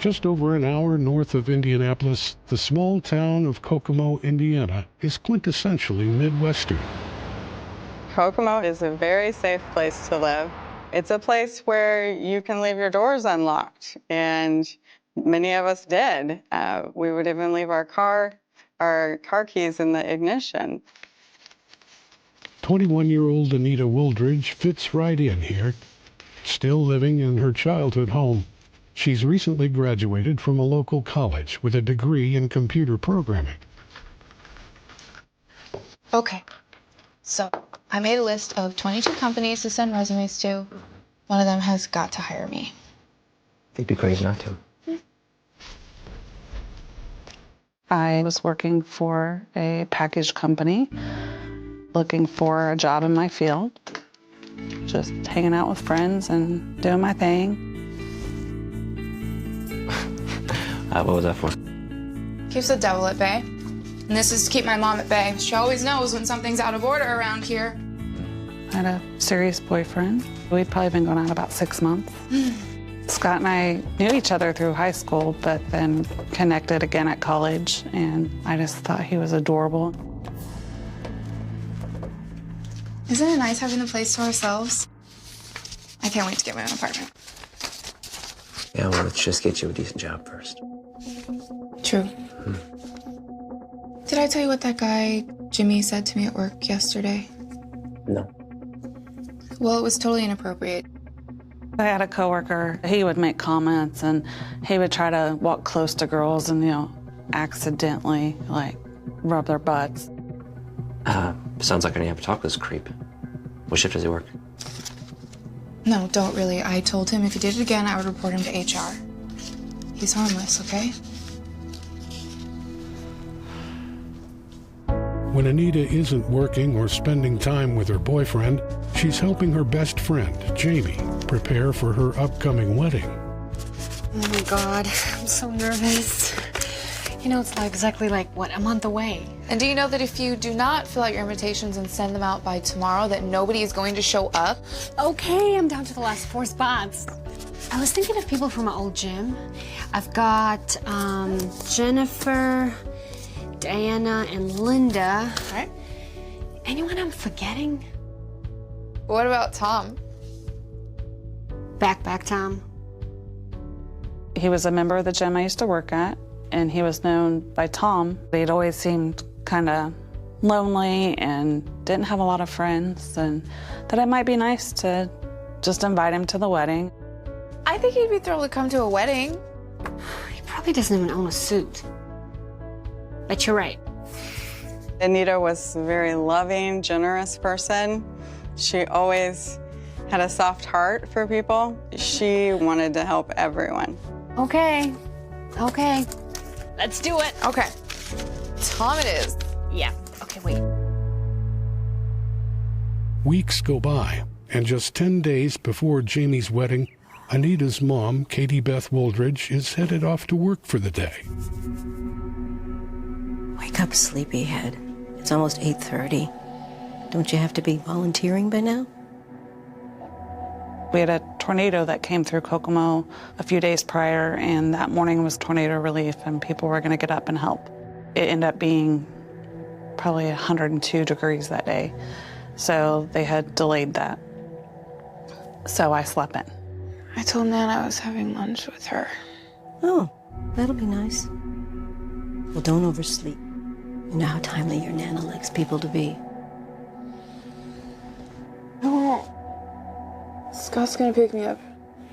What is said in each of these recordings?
Just over an hour north of Indianapolis, the small town of Kokomo, Indiana, is quintessentially Midwestern. Kokomo is a very safe place to live. It's a place where you can leave your doors unlocked, and many of us did. We would even leave our car keys in the ignition. 21-year-old Anita Wooldridge fits right in here, still living in her childhood home. She's recently graduated from a local college with a degree in computer programming. Okay, so I made a list of 22 companies to send resumes to. One of them has got to hire me. It'd be great not to. I was working for a package company, looking for a job in my field, just hanging out with friends and doing my thing. What was that for? Keeps the devil at bay. And this is to keep my mom at bay. She always knows when something's out of order around here. I had a serious boyfriend. We'd probably been going out about 6 months. Scott and I knew each other through high school, but then connected again at college, and I just thought he was adorable. Isn't it nice having the place to ourselves? I can't wait to get my own apartment. Yeah, well, let's just get you a decent job first. True. Did I tell you what that guy, Jimmy, said to me at work yesterday? No. Well, it was totally inappropriate. I had a coworker, he would make comments and he would try to walk close to girls and, accidentally, rub their butts. Sounds like I need to have a talk with this creep. What shift does he work? No, don't really. I told him if he did it again, I would report him to HR. He's harmless, okay? When Anita isn't working or spending time with her boyfriend, she's helping her best friend, Jamie, prepare for her upcoming wedding. Oh my God, I'm so nervous. It's like exactly a month away. And do you know that if you do not fill out your invitations and send them out by tomorrow, that nobody is going to show up? Okay, I'm down to the last 4 spots. I was thinking of people from my old gym. I've got Jennifer, Diana, and Linda. All right. Anyone I'm forgetting? What about Tom? Back, Tom. He was a member of the gym I used to work at, and he was known by Tom. He'd always seemed kind of lonely and didn't have a lot of friends, and that it might be nice to just invite him to the wedding. I think he'd be thrilled to come to a wedding. He probably doesn't even own a suit. But you're right. Anita was a very loving, generous person. She always had a soft heart for people. She wanted to help everyone. Okay. Let's do it. Okay. Tom it is. Yeah. Okay, wait. Weeks go by, and just 10 days before Jamie's wedding, Anita's mom, Katie Beth Wooldridge, is headed off to work for the day. Wake up, sleepyhead. It's almost 8:30. Don't you have to be volunteering by now? We had a tornado that came through Kokomo a few days prior, and that morning was tornado relief, and people were going to get up and help. It ended up being probably 102 degrees that day, so they had delayed that. So I slept in. I told Nan I was having lunch with her. Oh, that'll be nice. Well, don't oversleep. You know how timely your Nana likes people to be. No. Scott's gonna pick me up.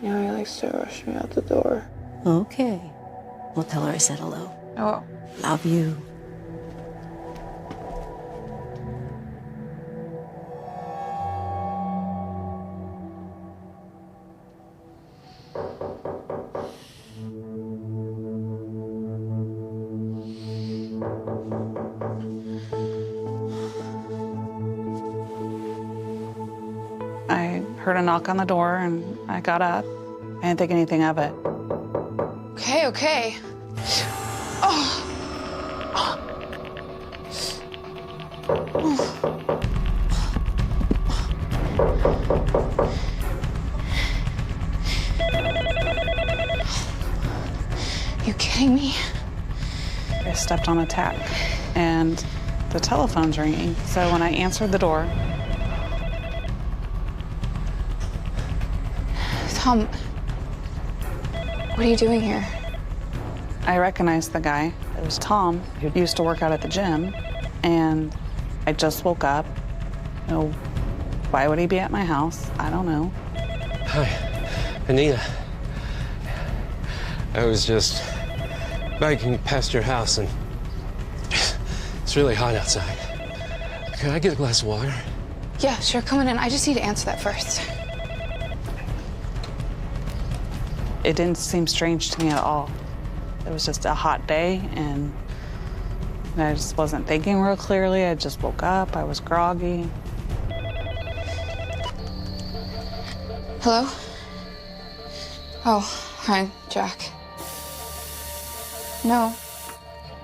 He likes to rush me out the door. Okay. Well, tell her I said hello. Oh. Love you. I heard a knock on the door, and I got up. I didn't think anything of it. Okay. Oh. you kidding me? I stepped on a tack and the telephone's ringing. So when I answered the door, Tom, what are you doing here? I recognized the guy. It was Tom, who used to work out at the gym, and I just woke up. You know, why would he be at my house? I don't know. Hi, Anita. I was just biking past your house, and it's really hot outside. Could I get a glass of water? Yeah, sure, come on in. I just need to answer that first. It didn't seem strange to me at all. It was just a hot day, and I just wasn't thinking real clearly. I just woke up, I was groggy. Hello? Oh, hi, Jack. No,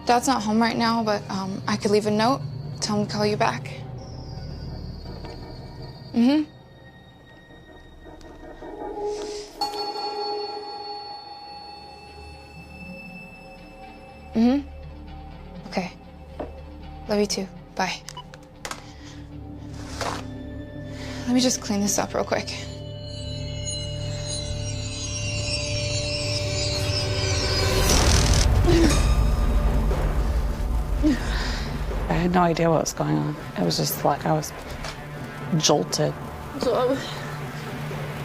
Dad's not home right now, but I could leave a note, tell him to call you back. Mm-hmm. Mm-hmm. Okay. Love you too. Bye. Let me just clean this up real quick. I had no idea what was going on. It was just like I was jolted. So,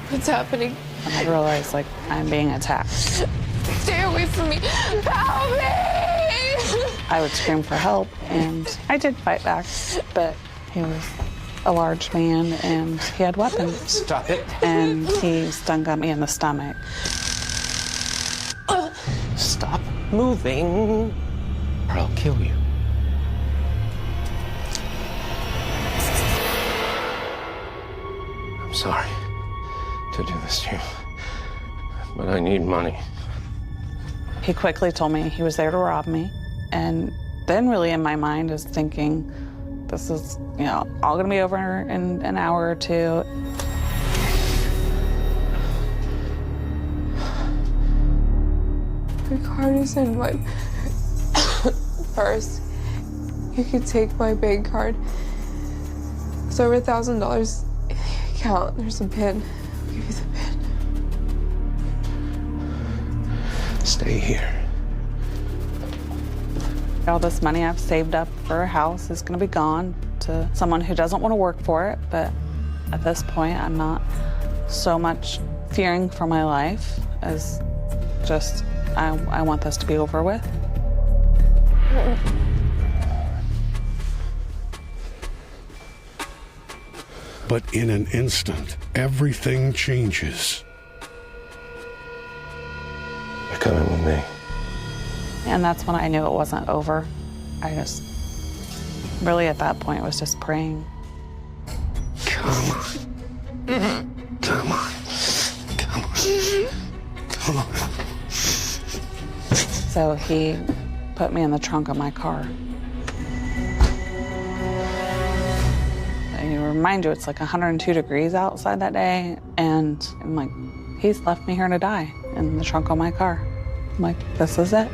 what's happening? And I realized, like, I'm being attacked. Stay away from me. Help me! I would scream for help, and I did fight back, but he was a large man, and he had weapons. Stop it. And he stun got me in the stomach. Stop moving, or I'll kill you. I'm sorry to do this to you, but I need money. He quickly told me he was there to rob me, and then really in my mind is thinking, this is, you know, all gonna be over in an hour or two. My card is in my purse. You could take my bank card. It's over $1,000 in the account. There's a pin. I'll give you the pin. Stay here. All this money I've saved up for a house is gonna be gone to someone who doesn't want to work for it, but at this point, I'm not so much fearing for my life as just, I want this to be over with. But in an instant, everything changes. You're coming with me. And that's when I knew it wasn't over. I just, really at that point, was just praying. Come on. Come on. Come on. Come on. So he put me in the trunk of my car. And you remind you, it's like 102 degrees outside that day, and I'm like, he's left me here to die in the trunk of my car. I'm like, this is it.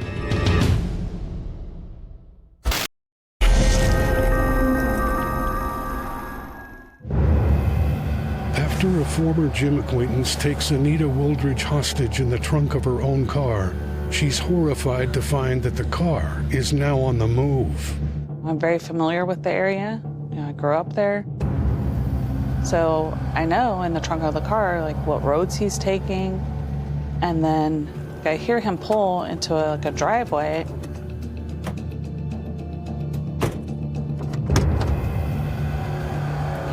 After a former gym acquaintance takes Anita Wooldridge hostage in the trunk of her own car, she's horrified to find that the car is now on the move. I'm very familiar with the area. You know, I grew up there. So I know in the trunk of the car, like what roads he's taking. And then I hear him pull into like a driveway.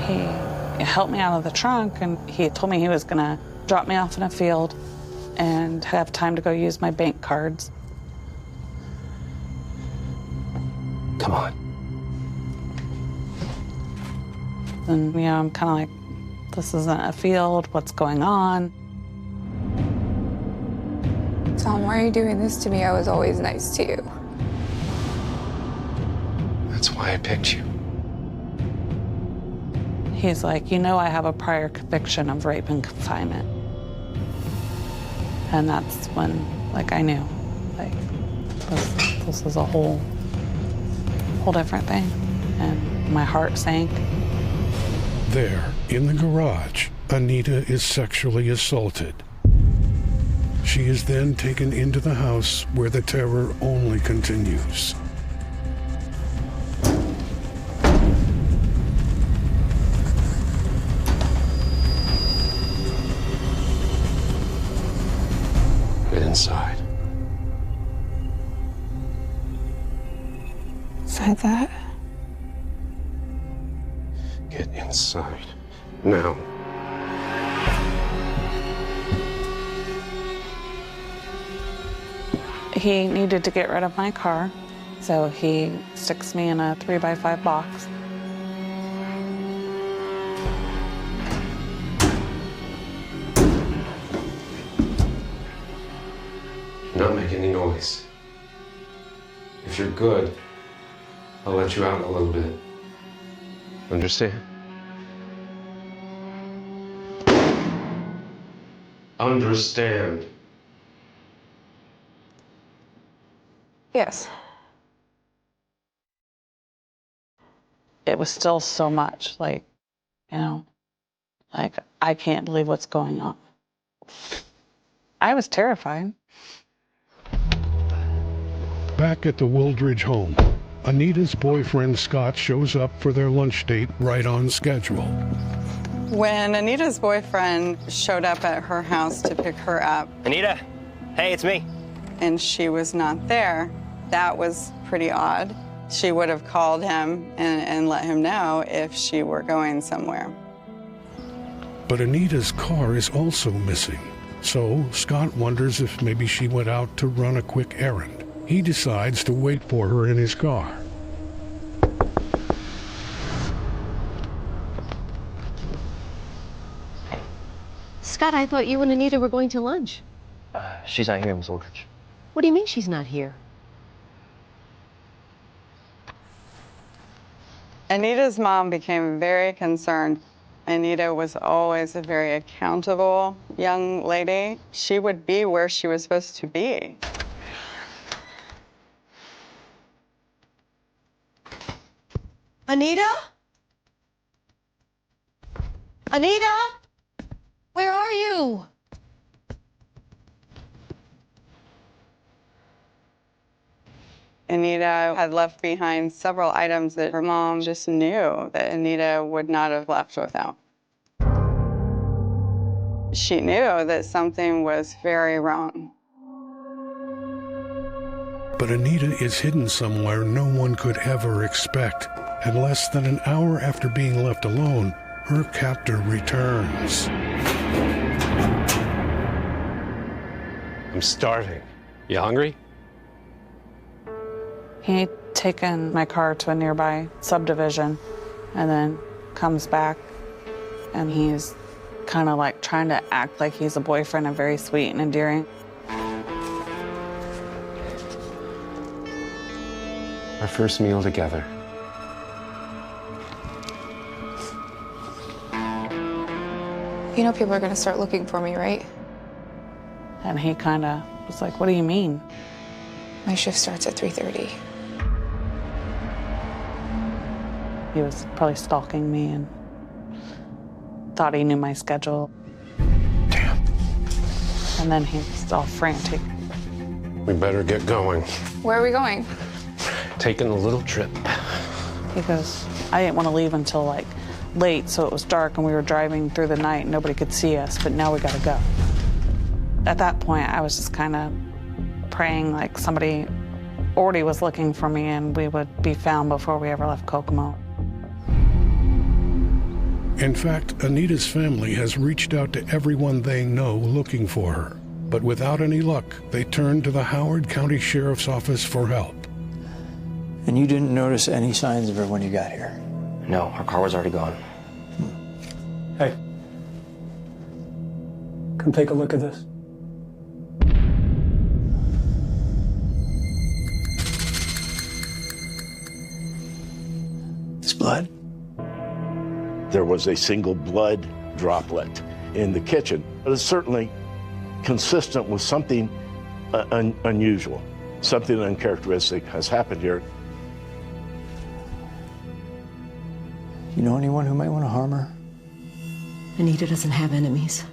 He helped me out of the trunk, and he told me he was gonna drop me off in a field and have time to go use my bank cards. Come on. And, you know, I'm kind of like, this isn't a field, what's going on? Tom, why are you doing this to me? I was always nice to you. That's why I picked you. He's like, you know, I have a prior conviction of rape and confinement. And that's when, like, I knew. like, this is a whole different thing. And my heart sank. There, in the garage, Anita is sexually assaulted. She is then taken into the house where the terror only continues. Get inside. Said that. Get inside. Now. He needed to get rid of my car, so he sticks me in a 3x5 box. Not make any noise. If you're good, I'll let you out a little bit. Understand? Understand. Yes. It was still so much, like, you know, like, I can't believe what's going on. I was terrified. Back at the Wooldridge home, Anita's boyfriend Scott shows up for their lunch date right on schedule. When Anita's boyfriend showed up at her house to pick her up, Anita, hey, it's me. and she was not there, that was pretty odd. She would have called him and let him know if she were going somewhere. But Anita's car is also missing. So Scott wonders if maybe she went out to run a quick errand. He decides to wait for her in his car. Scott, I thought you and Anita were going to lunch. She's not here, Miss Aldridge. What do you mean she's not here? Anita's mom became very concerned. Anita was always a very accountable young lady. She would be where she was supposed to be. Anita? Anita? Where are you? Anita had left behind several items that her mom just knew that Anita would not have left without. She knew that something was very wrong. But Anita is hidden somewhere no one could ever expect. And less than an hour after being left alone, her captor returns. I'm starving. You hungry? He'd taken my car to a nearby subdivision and then comes back, and he's kind of like trying to act like he's a boyfriend and very sweet and endearing. Our first meal together. You know people are gonna start looking for me, right? And he kind of was like, what do you mean? My shift starts at 3:30. He was probably stalking me and thought he knew my schedule. Damn. And then he was all frantic. We better get going. Where are we going? Taking a little trip. He goes, I didn't want to leave until like late, so it was dark and we were driving through the night and nobody could see us, but now we gotta go. At that point, I was just kind of praying like somebody already was looking for me and we would be found before we ever left Kokomo. In fact, Anita's family has reached out to everyone they know looking for her. But without any luck, they turned to the Howard County Sheriff's Office for help. And you didn't notice any signs of her when you got here? No, her car was already gone. Hey. Come take a look at this. It's blood. There was a single blood droplet in the kitchen. It is certainly consistent with something unusual. Something uncharacteristic has happened here. You know anyone who might want to harm her? Anita doesn't have enemies.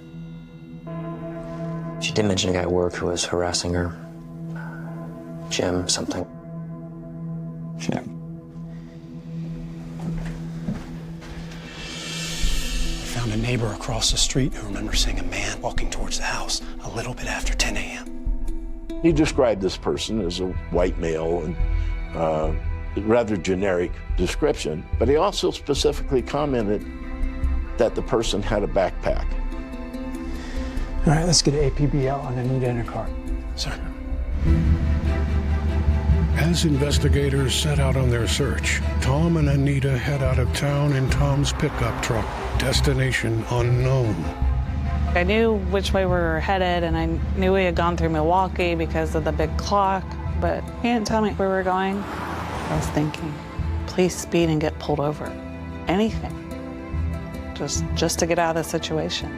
She did mention a guy at work who was harassing her. Jim something. Jim. I found a neighbor across the street who remembers seeing a man walking towards the house a little bit after 10 a.m. He described this person as a white male and rather generic description, but he also specifically commented that the person had a backpack. All right, let's get an APB out on Anita and her car. Sir. As investigators set out on their search, Tom and Anita head out of town in Tom's pickup truck, destination unknown. I knew which way we were headed, and I knew we had gone through Milwaukee because of the big clock, but he didn't tell me where we were going. I was thinking, please speed and get pulled over. Anything. Just to get out of the situation.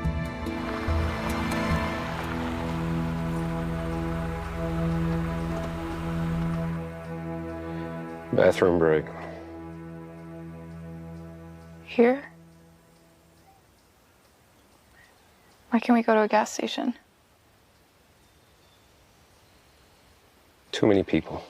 Bathroom break. Here? Why can't we go to a gas station? Too many people.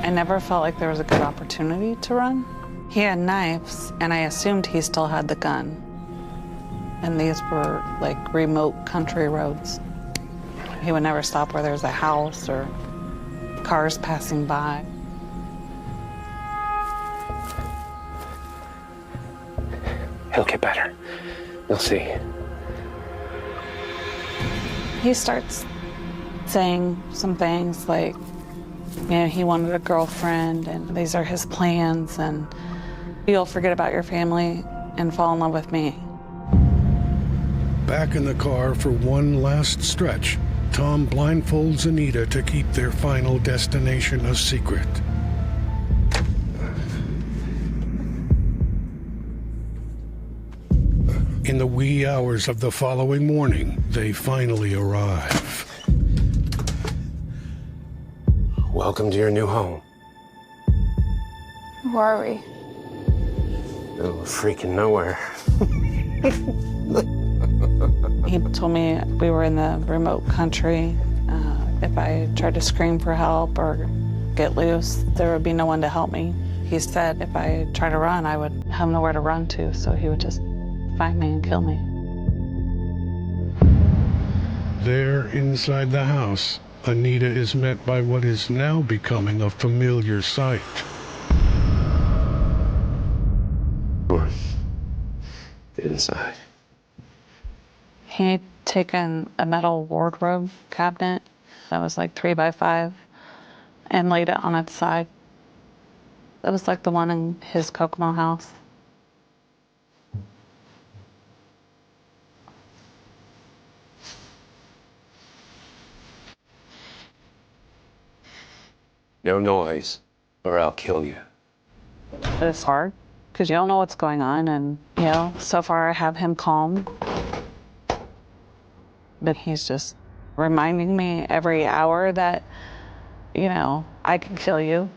I never felt like there was a good opportunity to run. He had knives, and I assumed he still had the gun. And these were like remote country roads. He would never stop where there's a house or cars passing by. He'll get better. You'll see. He starts saying some things like, you know, he wanted a girlfriend and these are his plans and you'll forget about your family and fall in love with me. Back in the car for one last stretch, Tom blindfolds Anita to keep their final destination a secret. In the wee hours of the following morning, they finally arrive. Welcome to your new home. Who are we? Middle of freaking nowhere. He told me we were in the remote country. If I tried to scream for help or get loose, there would be no one to help me. He said if I tried to run, I would have nowhere to run to, so he would just find me and kill me. There, inside the house, Anita is met by what is now becoming a familiar sight. Inside. He had taken a metal wardrobe cabinet that was like 3 by 5 and laid it on its side. It was like the one in his Kokomo house. No noise, or I'll kill you. It's hard because you don't know what's going on, and you know, so far I have him calm, but he's just reminding me every hour that, you know, I can kill you.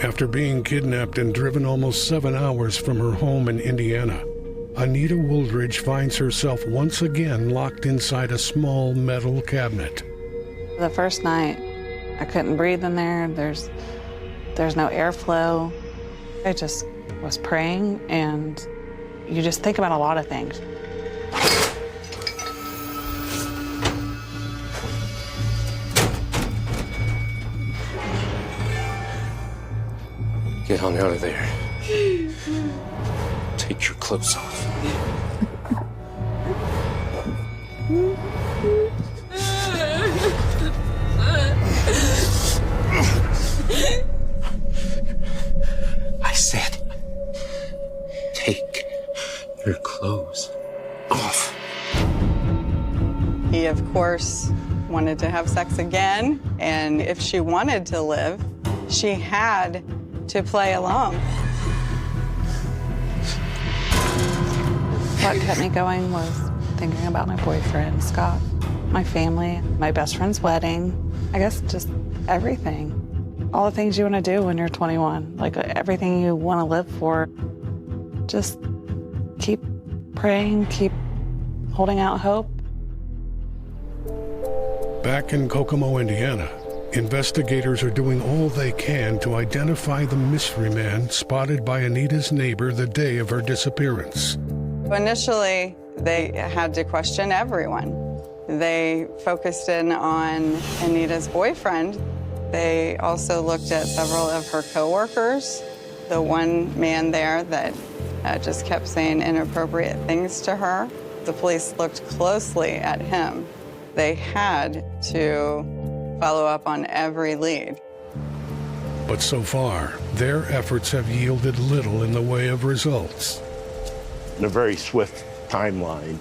After being kidnapped and driven almost 7 hours from her home in Indiana, Anita Wooldridge finds herself once again locked inside a small metal cabinet. The first night, I couldn't breathe in there. There's no airflow. I just was praying, and you just think about a lot of things. Get on out of there. Take your clothes off. I said, take your clothes off. He, of course, wanted to have sex again, and if she wanted to live, she had to play along. What kept me going was thinking about my boyfriend, Scott, my family, my best friend's wedding, I guess just everything. All the things you want to do when you're 21, like everything you want to live for. Just keep praying, keep holding out hope. Back in Kokomo, Indiana, investigators are doing all they can to identify the mystery man spotted by Anita's neighbor the day of her disappearance. Initially, they had to question everyone. They focused in on Anita's boyfriend. They also looked at several of her coworkers. The one man there that just kept saying inappropriate things to her. The police looked closely at him. They had to follow up on every lead. But so far, their efforts have yielded little in the way of results. In a very swift timeline,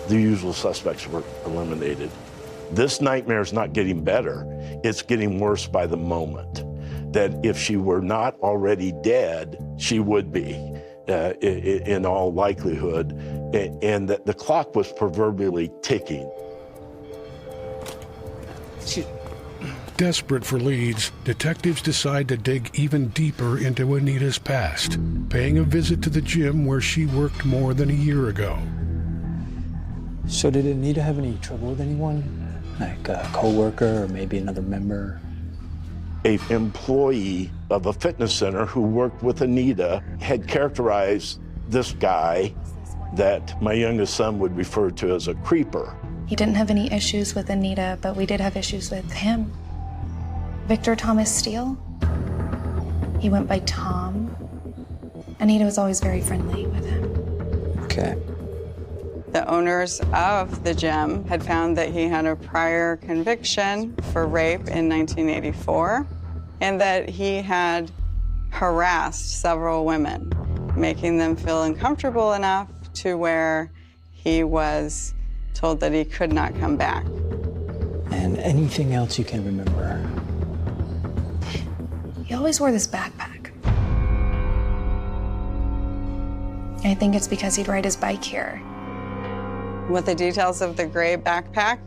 the usual suspects were eliminated. This nightmare is not getting better. It's getting worse by the moment. That if she were not already dead, she would be, in all likelihood, and that the clock was proverbially ticking. Desperate for leads, detectives decide to dig even deeper into Anita's past, paying a visit to the gym where she worked more than a year ago. So did Anita have any trouble with anyone? Like a co-worker or maybe another member? An employee of a fitness center who worked with Anita had characterized this guy that my youngest son would refer to as a creeper. He didn't have any issues with Anita, but we did have issues with him. Victor Thomas Steele. He went by Tom. Anita was always very friendly with him. Okay. The owners of the gym had found that he had a prior conviction for rape in 1984 and that he had harassed several women, making them feel uncomfortable enough to where he was told that he could not come back. And anything else you can remember? He always wore this backpack. I think it's because he'd ride his bike here. With the details of the gray backpack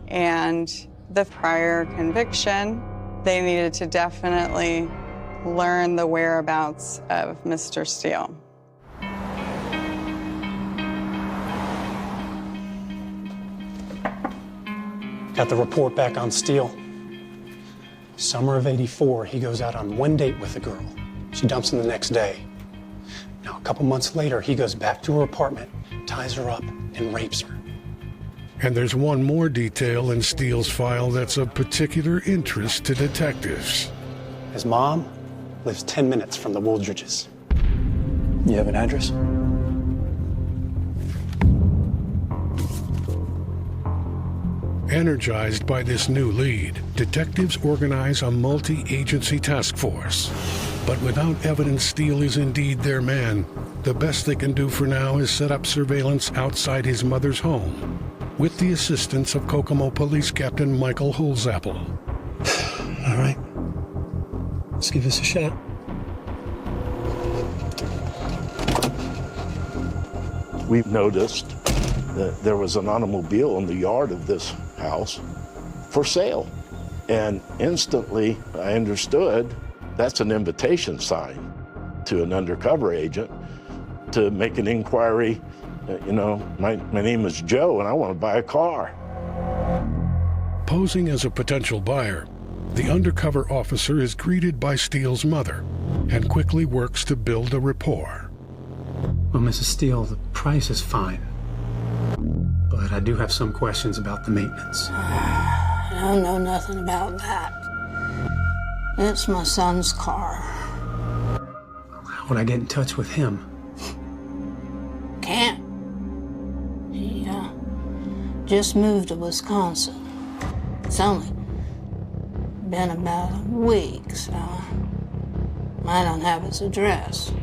and the prior conviction, they needed to definitely learn the whereabouts of Mr. Steele. Got the report back on Steele. Summer of '84, he goes out on one date with a girl. She dumps him the next day. Now, a couple months later, he goes back to her apartment, ties her up, and rapes her. And there's one more detail in Steele's file that's of particular interest to detectives. His mom lives 10 minutes from the Wooldridges. You have an address? Energized by this new lead, detectives organize a multi-agency task force. But without evidence Steele is indeed their man, the best they can do for now is set up surveillance outside his mother's home, with the assistance of Kokomo Police Captain Michael Holzapfel. All right, let's give this a shot. We noticed that there was an automobile in the yard of this house for sale. And instantly I understood that's an invitation sign to an undercover agent to make an inquiry. You know, my name is Joe and I want to buy a car. Posing as a potential buyer, the undercover officer is greeted by Steele's mother and quickly works to build a rapport. Well, Mrs. Steele, the price is fine. But I do have some questions about the maintenance. I don't know nothing about that. It's my son's car. How would I get in touch with him? Can't. He just moved to Wisconsin. It's only been about a week, so I don't have his address.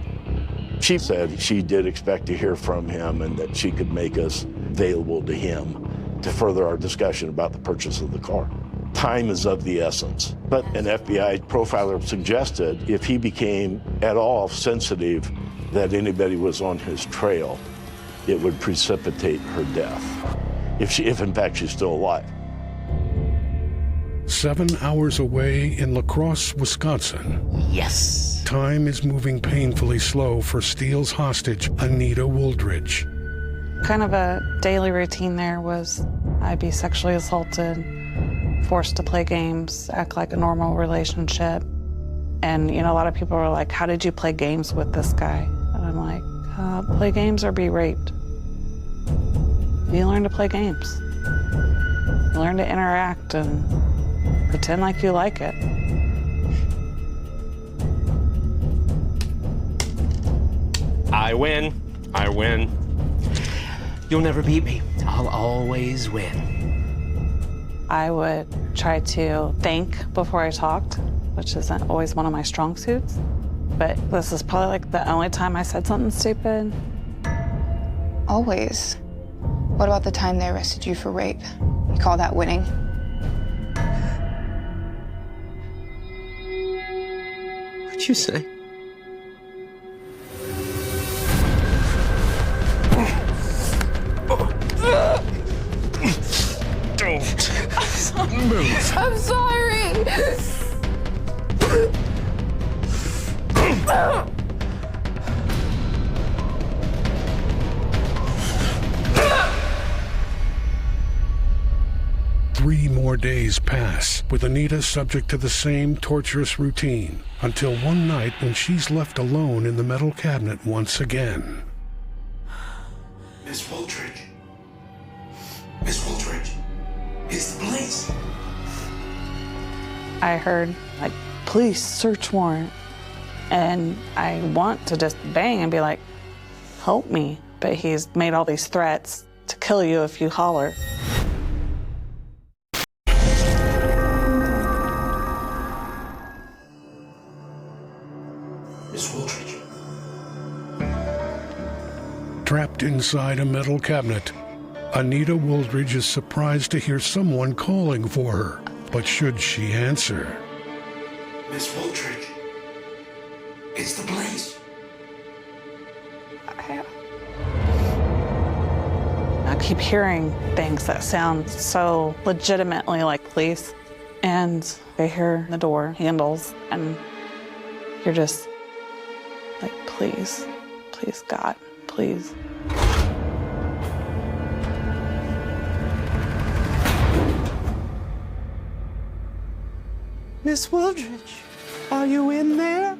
She said she did expect to hear from him and that she could make us available to him to further our discussion about the purchase of the car. Time is of the essence. But an FBI profiler suggested if he became at all sensitive that anybody was on his trail, it would precipitate her death, if in fact she's still alive. 7 hours away in La Crosse, Wisconsin. Yes. Time is moving painfully slow for Steele's hostage, Anita Wooldridge. Kind of a daily routine there was I'd be sexually assaulted, forced to play games, act like a normal relationship. And, you know, a lot of people were like, how did you play games with this guy? And I'm like, play games or be raped. You learn to play games. You learn to interact and pretend like you like it. I win. I win. You'll never beat me. I'll always win. I would try to think before I talked, which isn't always one of my strong suits. But this is probably like the only time I said something stupid. Always. What about the time they arrested you for rape? You call that winning? What'd you say? Don't move. I'm sorry. 3 more days pass, with Anita subject to the same torturous routine, until one night when she's left alone in the metal cabinet once again. Miss Wooldridge. Miss Wooldridge. It's the police. I heard, like, police search warrant. And I want to just bang and be like, help me. But he's made all these threats to kill you if you holler. Miss Wooldridge. Trapped inside a metal cabinet, Anita Wooldridge is surprised to hear someone calling for her. But should she answer? Miss Wooldridge. It's the police. I keep hearing things that sound so legitimately like police. And I hear the door handles, and you're just like, please, please, God, please. Miss Wooldridge, are you in there?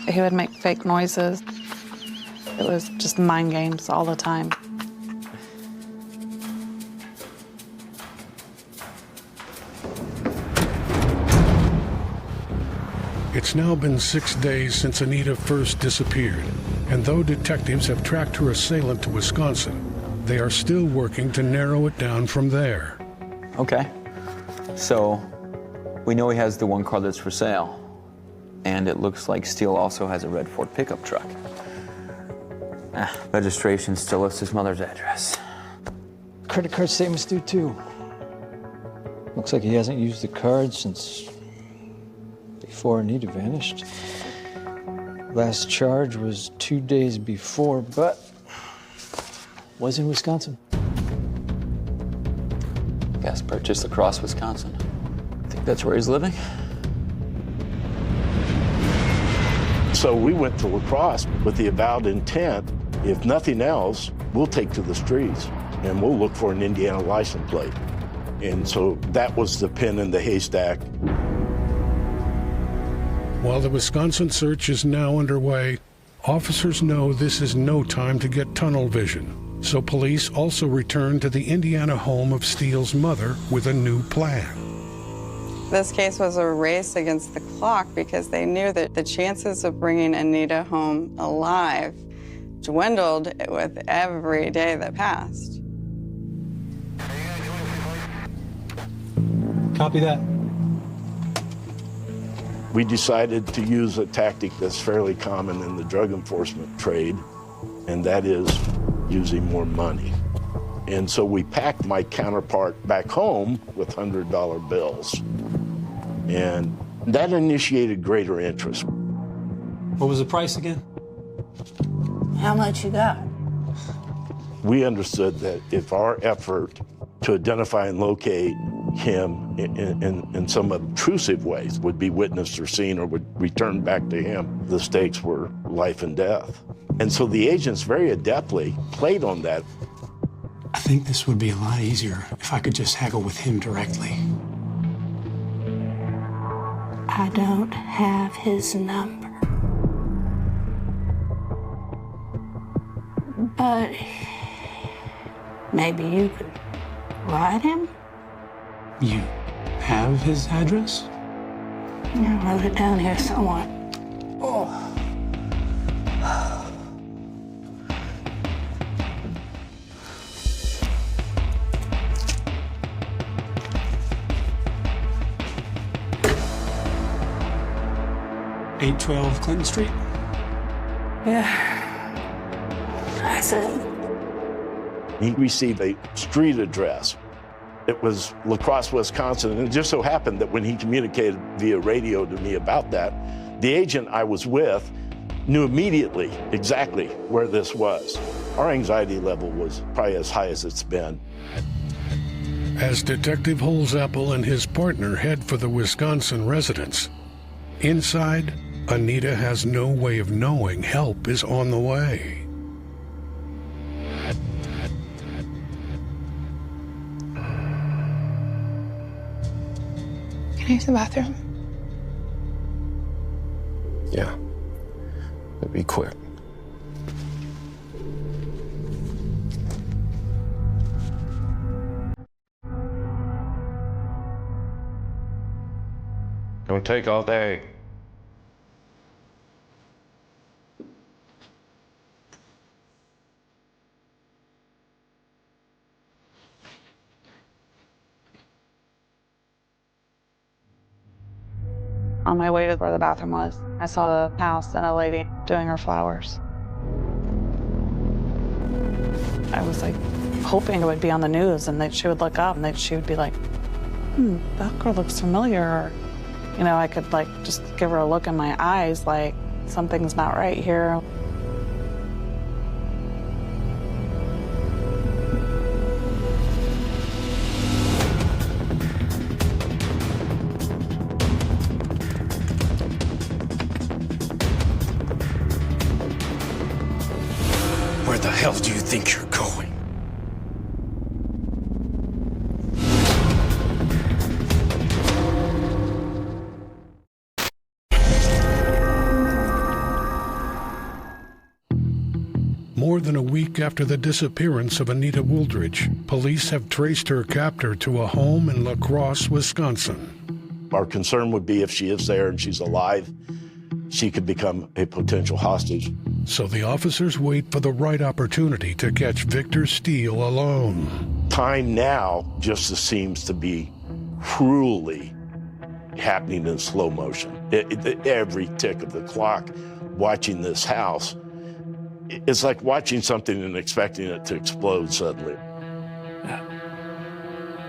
He would make fake noises. It was just mind games all the time. It's now been 6 days since Anita first disappeared, and though detectives have tracked her assailant to Wisconsin, they are still working to narrow it down from there. Okay, so we know he has the one car that's for sale, and it looks like Steele also has a red Ford pickup truck. Registration still lists his mother's address. Credit card statements do too. Looks like he hasn't used the card since before Anita vanished. Last charge was 2 days before, but was in Wisconsin. Gas purchase across Wisconsin. Think that's where he's living? So we went to La Crosse with the avowed intent, if nothing else, we'll take to the streets and we'll look for an Indiana license plate. And so that was the pin in the haystack. While the Wisconsin search is now underway, officers know this is no time to get tunnel vision. So police also return to the Indiana home of Steele's mother with a new plan. This case was a race against the clock because they knew that the chances of bringing Anita home alive dwindled with every day that passed. Copy that. We decided to use a tactic that's fairly common in the drug enforcement trade, and that is using more money. And so we packed my counterpart back home with $100 bills. And That initiated greater interest. What was the price again? How much you got? We understood that if our effort to identify and locate him in some obtrusive ways would be witnessed or seen or would return back to him, the stakes were life and death. And so the agents very adeptly played on that. I think this would be a lot easier if I could just haggle with him directly. I don't have his number. But maybe you could write him? You have his address? I wrote it down here somewhere. Oh. $812 Clinton Street? Yeah. That's it. He received a street address. It was La Crosse, Wisconsin, and it just so happened that when he communicated via radio to me about that, the agent I was with knew immediately exactly where this was. Our anxiety level was probably as high as it's been. As Detective Holzapfel and his partner head for the Wisconsin residence, inside, Anita has no way of knowing help is on the way. Can I use the bathroom? Yeah. It'd be quick. Don't take all day. On my way to where the bathroom was, I saw the house and a lady doing her flowers. I was like hoping it would be on the news and that she would look up and that she would be like, that girl looks familiar. Or, you know, I could like just give her a look in my eyes like something's not right here. Where the hell do you think you're going? More than a week after the disappearance of Anita Wooldridge, police have traced her captor to a home in La Crosse, Wisconsin. Our concern would be if she is there and she's alive, she could become a potential hostage. So the officers wait for the right opportunity to catch Victor Steele alone. Time now just seems to be cruelly happening in slow motion. Every tick of the clock, watching this house, it's like watching something and expecting it to explode suddenly.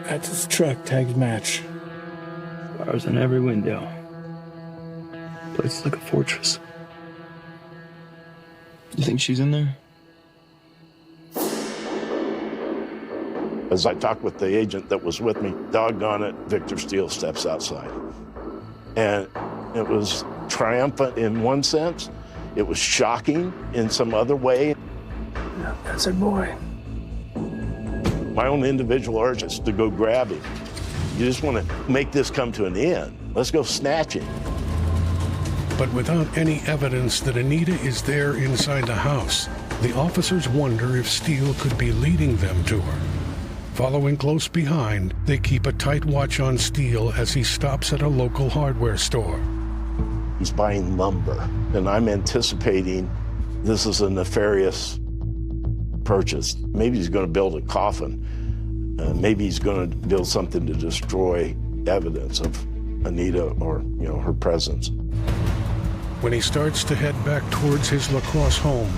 That's his truck, tags match. Flowers on every window. Place like a fortress. You think she's in there? As I talked with the agent that was with me, doggone it, Victor Steele steps outside. And it was triumphant in one sense. It was shocking in some other way. No, that's her boy. My own individual urge is to go grab him. You just want to make this come to an end. Let's go snatch him. But without any evidence that Anita is there inside the house, the officers wonder if Steele could be leading them to her. Following close behind, they keep a tight watch on Steele as he stops at a local hardware store. He's buying lumber, and I'm anticipating this is a nefarious purchase. Maybe he's going to build a coffin. Maybe he's going to build something to destroy evidence of Anita or, her presence. When he starts to head back towards his La Crosse home,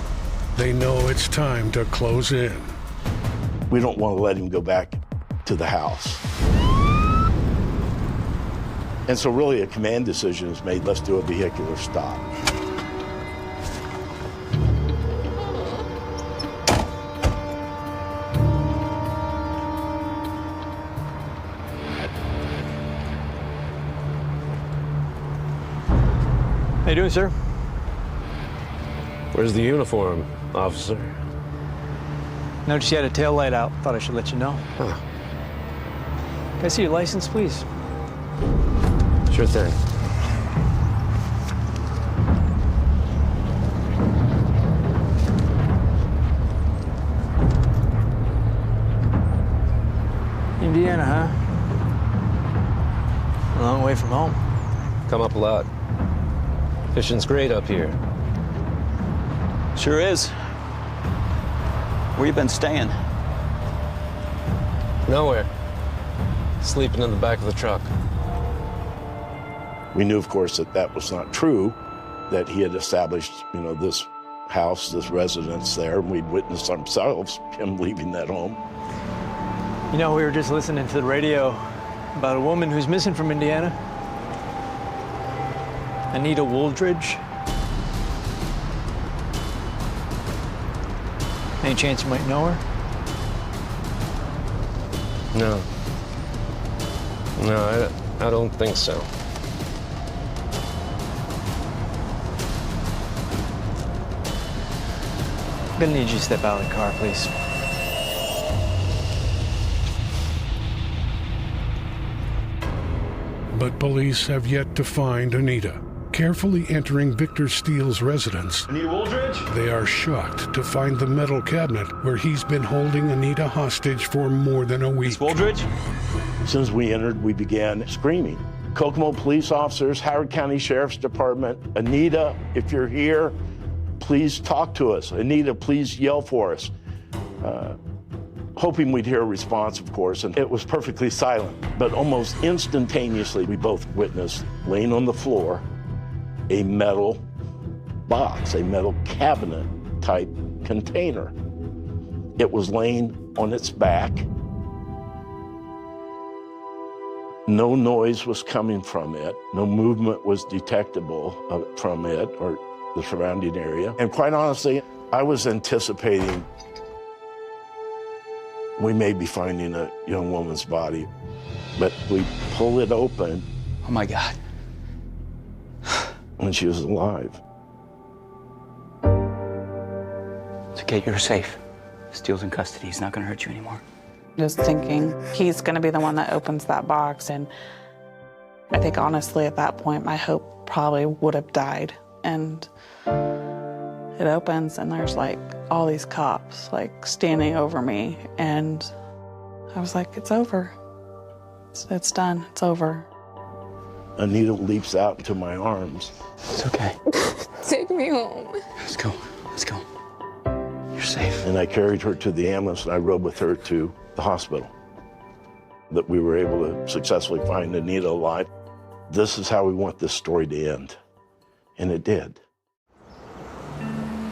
they know it's time to close in. We don't want to let him go back to the house. And so really a command decision is made, let's do a vehicular stop. How you doing, sir? Where's the uniform, officer? Noticed you had a tail light out. Thought I should let you know. Huh. Can I see your license, please? Sure thing. Indiana, huh? A long way from home. Come up a lot. Fishing's great up here. Sure is. Where you been staying? Nowhere. Sleeping in the back of the truck. We knew, of course, that that was not true, that he had established, this house, this residence there, and we'd witnessed ourselves him leaving that home. We were just listening to the radio about a woman who's missing from Indiana. Anita Wooldridge. Any chance you might know her? No. No, I don't think so. I'm gonna need you to step out of the car, please. But police have yet to find Anita. Carefully entering Victor Steele's residence, Anita Wooldridge? they are shocked to find the metal cabinet where he's been holding Anita hostage for more than a week. Miss Wooldridge? As soon as we entered, we began screaming. Kokomo police officers, Howard County Sheriff's Department, Anita, if you're here, please talk to us. Anita, please yell for us. Hoping we'd hear a response, of course, and it was perfectly silent. But almost instantaneously, we both witnessed, laying on the floor, a metal box, a metal cabinet type container. It was laying on its back. No noise was coming from it. No movement was detectable from it or the surrounding area. And quite honestly, I was anticipating we may be finding a young woman's body, but we pull it open. Oh my God. And she was alive. It's okay, you're safe. Steele's in custody. He's not gonna hurt you anymore. Just thinking he's going to be the one that opens that box. And I think honestly at that point, my hope probably would have died. And it opens and there's like all these cops like standing over me. And I was like, it's over. It's done. It's over. Anita leaps out into my arms. It's okay. Take me home. Let's go. Let's go. You're safe. And I carried her to the ambulance and I rode with her to the hospital. That we were able to successfully find Anita alive. This is how we want this story to end. And it did.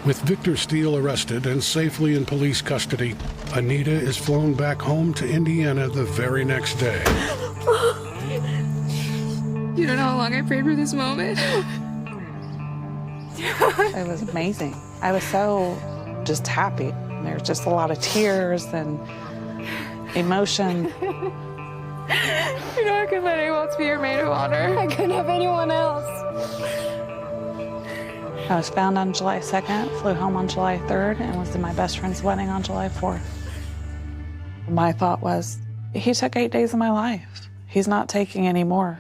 With Victor Steele arrested and safely in police custody, Anita is flown back home to Indiana the very next day. You don't know how long I prayed for this moment. It was amazing. I was so just happy. There was just a lot of tears and emotion. I couldn't let anyone else be your maid of honor. I couldn't have anyone else. I was found on July 2nd, flew home on July 3rd, and was in my best friend's wedding on July 4th. My thought was, he took 8 days of my life. He's not taking any more.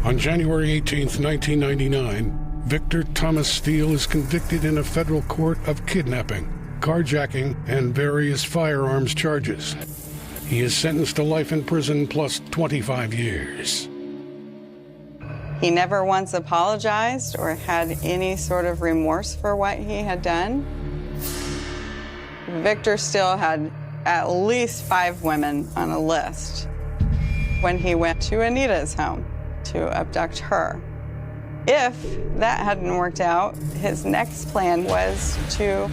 On January 18th, 1999, Victor Thomas Steele is convicted in a federal court of kidnapping, carjacking, and various firearms charges. He is sentenced to life in prison plus 25 years. He never once apologized or had any sort of remorse for what he had done. Victor Steele had at least 5 women on a list when he went to Anita's home to abduct her. If that hadn't worked out, his next plan was to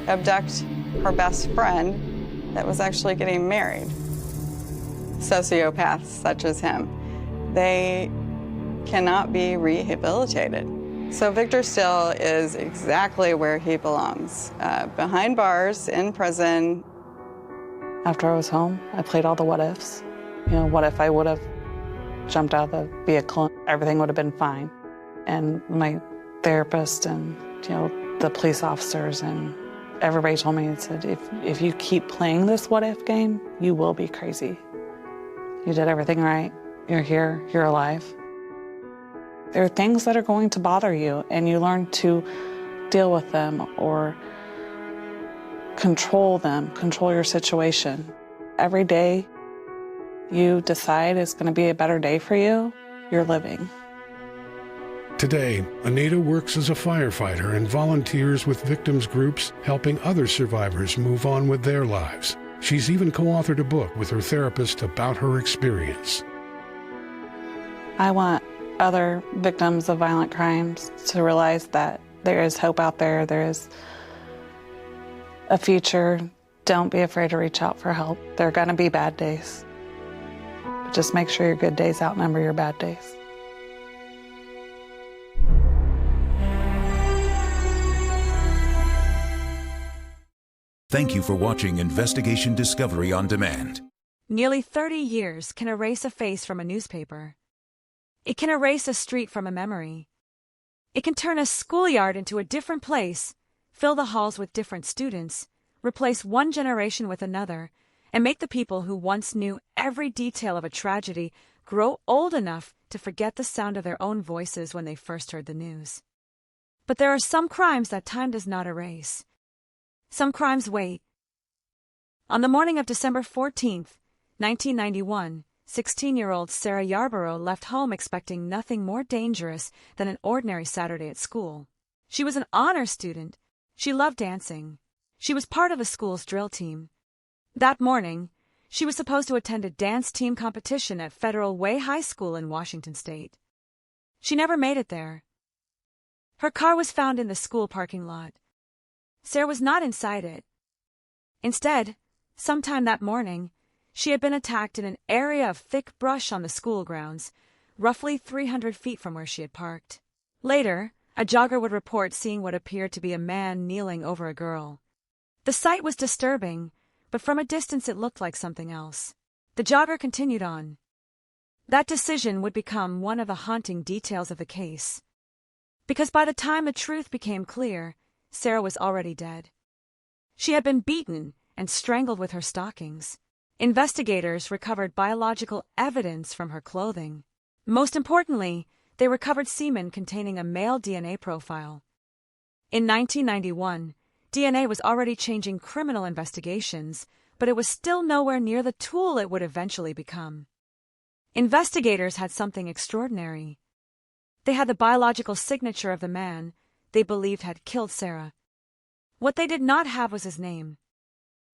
abduct her best friend that was actually getting married. sociopaths such as him. They cannot be rehabilitated. So Victor Steele is exactly where he belongs, behind bars, in prison. After I was home, I played all the what ifs. You know, what if I would have jumped out of the vehicle? Everything would have been fine. And my therapist and, you know, the police officers and everybody told me, it said, if you keep playing this what if game, you will be crazy. You did everything right. You're here, you're alive. There are things that are going to bother you, and you learn to deal with them or control them, control your situation. Every day you decide it's going to be a better day for you, you're living. Today, Anita works as a firefighter and volunteers with victims groups, helping other survivors move on with their lives. She's even co-authored a book with her therapist about her experience. I want other victims of violent crimes to realize that there is hope out there, there is a future. Don't be afraid to reach out for help. There are going to be bad days. But just make sure your good days outnumber your bad days. Thank you for watching Investigation Discovery on Demand. Nearly 30 years can erase a face from a newspaper. It can erase a street from a memory. It can turn a schoolyard into a different place, fill the halls with different students, replace one generation with another, and make the people who once knew every detail of a tragedy grow old enough to forget the sound of their own voices when they first heard the news. But there are some crimes that time does not erase. Some crimes wait. On the morning of December 14th, 1991, 16-year-old Sarah Yarborough left home expecting nothing more dangerous than an ordinary Saturday at school. She was an honor student. She loved dancing. She was part of the school's drill team. That morning, she was supposed to attend a dance team competition at Federal Way High School in Washington State. She never made it there. Her car was found in the school parking lot. Sarah was not inside it. Instead, sometime that morning, she had been attacked in an area of thick brush on the school grounds, roughly 300 feet from where she had parked. Later, a jogger would report seeing what appeared to be a man kneeling over a girl. The sight was disturbing, but from a distance it looked like something else. The jogger continued on. That decision would become one of the haunting details of the case. Because by the time the truth became clear, Sarah was already dead. She had been beaten and strangled with her stockings. Investigators recovered biological evidence from her clothing. Most importantly, they recovered semen containing a male DNA profile. In 1991, DNA was already changing criminal investigations, but it was still nowhere near the tool it would eventually become. Investigators had something extraordinary. They had the biological signature of the man they believed had killed Sarah. What they did not have was his name.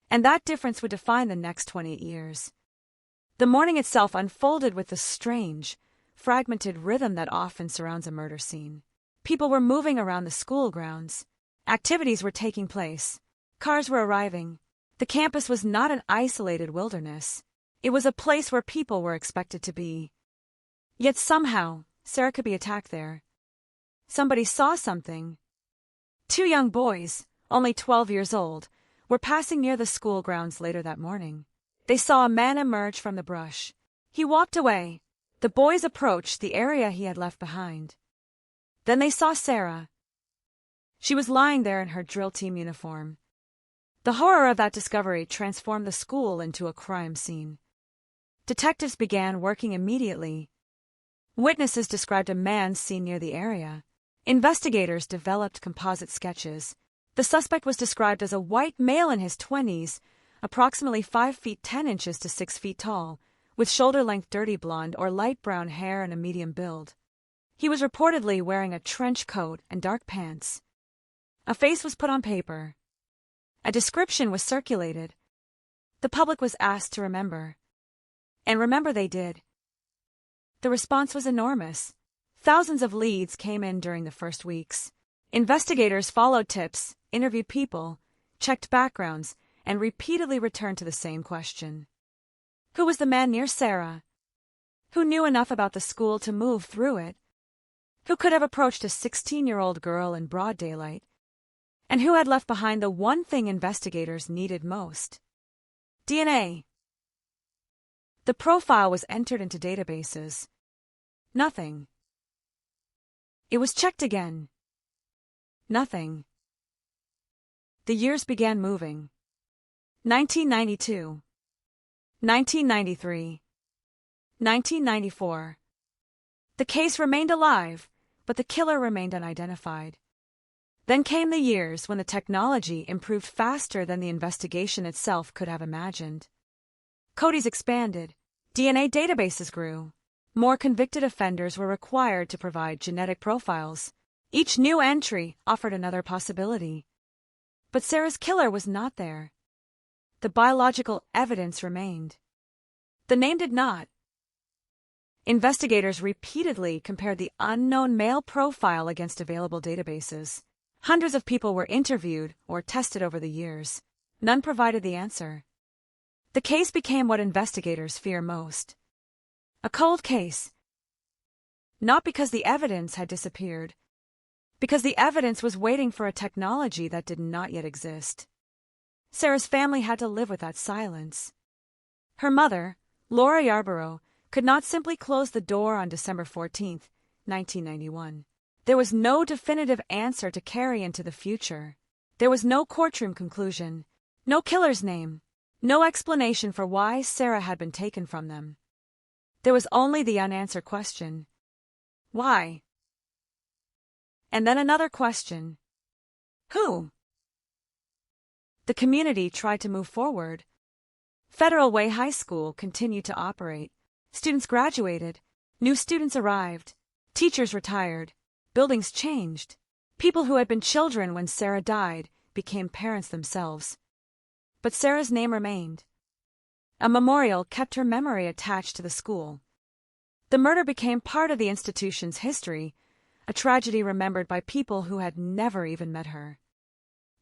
And that difference would define the next 28 years. The morning itself unfolded with the strange, fragmented rhythm that often surrounds a murder scene. People were moving around the school grounds. Activities were taking place. Cars were arriving. The campus was not an isolated wilderness. It was a place where people were expected to be. Yet somehow, Sarah could be attacked there. Somebody saw something. Two young boys, only 12 years old, were passing near the school grounds later that morning. They saw a man emerge from the brush. He walked away. The boys approached the area he had left behind. Then they saw Sarah. She was lying there in her drill team uniform. The horror of that discovery transformed the school into a crime scene. Detectives began working immediately. Witnesses described a man seen near the area. Investigators developed composite sketches. The suspect was described as a white male in his 20s, approximately 5 feet 10 inches to 6 feet tall, with shoulder-length dirty blonde or light brown hair and a medium build. He was reportedly wearing a trench coat and dark pants. A face was put on paper. A description was circulated. The public was asked to remember. And remember they did. The response was enormous. Thousands of leads came in during the first weeks. Investigators followed tips, interviewed people, checked backgrounds, and repeatedly returned to the same question. Who was the man near Sarah? Who knew enough about the school to move through it? Who could have approached a 16-year-old girl in broad daylight? And who had left behind the one thing investigators needed most? DNA. The profile was entered into databases. Nothing. It was checked again. Nothing. The years began moving. 1992. 1993. 1994. The case remained alive, but the killer remained unidentified. Then came the years when the technology improved faster than the investigation itself could have imagined. Codes expanded. DNA databases grew. More convicted offenders were required to provide genetic profiles. Each new entry offered another possibility. But Sarah's killer was not there. The biological evidence remained. The name did not. Investigators repeatedly compared the unknown male profile against available databases. Hundreds of people were interviewed or tested over the years. None provided the answer. The case became what investigators fear most. A cold case. Not because the evidence had disappeared, because the evidence was waiting for a technology that did not yet exist. Sarah's family had to live with that silence. Her mother, Laura Yarborough, could not simply close the door on December 14, 1991. There was no definitive answer to carry into the future. There was no courtroom conclusion, no killer's name, no explanation for why Sarah had been taken from them. There was only the unanswered question. Why? And then another question. Who? The community tried to move forward. Federal Way High School continued to operate. Students graduated. New students arrived. Teachers retired. Buildings changed. People who had been children when Sarah died became parents themselves. But Sarah's name remained. A memorial kept her memory attached to the school. The murder became part of the institution's history, a tragedy remembered by people who had never even met her.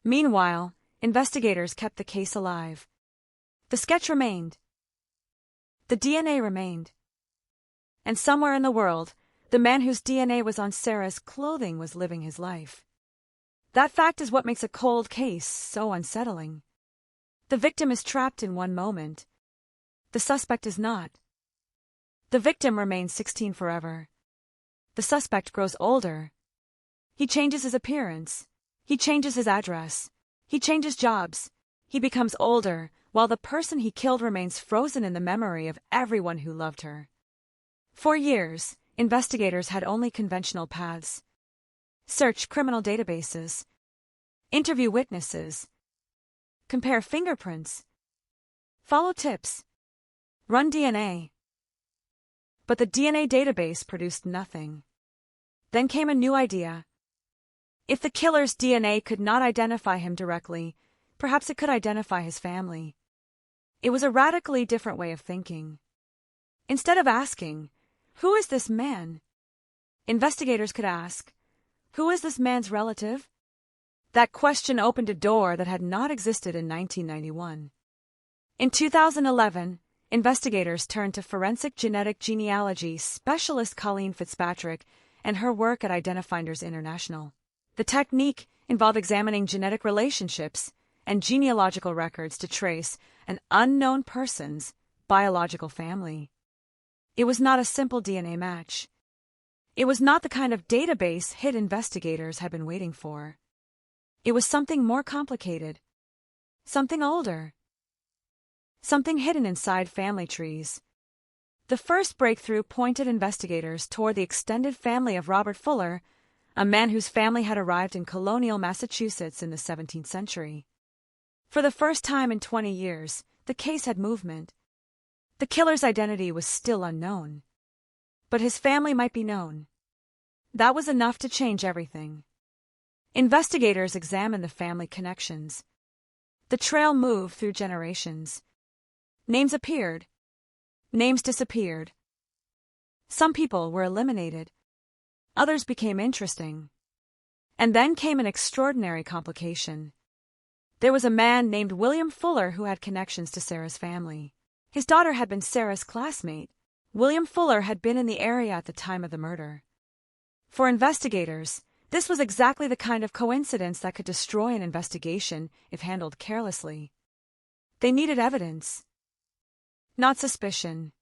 Meanwhile, investigators kept the case alive. The sketch remained. The DNA remained. And somewhere in the world, the man whose DNA was on Sarah's clothing was living his life. That fact is what makes a cold case so unsettling. The victim is trapped in one moment. The suspect is not. The victim remains 16 forever. The suspect grows older. He changes his appearance. He changes his address. He changes jobs. He becomes older, while the person he killed remains frozen in the memory of everyone who loved her. For years, investigators had only conventional paths. Search criminal databases. Interview witnesses. Compare fingerprints. Follow tips. Run DNA. But the DNA database produced nothing. Then came a new idea. If the killer's DNA could not identify him directly, perhaps it could identify his family. It was a radically different way of thinking. Instead of asking, "Who is this man?" investigators could ask, "Who is this man's relative?" That question opened a door that had not existed in 1991. In 2011, investigators turned to forensic genetic genealogy specialist Colleen Fitzpatrick and her work at Identifinders International. The technique involved examining genetic relationships and genealogical records to trace an unknown person's biological family. It was not a simple DNA match. It was not the kind of database hit investigators had been waiting for. It was something more complicated, something older, something hidden inside family trees. The first breakthrough pointed investigators toward the extended family of Robert Fuller, a man whose family had arrived in colonial Massachusetts in the 17th century. For the first time in 20 years, the case had movement. The killer's identity was still unknown, but his family might be known. That was enough to change everything. Investigators examined the family connections. The trail moved through generations. Names appeared. Names disappeared. Some people were eliminated. Others became interesting. And then came an extraordinary complication. There was a man named William Fuller who had connections to Sarah's family. His daughter had been Sarah's classmate. William Fuller had been in the area at the time of the murder. For investigators, this was exactly the kind of coincidence that could destroy an investigation if handled carelessly. They needed evidence, not suspicion.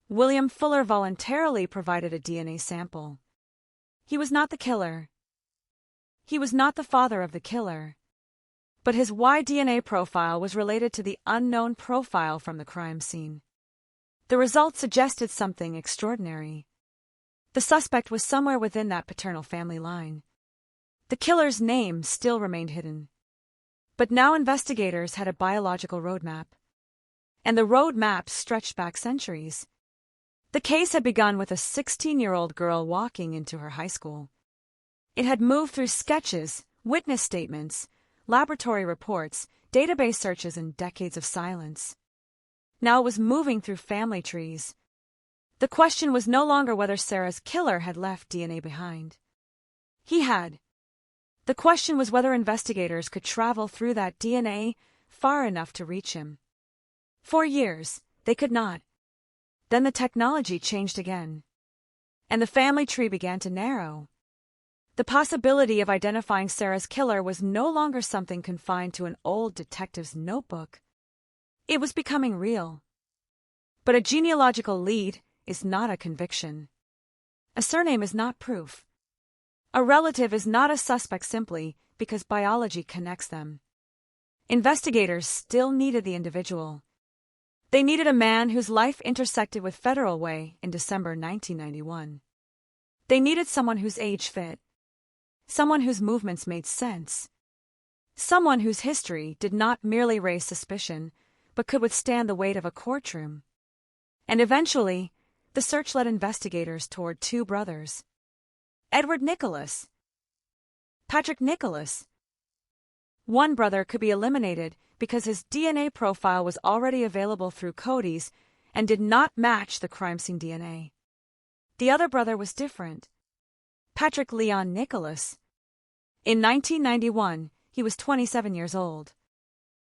William Fuller voluntarily provided a DNA sample. He was not the killer. He was not the father of the killer. But his Y-DNA profile was related to the unknown profile from the crime scene. The results suggested something extraordinary. The suspect was somewhere within that paternal family line. The killer's name still remained hidden. But now investigators had a biological roadmap. And the roadmap stretched back centuries. The case had begun with a 16-year-old girl walking into her high school. It had moved through sketches, witness statements, laboratory reports, database searches, and decades of silence. Now it was moving through family trees. The question was no longer whether Sarah's killer had left DNA behind. He had. The question was whether investigators could travel through that DNA far enough to reach him. For years, they could not. Then the technology changed again. And the family tree began to narrow. The possibility of identifying Sarah's killer was no longer something confined to an old detective's notebook. It was becoming real. But a genealogical lead is not a conviction. A surname is not proof. A relative is not a suspect simply because biology connects them. Investigators still needed the individual. They needed a man whose life intersected with Federal Way in December 1991. They needed someone whose age fit. Someone whose movements made sense. Someone whose history did not merely raise suspicion, but could withstand the weight of a courtroom. And eventually, the search led investigators toward two brothers. Edward Nicholas. Patrick Nicholas. One brother could be eliminated because his DNA profile was already available through Cody's and did not match the crime scene DNA. The other brother was different. Patrick Leon Nicholas. In 1991, he was 27 years old.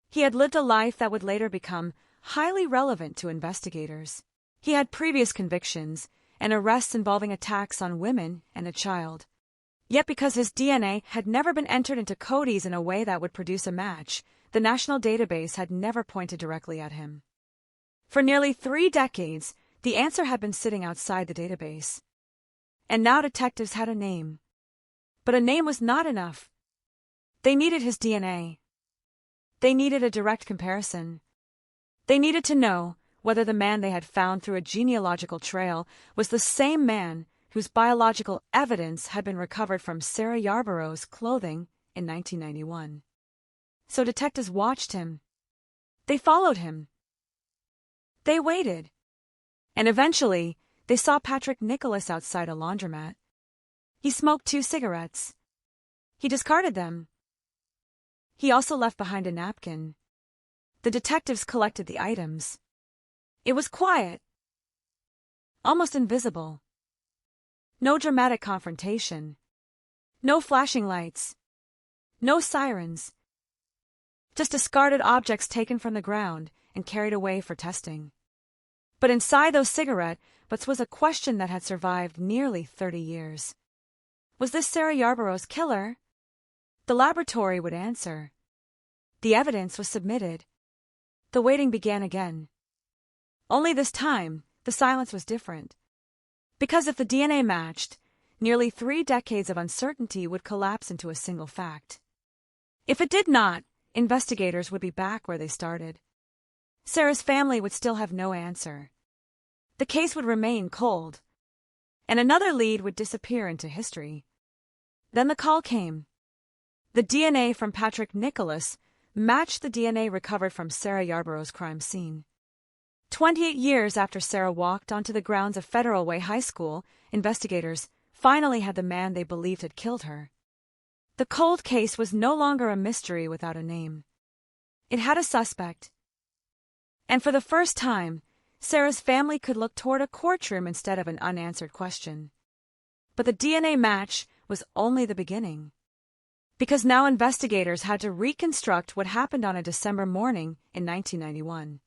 He had lived a life that would later become highly relevant to investigators. He had previous convictions and arrests involving attacks on women and a child. Yet because his DNA had never been entered into Cody's in a way that would produce a match, the national database had never pointed directly at him. For nearly 3 decades, the answer had been sitting outside the database. And now detectives had a name. But a name was not enough. They needed his DNA. They needed a direct comparison. They needed to know whether the man they had found through a genealogical trail was the same man whose biological evidence had been recovered from Sarah Yarborough's clothing in 1991. So detectives watched him. They followed him. They waited. And eventually, they saw Patrick Nicholas outside a laundromat. He smoked 2 cigarettes. He discarded them. He also left behind a napkin. The detectives collected the items. It was quiet, almost invisible. No dramatic confrontation. No flashing lights. No sirens. Just discarded objects taken from the ground and carried away for testing. But inside those cigarette butts was a question that had survived nearly 30 years. Was this Sarah Yarborough's killer? The laboratory would answer. The evidence was submitted. The waiting began again. Only this time, the silence was different. Because if the DNA matched, nearly 3 decades of uncertainty would collapse into a single fact. If it did not, investigators would be back where they started. Sarah's family would still have no answer. The case would remain cold, and another lead would disappear into history. Then the call came. The DNA from Patrick Nicholas matched the DNA recovered from Sarah Yarborough's crime scene. 28 years after Sarah walked onto the grounds of Federal Way High School, investigators finally had the man they believed had killed her. The cold case was no longer a mystery without a name. It had a suspect. And for the first time, Sarah's family could look toward a courtroom instead of an unanswered question. But the DNA match was only the beginning. Because now investigators had to reconstruct what happened on a December morning in 1991.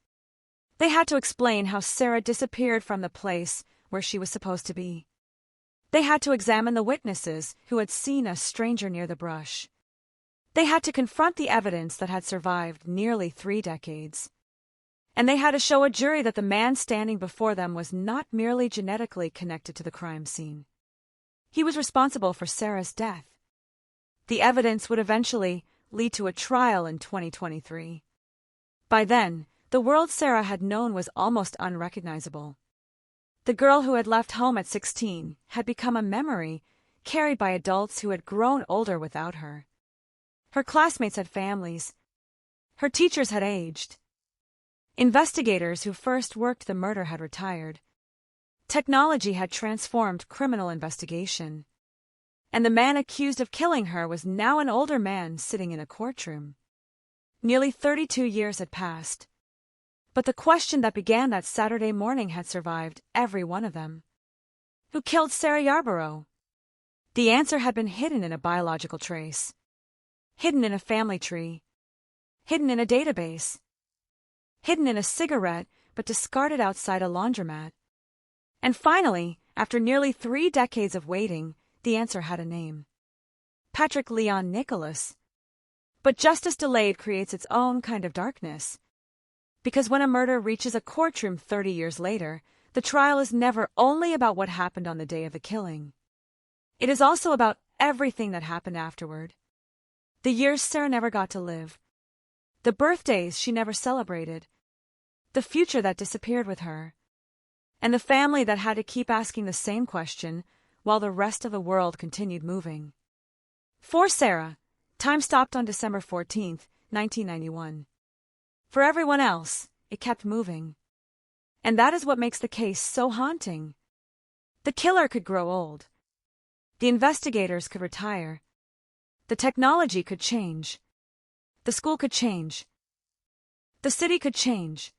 They had to explain how Sarah disappeared from the place where she was supposed to be. They had to examine the witnesses who had seen a stranger near the brush. They had to confront the evidence that had survived nearly 3 decades. And they had to show a jury that the man standing before them was not merely genetically connected to the crime scene. He was responsible for Sarah's death. The evidence would eventually lead to a trial in 2023. By then, the world Sarah had known was almost unrecognizable. The girl who had left home at 16 had become a memory carried by adults who had grown older without her. Her classmates had families. Her teachers had aged. Investigators who first worked the murder had retired. Technology had transformed criminal investigation. And the man accused of killing her was now an older man sitting in a courtroom. Nearly 32 years had passed. But the question that began that Saturday morning had survived every one of them. Who killed Sarah Yarborough? The answer had been hidden in a biological trace. Hidden in a family tree. Hidden in a database. Hidden in a cigarette, but discarded outside a laundromat. And finally, after nearly 3 decades of waiting, the answer had a name. Patrick Leon Nicholas. But justice delayed creates its own kind of darkness. Because when a murder reaches a courtroom 30 years later, the trial is never only about what happened on the day of the killing. It is also about everything that happened afterward. The years Sarah never got to live. The birthdays she never celebrated. The future that disappeared with her. And the family that had to keep asking the same question while the rest of the world continued moving. For Sarah, time stopped on December 14th, 1991. For everyone else, it kept moving. And that is what makes the case so haunting. The killer could grow old. The investigators could retire. The technology could change. The school could change. The city could change.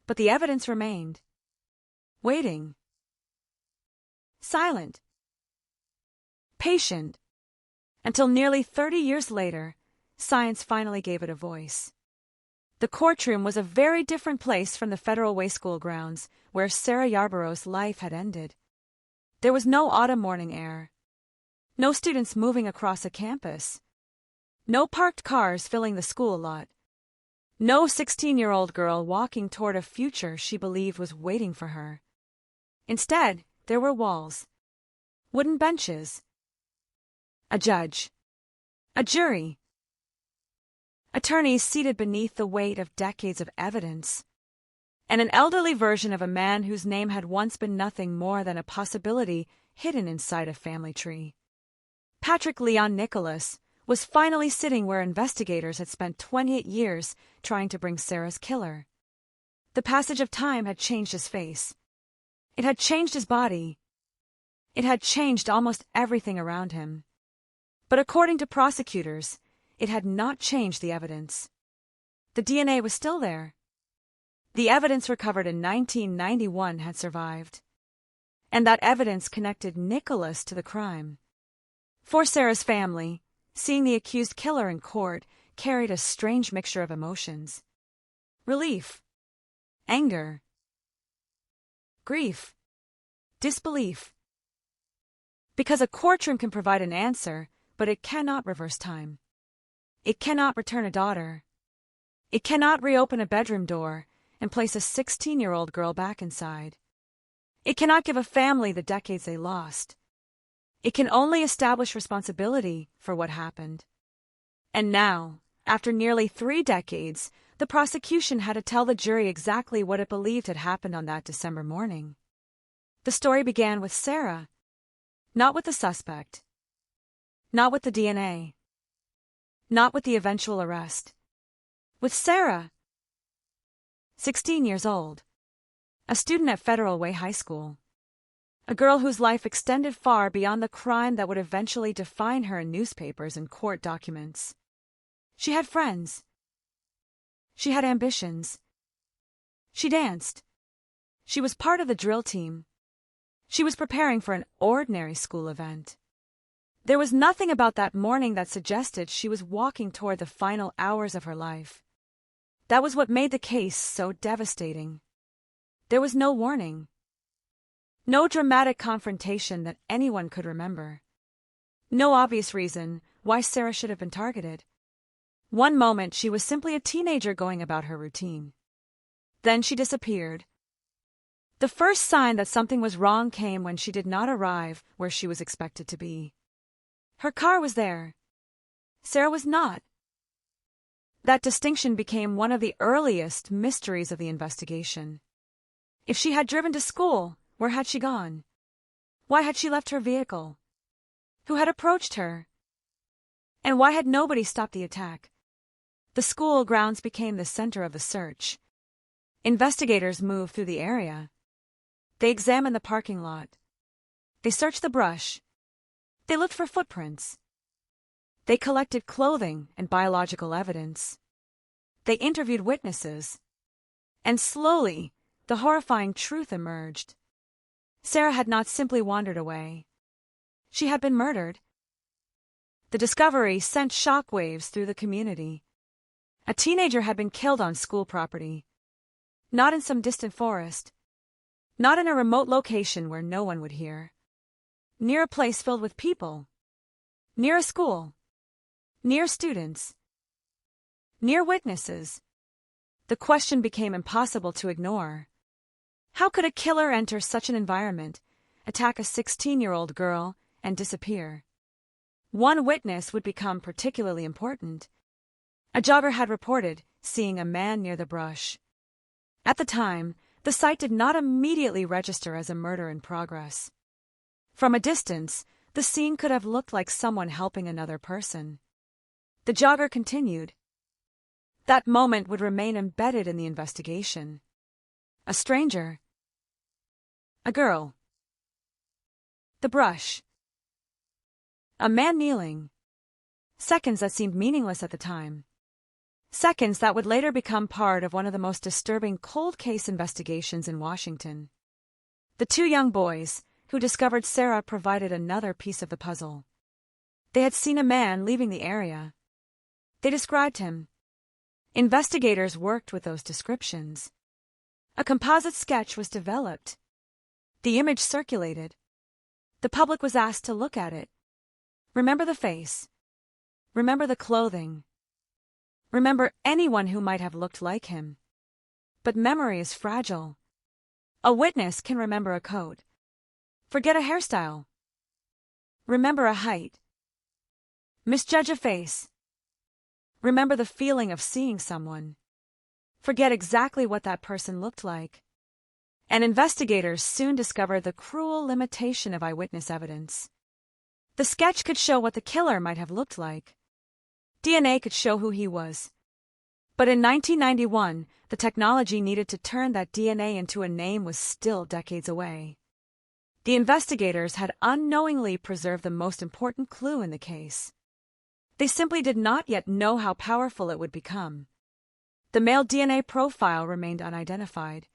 But the evidence remained. Waiting. Silent. Patient. Until nearly 30 years later, science finally gave it a voice. The courtroom was a very different place from the Federal Way School grounds, where Sarah Yarborough's life had ended. There was no autumn morning air. No students moving across a campus. No parked cars filling the school lot. No 16-year-old girl walking toward a future she believed was waiting for her. Instead, there were walls. Wooden benches. A judge. A jury. Attorneys seated beneath the weight of decades of evidence. And an elderly version of a man whose name had once been nothing more than a possibility hidden inside a family tree. Patrick Leon Nicholas was finally sitting where investigators had spent 28 years trying to bring Sarah's killer. The passage of time had changed his face. It had changed his body. It had changed almost everything around him. But according to prosecutors, it had not changed the evidence. The DNA was still there. The evidence recovered in 1991 had survived. And that evidence connected Nicholas to the crime. For Sarah's family, seeing the accused killer in court carried a strange mixture of emotions. Relief. Anger. Grief. Disbelief. Because a courtroom can provide an answer, but it cannot reverse time. It cannot return a daughter. It cannot reopen a bedroom door and place a 16-year-old girl back inside. It cannot give a family the decades they lost. It can only establish responsibility for what happened. And now, after nearly 3 decades, the prosecution had to tell the jury exactly what it believed had happened on that December morning. The story began with Sarah, not with the suspect, not with the DNA, not with the eventual arrest. With Sarah, 16 years old, a student at Federal Way High School, a girl whose life extended far beyond the crime that would eventually define her in newspapers and court documents. She had friends. She had ambitions. She danced. She was part of the drill team. She was preparing for an ordinary school event. There was nothing about that morning that suggested she was walking toward the final hours of her life. That was what made the case so devastating. There was no warning. No dramatic confrontation that anyone could remember. No obvious reason why Sarah should have been targeted. One moment she was simply a teenager going about her routine. Then she disappeared. The first sign that something was wrong came when she did not arrive where she was expected to be. Her car was there. Sarah was not. That distinction became one of the earliest mysteries of the investigation. If she had driven to school, where had she gone? Why had she left her vehicle? Who had approached her? And why had nobody stopped the attack? The school grounds became the center of the search. Investigators moved through the area. They examined the parking lot. They searched the brush. They looked for footprints. They collected clothing and biological evidence. They interviewed witnesses. And slowly, the horrifying truth emerged. Sarah had not simply wandered away. She had been murdered. The discovery sent shockwaves through the community. A teenager had been killed on school property. Not in some distant forest. Not in a remote location where no one would hear. Near a place filled with people. Near a school. Near students. Near witnesses. The question became impossible to ignore. How could a killer enter such an environment, attack a 16-year-old girl, and disappear? One witness would become particularly important. A jogger had reported seeing a man near the brush. At the time, the site did not immediately register as a murder in progress. From a distance, the scene could have looked like someone helping another person. The jogger continued. That moment would remain embedded in the investigation. A stranger. A girl. The brush. A man kneeling. Seconds that seemed meaningless at the time. Seconds that would later become part of one of the most disturbing cold case investigations in Washington. The two young boys who discovered Sarah provided another piece of the puzzle. They had seen a man leaving the area. They described him. Investigators worked with those descriptions. A composite sketch was developed. The image circulated. The public was asked to look at it. Remember the face. Remember the clothing. Remember anyone who might have looked like him. But memory is fragile. A witness can remember a coat. Forget a hairstyle. Remember a height. Misjudge a face. Remember the feeling of seeing someone. Forget exactly what that person looked like. And investigators soon discovered the cruel limitation of eyewitness evidence. The sketch could show what the killer might have looked like. DNA could show who he was. But in 1991, the technology needed to turn that DNA into a name was still decades away. The investigators had unknowingly preserved the most important clue in the case. They simply did not yet know how powerful it would become. The male DNA profile remained unidentified.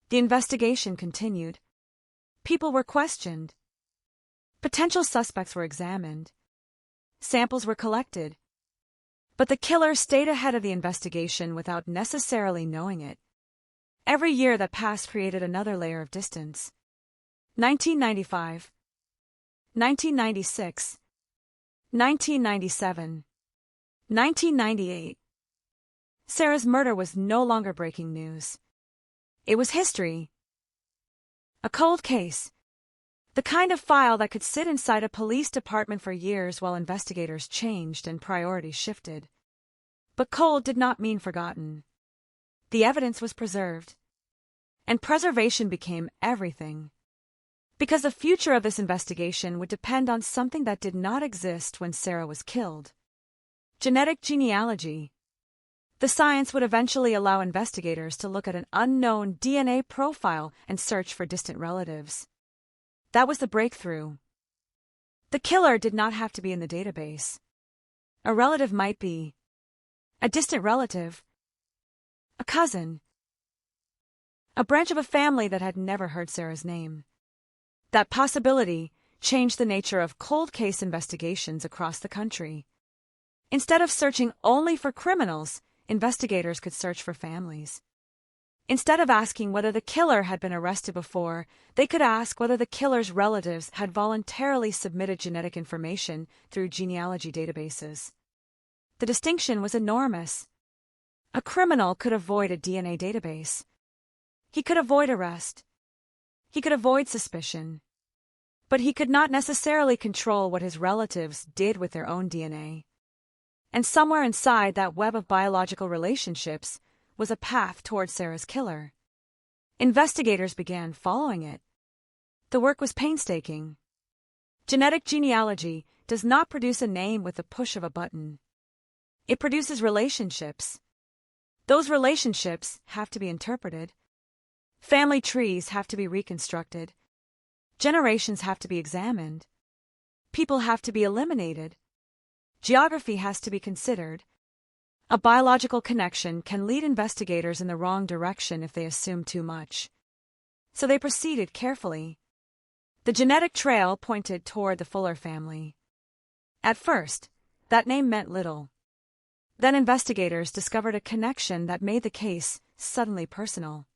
The investigation continued. People were questioned. Potential suspects were examined. Samples were collected. But the killer stayed ahead of the investigation without necessarily knowing it. Every year that passed created another layer of distance. 1995. 1996. 1997. 1998. Sarah's murder was no longer breaking news. It was history. A cold case. The kind of file that could sit inside a police department for years while investigators changed and priorities shifted. But cold did not mean forgotten. The evidence was preserved. And preservation became everything. Because the future of this investigation would depend on something that did not exist when Sarah was killed. Genetic genealogy. The science would eventually allow investigators to look at an unknown DNA profile and search for distant relatives. That was the breakthrough. The killer did not have to be in the database. A relative might be. A distant relative. A cousin. A branch of a family that had never heard Sarah's name. That possibility changed the nature of cold case investigations across the country. Instead of searching only for criminals, investigators could search for families. Instead of asking whether the killer had been arrested before, they could ask whether the killer's relatives had voluntarily submitted genetic information through genealogy databases. The distinction was enormous. A criminal could avoid a DNA database. He could avoid arrest. He could avoid suspicion. But he could not necessarily control what his relatives did with their own DNA. And somewhere inside that web of biological relationships was a path toward Sarah's killer. Investigators began following it. The work was painstaking. Genetic genealogy does not produce a name with the push of a button. It produces relationships. Those relationships have to be interpreted. Family trees have to be reconstructed. Generations have to be examined. People have to be eliminated. Geography has to be considered. A biological connection can lead investigators in the wrong direction if they assume too much. So they proceeded carefully. The genetic trail pointed toward the Fuller family. At first, that name meant little. Then investigators discovered a connection that made the case suddenly personal.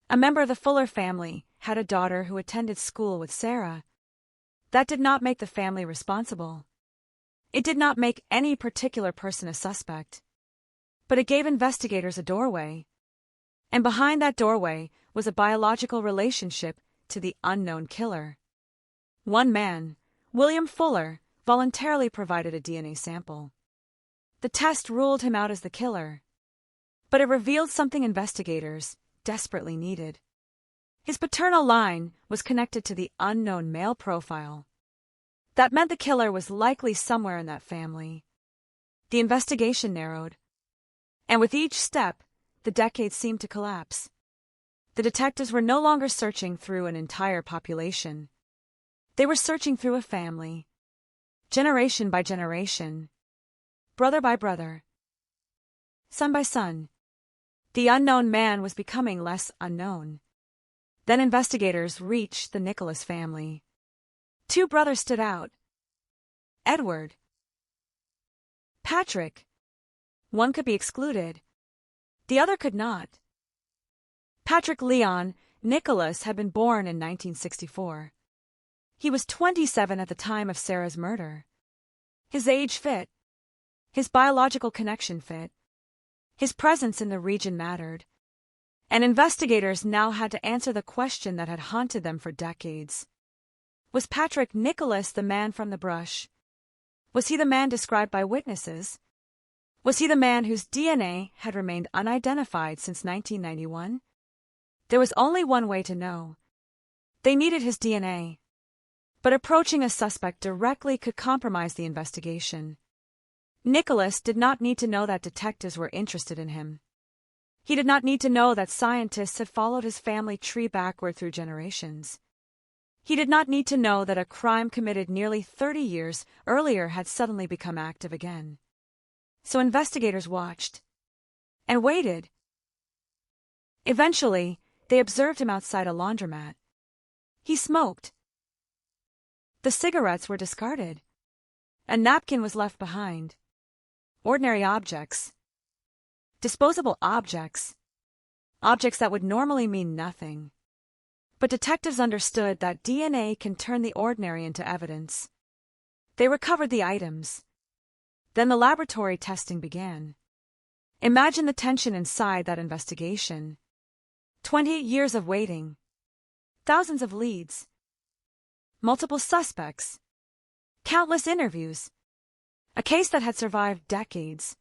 A member of the Fuller family had a daughter who attended school with Sarah. That did not make the family responsible. It did not make any particular person a suspect. But it gave investigators a doorway. And behind that doorway was a biological relationship to the unknown killer. One man, William Fuller, voluntarily provided a DNA sample. The test ruled him out as the killer. But it revealed something investigators desperately needed. His paternal line was connected to the unknown male profile. That meant the killer was likely somewhere in that family. The investigation narrowed. And with each step, the decades seemed to collapse. The detectives were no longer searching through an entire population. They were searching through a family, generation by generation, brother by brother, son by son. The unknown man was becoming less unknown. Then investigators reached the Nicholas family. Two brothers stood out. Edward. Patrick. One could be excluded. The other could not. Patrick Leon Nicholas had been born in 1964. He was 27 at the time of Sarah's murder. His age fit. His biological connection fit. His presence in the region mattered. And investigators now had to answer the question that had haunted them for decades. Was Patrick Nicholas the man from the brush? Was he the man described by witnesses? Was he the man whose DNA had remained unidentified since 1991? There was only one way to know. They needed his DNA. But approaching a suspect directly could compromise the investigation. Nicholas did not need to know that detectives were interested in him. He did not need to know that scientists had followed his family tree backward through generations. He did not need to know that a crime committed nearly 30 years earlier had suddenly become active again. So investigators watched and waited. Eventually, they observed him outside a laundromat. He smoked. The cigarettes were discarded. A napkin was left behind. Ordinary objects. Disposable objects. Objects that would normally mean nothing. But detectives understood that DNA can turn the ordinary into evidence. They recovered the items. Then the laboratory testing began. Imagine the tension inside that investigation. 20 years of waiting. Thousands of leads. Multiple suspects. Countless interviews. A case that had survived decades.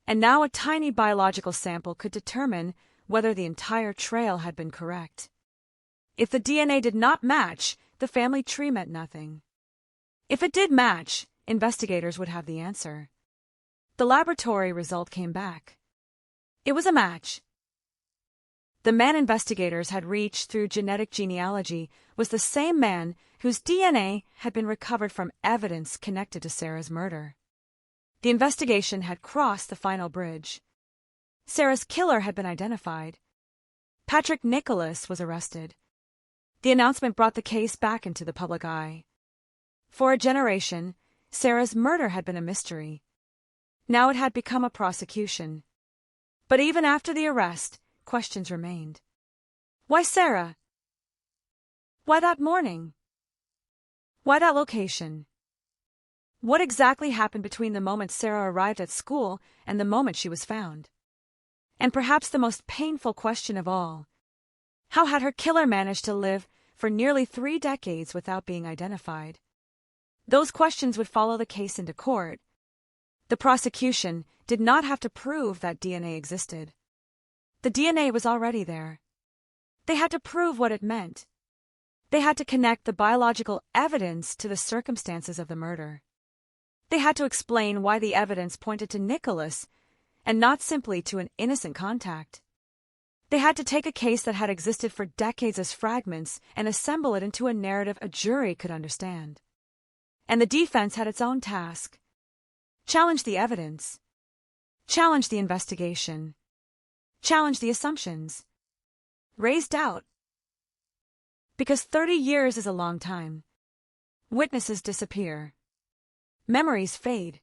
And now a tiny biological sample could determine whether the entire trail had been correct. If the DNA did not match, the family tree meant nothing. If it did match, investigators would have the answer. The laboratory result came back. It was a match. The man investigators had reached through genetic genealogy was the same man whose DNA had been recovered from evidence connected to Sarah's murder. The investigation had crossed the final bridge. Sarah's killer had been identified. Patrick Nicholas was arrested. The announcement brought the case back into the public eye. For a generation, Sarah's murder had been a mystery. Now it had become a prosecution. But even after the arrest, questions remained. Why Sarah? Why that morning? Why that location? What exactly happened between the moment Sarah arrived at school and the moment she was found? And perhaps the most painful question of all, how had her killer managed to live for nearly 3 decades without being identified? Those questions would follow the case into court. The prosecution did not have to prove that DNA existed. The DNA was already there. They had to prove what it meant. They had to connect the biological evidence to the circumstances of the murder. They had to explain why the evidence pointed to Nicholas and not simply to an innocent contact. They had to take a case that had existed for decades as fragments and assemble it into a narrative a jury could understand. And the defense had its own task. Challenge the evidence. Challenge the investigation. Challenge the assumptions. Raise doubt. Because 30 years is a long time. Witnesses disappear. Memories fade.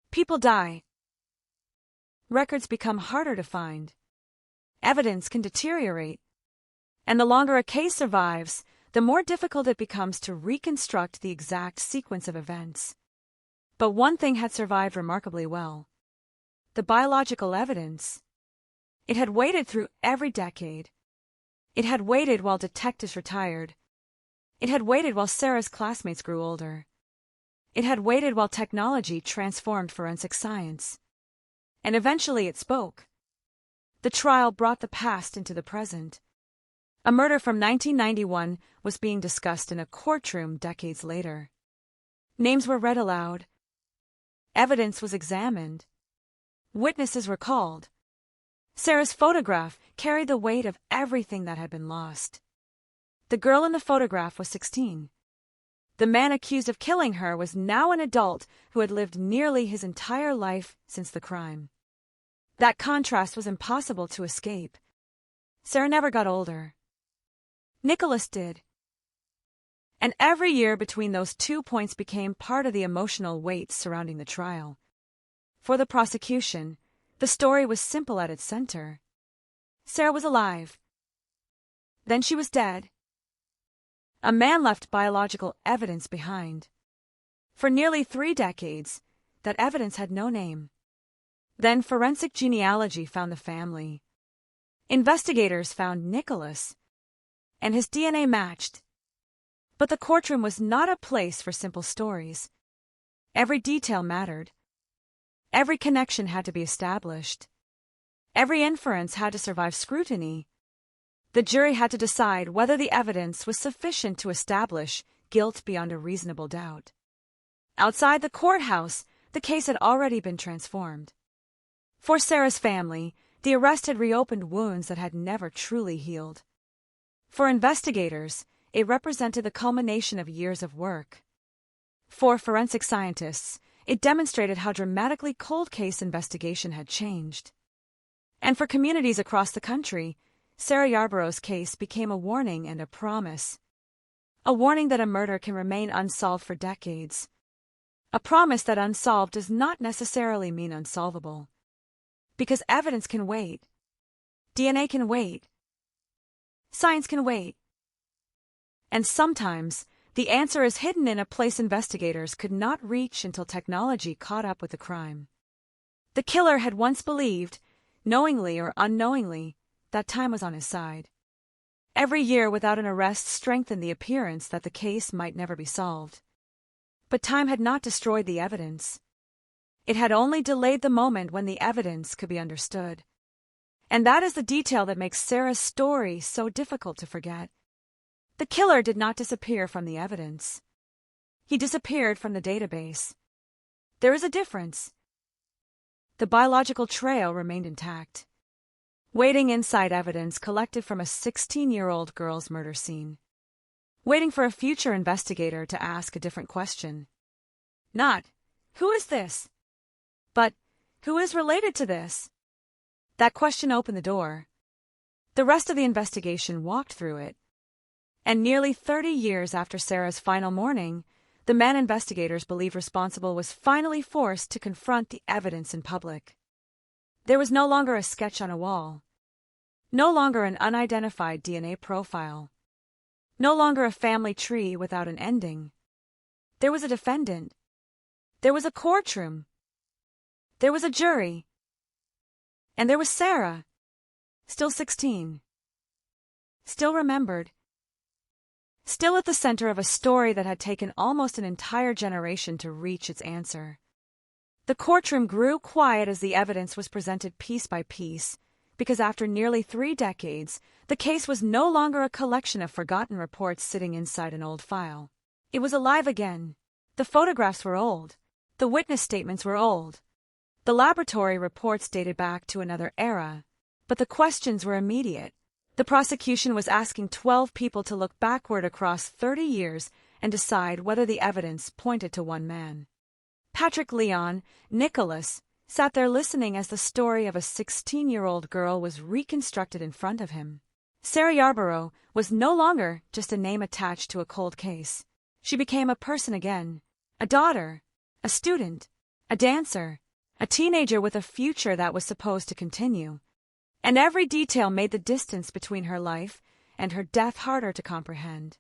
People die. Records become harder to find. Evidence can deteriorate. And the longer a case survives, the more difficult it becomes to reconstruct the exact sequence of events. But one thing had survived remarkably well. The biological evidence. It had waited through every decade. It had waited while detectives retired. It had waited while Sarah's classmates grew older. It had waited while technology transformed forensic science. And eventually it spoke. The trial brought the past into the present. A murder from 1991 was being discussed in a courtroom decades later. Names were read aloud. Evidence was examined. Witnesses were called. Sarah's photograph carried the weight of everything that had been lost. The girl in the photograph was 16. The man accused of killing her was now an adult who had lived nearly his entire life since the crime. That contrast was impossible to escape. Sarah never got older. Nicholas did. And every year between those 2 points became part of the emotional weight surrounding the trial. For the prosecution, the story was simple at its center. Sarah was alive. Then she was dead. A man left biological evidence behind. For nearly 3 decades, that evidence had no name. Then forensic genealogy found the family. Investigators found Nicholas, and his DNA matched. But the courtroom was not a place for simple stories. Every detail mattered. Every connection had to be established. Every inference had to survive scrutiny. The jury had to decide whether the evidence was sufficient to establish guilt beyond a reasonable doubt. Outside the courthouse, the case had already been transformed. For Sarah's family, the arrest had reopened wounds that had never truly healed. For investigators, it represented the culmination of years of work. For forensic scientists, it demonstrated how dramatically cold case investigation had changed. And for communities across the country, Sarah Yarborough's case became a warning and a promise. A warning that a murder can remain unsolved for decades. A promise that unsolved does not necessarily mean unsolvable. Because evidence can wait. DNA can wait. Science can wait. And sometimes, the answer is hidden in a place investigators could not reach until technology caught up with the crime. The killer had once believed, knowingly or unknowingly, that time was on his side. Every year without an arrest strengthened the appearance that the case might never be solved. But time had not destroyed the evidence. It had only delayed the moment when the evidence could be understood. And that is the detail that makes Sarah's story so difficult to forget. The killer did not disappear from the evidence. He disappeared from the database. There is a difference. The biological trail remained intact, waiting inside evidence collected from a 16-year-old girl's murder scene, waiting for a future investigator to ask a different question. Not, who is this? But, who is related to this? That question opened the door. The rest of the investigation walked through it. And nearly 30 years after Sarah's final morning, the man investigators believe responsible was finally forced to confront the evidence in public. There was no longer a sketch on a wall. No longer an unidentified DNA profile. No longer a family tree without an ending. There was a defendant. There was a courtroom. There was a jury. And there was Sarah, still 16. Still remembered. Still at the center of a story that had taken almost an entire generation to reach its answer. The courtroom grew quiet as the evidence was presented piece by piece, because after nearly 3 decades, the case was no longer a collection of forgotten reports sitting inside an old file. It was alive again. The photographs were old. The witness statements were old. The laboratory reports dated back to another era. But the questions were immediate. The prosecution was asking 12 people to look backward across 30 years and decide whether the evidence pointed to one man. Patrick Leon Nicholas sat there listening as the story of a 16-year-old girl was reconstructed in front of him. Sarah Yarborough was no longer just a name attached to a cold case. She became a person again, a daughter, a student, a dancer, a teenager with a future that was supposed to continue. And every detail made the distance between her life and her death harder to comprehend.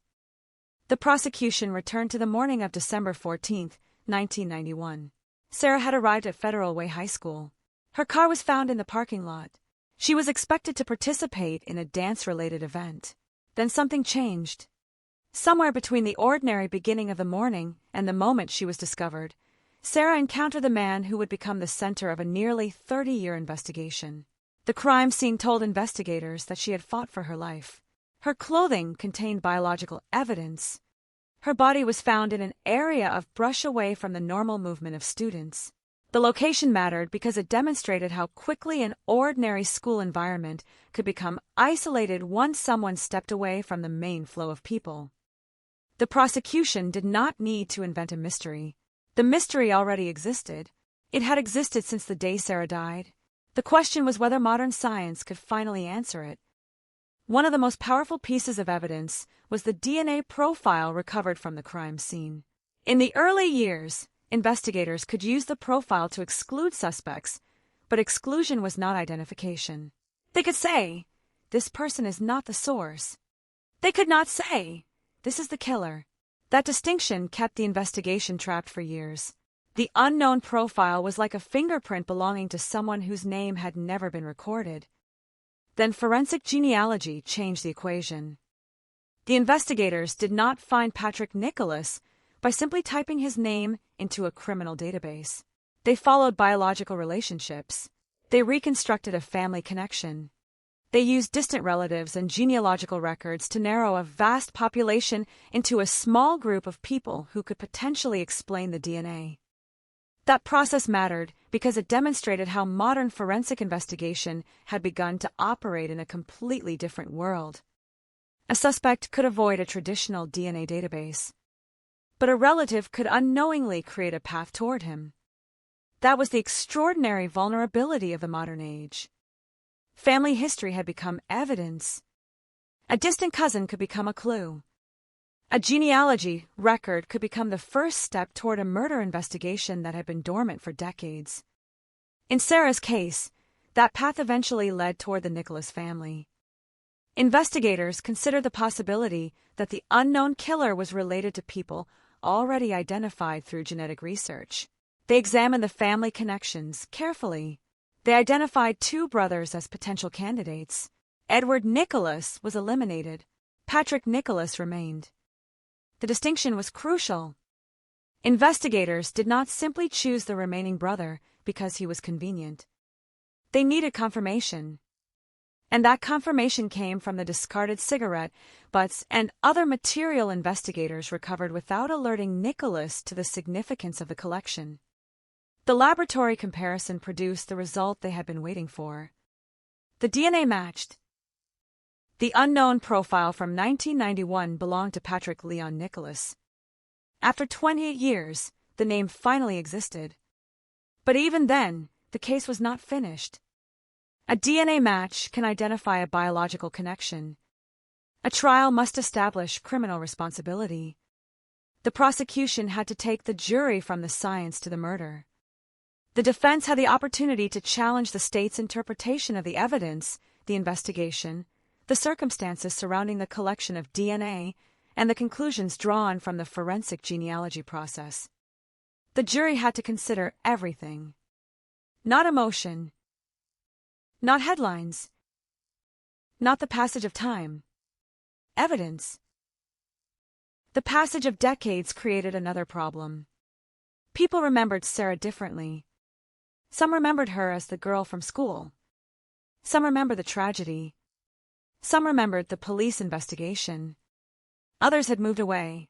The prosecution returned to the morning of December 14, 1991. Sarah had arrived at Federal Way High School. Her car was found in the parking lot. She was expected to participate in a dance-related event. Then something changed. Somewhere between the ordinary beginning of the morning and the moment she was discovered, Sarah encountered the man who would become the center of a nearly 30-year investigation. The crime scene told investigators that she had fought for her life. Her clothing contained biological evidence. Her body was found in an area of brush away from the normal movement of students. The location mattered because it demonstrated how quickly an ordinary school environment could become isolated once someone stepped away from the main flow of people. The prosecution did not need to invent a mystery. The mystery already existed. It had existed since the day Sarah died. The question was whether modern science could finally answer it. One of the most powerful pieces of evidence was the DNA profile recovered from the crime scene. In the early years, investigators could use the profile to exclude suspects, but exclusion was not identification. They could say, "This person is not the source." They could not say, "This is the killer." That distinction kept the investigation trapped for years. The unknown profile was like a fingerprint belonging to someone whose name had never been recorded. Then forensic genealogy changed the equation. The investigators did not find Patrick Nicholas by simply typing his name into a criminal database. They followed biological relationships. They reconstructed a family connection. They used distant relatives and genealogical records to narrow a vast population into a small group of people who could potentially explain the DNA. That process mattered because it demonstrated how modern forensic investigation had begun to operate in a completely different world. A suspect could avoid a traditional DNA database, but a relative could unknowingly create a path toward him. That was the extraordinary vulnerability of the modern age. Family history had become evidence. A distant cousin could become a clue. A genealogy record could become the first step toward a murder investigation that had been dormant for decades. In Sarah's case, that path eventually led toward the Nicholas family. Investigators considered the possibility that the unknown killer was related to people already identified through genetic research. They examined the family connections carefully. They identified 2 brothers as potential candidates. Edward Nicholas was eliminated. Patrick Nicholas remained. The distinction was crucial. Investigators did not simply choose the remaining brother because he was convenient. They needed confirmation. And that confirmation came from the discarded cigarette butts and other material investigators recovered without alerting Nicholas to the significance of the collection. The laboratory comparison produced the result they had been waiting for. The DNA matched. The unknown profile from 1991 belonged to Patrick Leon Nicholas. After 28 years, the name finally existed. But even then, the case was not finished. A DNA match can identify a biological connection. A trial must establish criminal responsibility. The prosecution had to take the jury from the science to the murder. The defense had the opportunity to challenge the state's interpretation of the evidence, the investigation, the circumstances surrounding the collection of DNA, and the conclusions drawn from the forensic genealogy process. The jury had to consider everything. Not emotion, not headlines, not the passage of time. Evidence. The passage of decades created another problem. People remembered Sarah differently. Some remembered her as the girl from school. Some remembered the tragedy. Some remembered the police investigation. Others had moved away.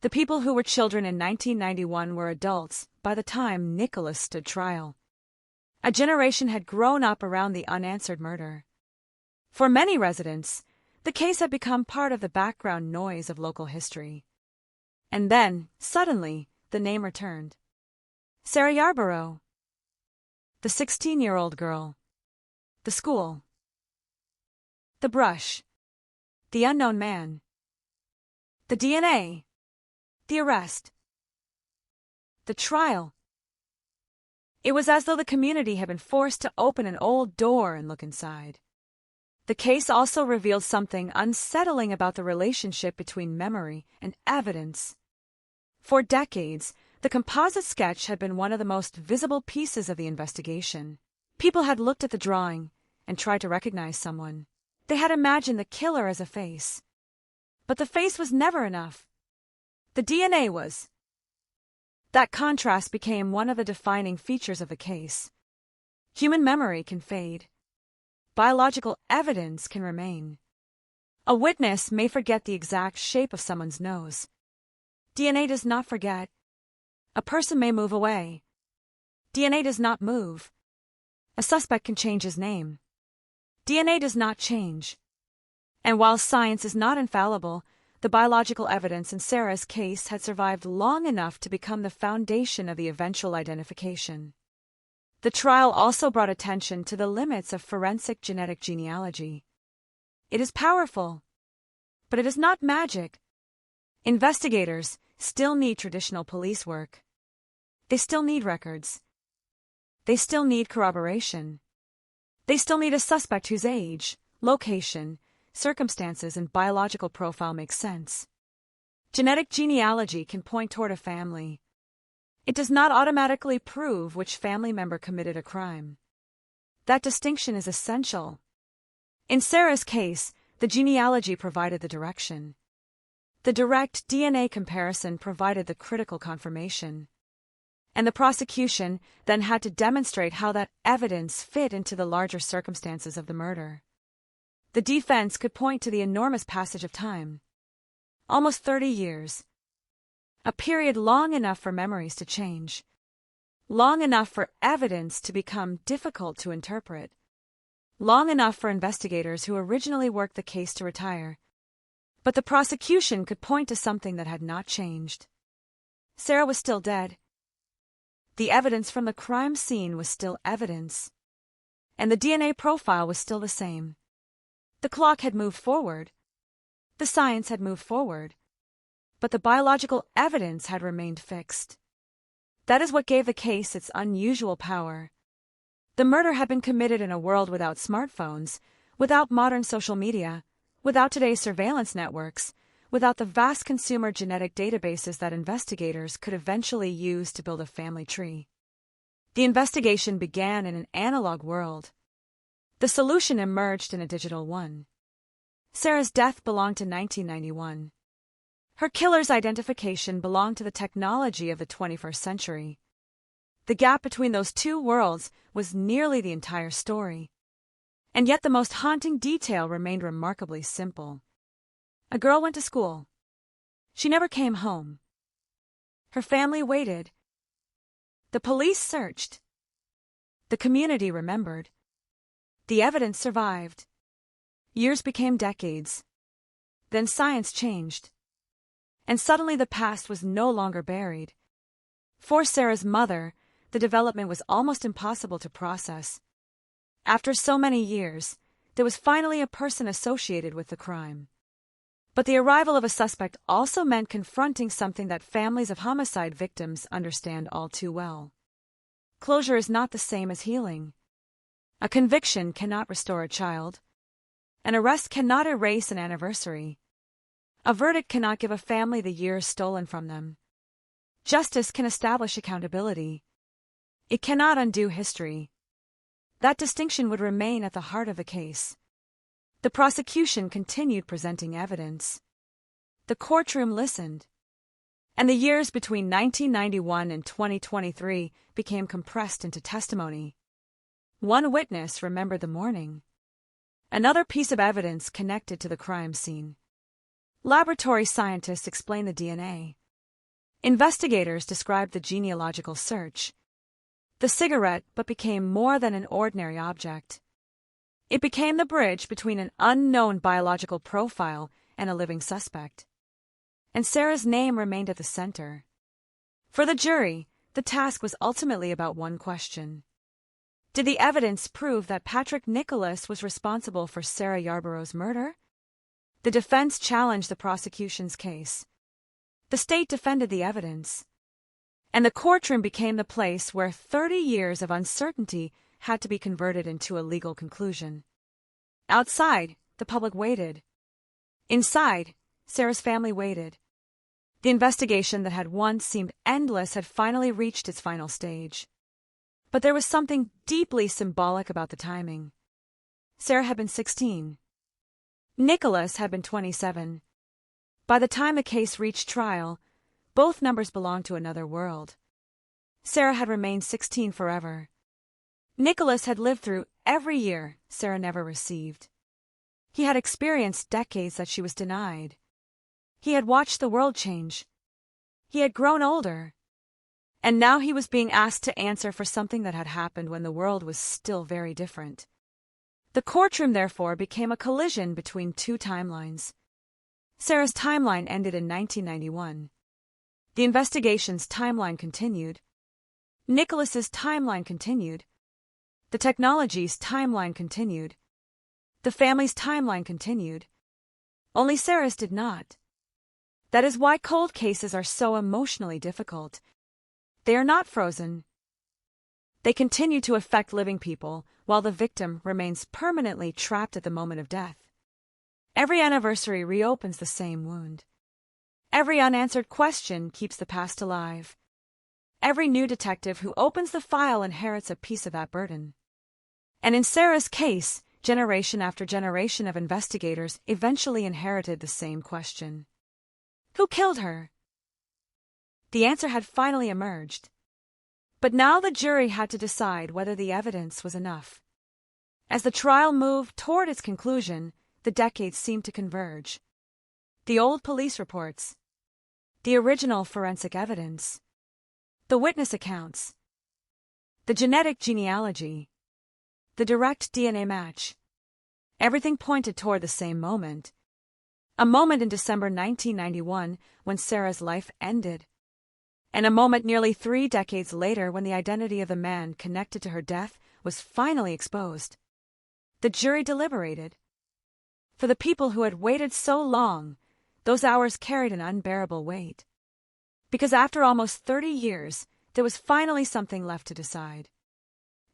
The people who were children in 1991 were adults by the time Nicholas stood trial. A generation had grown up around the unanswered murder. For many residents, the case had become part of the background noise of local history. And then, suddenly, the name returned. Sarah Yarborough. The 16-year-old girl. The school. The brush. The unknown man. The DNA. The arrest. The trial. It was as though the community had been forced to open an old door and look inside. The case also revealed something unsettling about the relationship between memory and evidence. For decades, the composite sketch had been one of the most visible pieces of the investigation. People had looked at the drawing and tried to recognize someone. They had imagined the killer as a face. But the face was never enough. The DNA was. That contrast became one of the defining features of the case. Human memory can fade. Biological evidence can remain. A witness may forget the exact shape of someone's nose. DNA does not forget. A person may move away. DNA does not move. A suspect can change his name. DNA does not change. And while science is not infallible, the biological evidence in Sarah's case had survived long enough to become the foundation of the eventual identification. The trial also brought attention to the limits of forensic genetic genealogy. It is powerful, but it is not magic. Investigators still need traditional police work. They still need records. They still need corroboration. They still need a suspect whose age, location, circumstances, and biological profile make sense. Genetic genealogy can point toward a family. It does not automatically prove which family member committed a crime. That distinction is essential. In Sarah's case, the genealogy provided the direction. The direct DNA comparison provided the critical confirmation. And the prosecution then had to demonstrate how that evidence fit into the larger circumstances of the murder. The defense could point to the enormous passage of time. Almost 30 years. A period long enough for memories to change. Long enough for evidence to become difficult to interpret. Long enough for investigators who originally worked the case to retire. But the prosecution could point to something that had not changed. Sarah was still dead. The evidence from the crime scene was still evidence. And the DNA profile was still the same. The clock had moved forward. The science had moved forward. But the biological evidence had remained fixed. That is what gave the case its unusual power. The murder had been committed in a world without smartphones, without modern social media, without today's surveillance networks, without the vast consumer genetic databases that investigators could eventually use to build a family tree. The investigation began in an analog world. The solution emerged in a digital one. Sarah's death belonged to 1991. Her killer's identification belonged to the technology of the 21st century. The gap between those two worlds was nearly the entire story. And yet the most haunting detail remained remarkably simple. A girl went to school. She never came home. Her family waited. The police searched. The community remembered. The evidence survived. Years became decades. Then science changed. And suddenly the past was no longer buried. For Sarah's mother, the development was almost impossible to process. After so many years, there was finally a person associated with the crime. But the arrival of a suspect also meant confronting something that families of homicide victims understand all too well. closure is not the same as healing. A conviction cannot restore a child. An arrest cannot erase an anniversary. A verdict cannot give a family the years stolen from them. Justice can establish accountability. It cannot undo history. That distinction would remain at the heart of the case. The prosecution continued presenting evidence. The courtroom listened. And the years between 1991 and 2023 became compressed into testimony. One witness remembered the morning. Another piece of evidence connected to the crime scene. Laboratory scientists explained the DNA. Investigators described the genealogical search. The cigarette but became more than an ordinary object. It became the bridge between an unknown biological profile and a living suspect. And Sarah's name remained at the center. For the jury, the task was ultimately about one question. Did the evidence prove that Patrick Nicholas was responsible for Sarah Yarborough's murder? The defense challenged the prosecution's case. The state defended the evidence. And the courtroom became the place where 30 years of uncertainty had to be converted into a legal conclusion. Outside, the public waited. Inside, Sarah's family waited. The investigation that had once seemed endless had finally reached its final stage. But there was something deeply symbolic about the timing. Sarah had been 16. Nicholas had been 27. By the time the case reached trial, both numbers belonged to another world. Sarah had remained 16 forever. Nicholas had lived through every year Sarah never received. He had experienced decades that she was denied. He had watched the world change. He had grown older. And now he was being asked to answer for something that had happened when the world was still very different. The courtroom, therefore, became a collision between two timelines. Sarah's timeline ended in 1991. The investigation's timeline continued. Nicholas's timeline continued. The technology's timeline continued. The family's timeline continued. Only Sarah's did not. That is why cold cases are so emotionally difficult. They are not frozen. They continue to affect living people, while the victim remains permanently trapped at the moment of death. Every anniversary reopens the same wound. Every unanswered question keeps the past alive. Every new detective who opens the file inherits a piece of that burden. And in Sarah's case, generation after generation of investigators eventually inherited the same question. Who killed her? The answer had finally emerged. But now the jury had to decide whether the evidence was enough. As the trial moved toward its conclusion, the decades seemed to converge. The old police reports, the original forensic evidence, the witness accounts, the genetic genealogy, the direct DNA match. Everything pointed toward the same moment. A moment in December 1991 when Sarah's life ended. And a moment nearly 3 decades later when the identity of the man connected to her death was finally exposed. The jury deliberated. For the people who had waited so long, those hours carried an unbearable weight. Because after almost 30 years, there was finally something left to decide.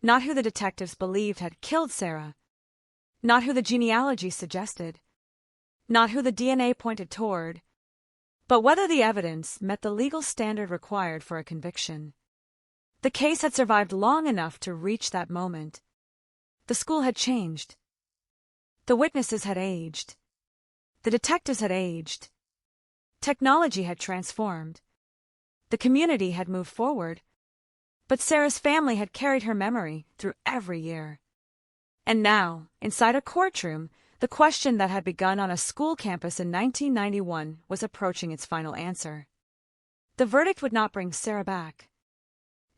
Not who the detectives believed had killed Sarah. Not who the genealogy suggested. Not who the DNA pointed toward. But whether the evidence met the legal standard required for a conviction. The case had survived long enough to reach that moment. The school had changed. The witnesses had aged. The detectives had aged. Technology had transformed. The community had moved forward. But Sarah's family had carried her memory through every year. And now, inside a courtroom, the question that had begun on a school campus in 1991 was approaching its final answer. The verdict would not bring Sarah back.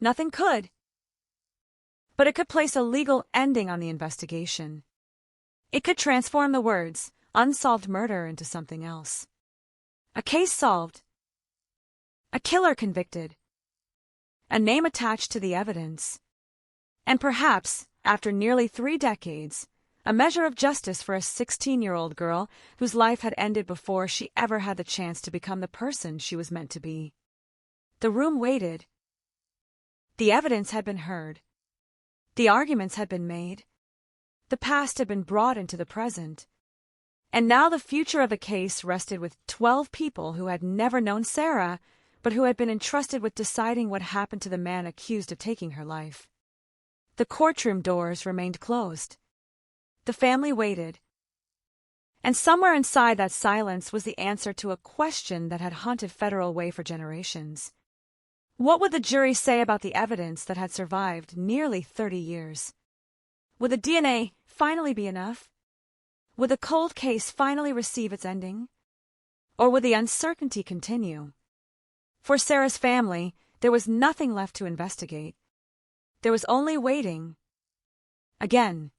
Nothing could. But it could place a legal ending on the investigation. It could transform the words, unsolved murder, into something else. A case solved. A killer convicted. A name attached to the evidence. And perhaps, after nearly 3 decades, a measure of justice for a 16-year-old girl whose life had ended before she ever had the chance to become the person she was meant to be. The room waited. The evidence had been heard. The arguments had been made. The past had been brought into the present. And now the future of the case rested with 12 people who had never known Sarah, but who had been entrusted with deciding what happened to the man accused of taking her life. The courtroom doors remained closed. The family waited. And somewhere inside that silence was the answer to a question that had haunted Federal Way for generations. What would the jury say about the evidence that had survived nearly 30 years? Would the DNA finally be enough? Would the cold case finally receive its ending? Or would the uncertainty continue? For Sarah's family, there was nothing left to investigate. There was only waiting. Again.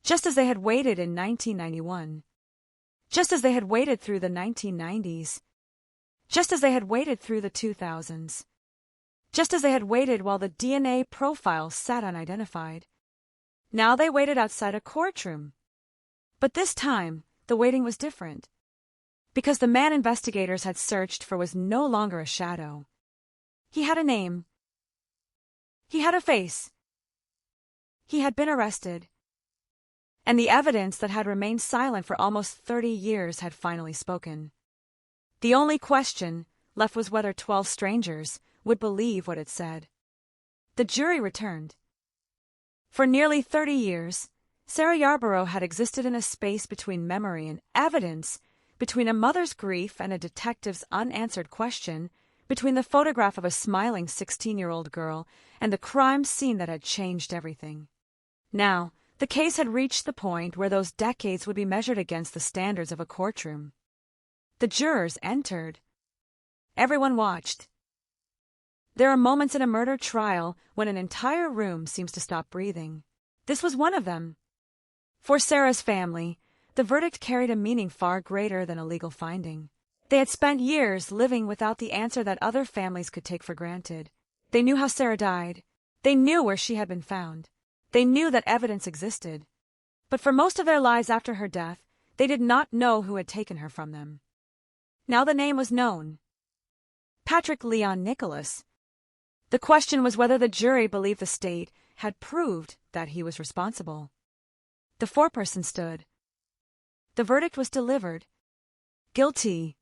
Just as they had waited in 1991. Just as they had waited through the 1990s. Just as they had waited through the 2000s. Just as they had waited while the DNA profile sat unidentified. Now they waited outside a courtroom. But this time, the waiting was different. Because the man investigators had searched for was no longer a shadow. He had a name. He had a face. He had been arrested. And the evidence that had remained silent for almost 30 years had finally spoken. The only question left was whether 12 strangers would believe what it said. The jury returned. For nearly 30 years, Sarah Yarborough had existed in a space between memory and evidence, between a mother's grief and a detective's unanswered question, between the photograph of a smiling 16-year-old girl and the crime scene that had changed everything. Now, the case had reached the point where those decades would be measured against the standards of a courtroom. The jurors entered. Everyone watched. There are moments in a murder trial when an entire room seems to stop breathing. This was one of them. For Sarah's family, the verdict carried a meaning far greater than a legal finding. They had spent years living without the answer that other families could take for granted. They knew how Sarah died. They knew where she had been found. They knew that evidence existed. But for most of their lives after her death, they did not know who had taken her from them. Now the name was known. Patrick Leon Nicholas. The question was whether the jury believed the state had proved that he was responsible. The foreperson stood. The verdict was delivered. Guilty.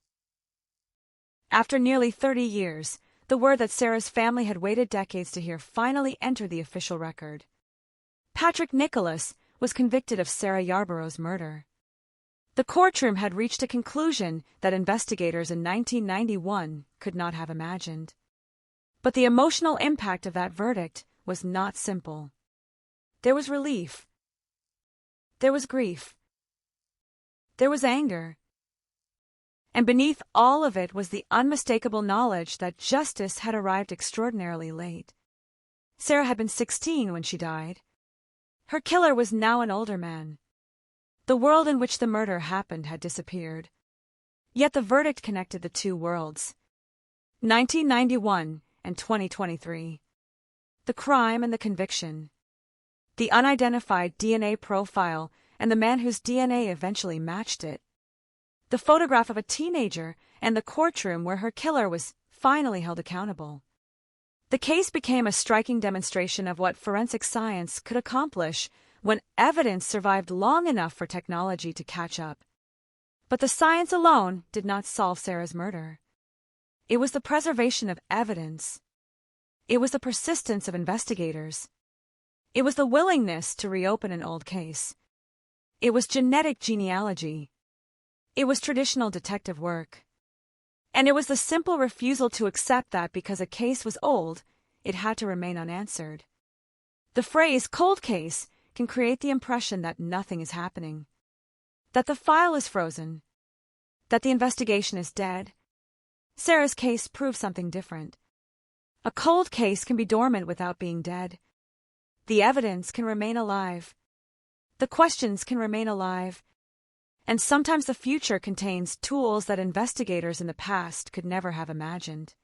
After nearly 30 years, the word that Sarah's family had waited decades to hear finally entered the official record. Patrick Nicholas was convicted of Sarah Yarborough's murder. The courtroom had reached a conclusion that investigators in 1991 could not have imagined. But the emotional impact of that verdict was not simple. There was relief. There was grief. There was anger. And beneath all of it was the unmistakable knowledge that justice had arrived extraordinarily late. Sarah had been 16 when she died. Her killer was now an older man. The world in which the murder happened had disappeared. Yet the verdict connected the two worlds. 1991 and 2023. The crime and the conviction. The unidentified DNA profile and the man whose DNA eventually matched it. The photograph of a teenager and the courtroom where her killer was finally held accountable. The case became a striking demonstration of what forensic science could accomplish when evidence survived long enough for technology to catch up. But the science alone did not solve Sarah's murder. It was the preservation of evidence. It was the persistence of investigators. It was the willingness to reopen an old case. It was genetic genealogy. It was traditional detective work. And it was the simple refusal to accept that because a case was old, it had to remain unanswered. The phrase cold case can create the impression that nothing is happening, that the file is frozen, that the investigation is dead. Sarah's case proved something different. A cold case can be dormant without being dead. The evidence can remain alive. The questions can remain alive. And sometimes the future contains tools that investigators in the past could never have imagined.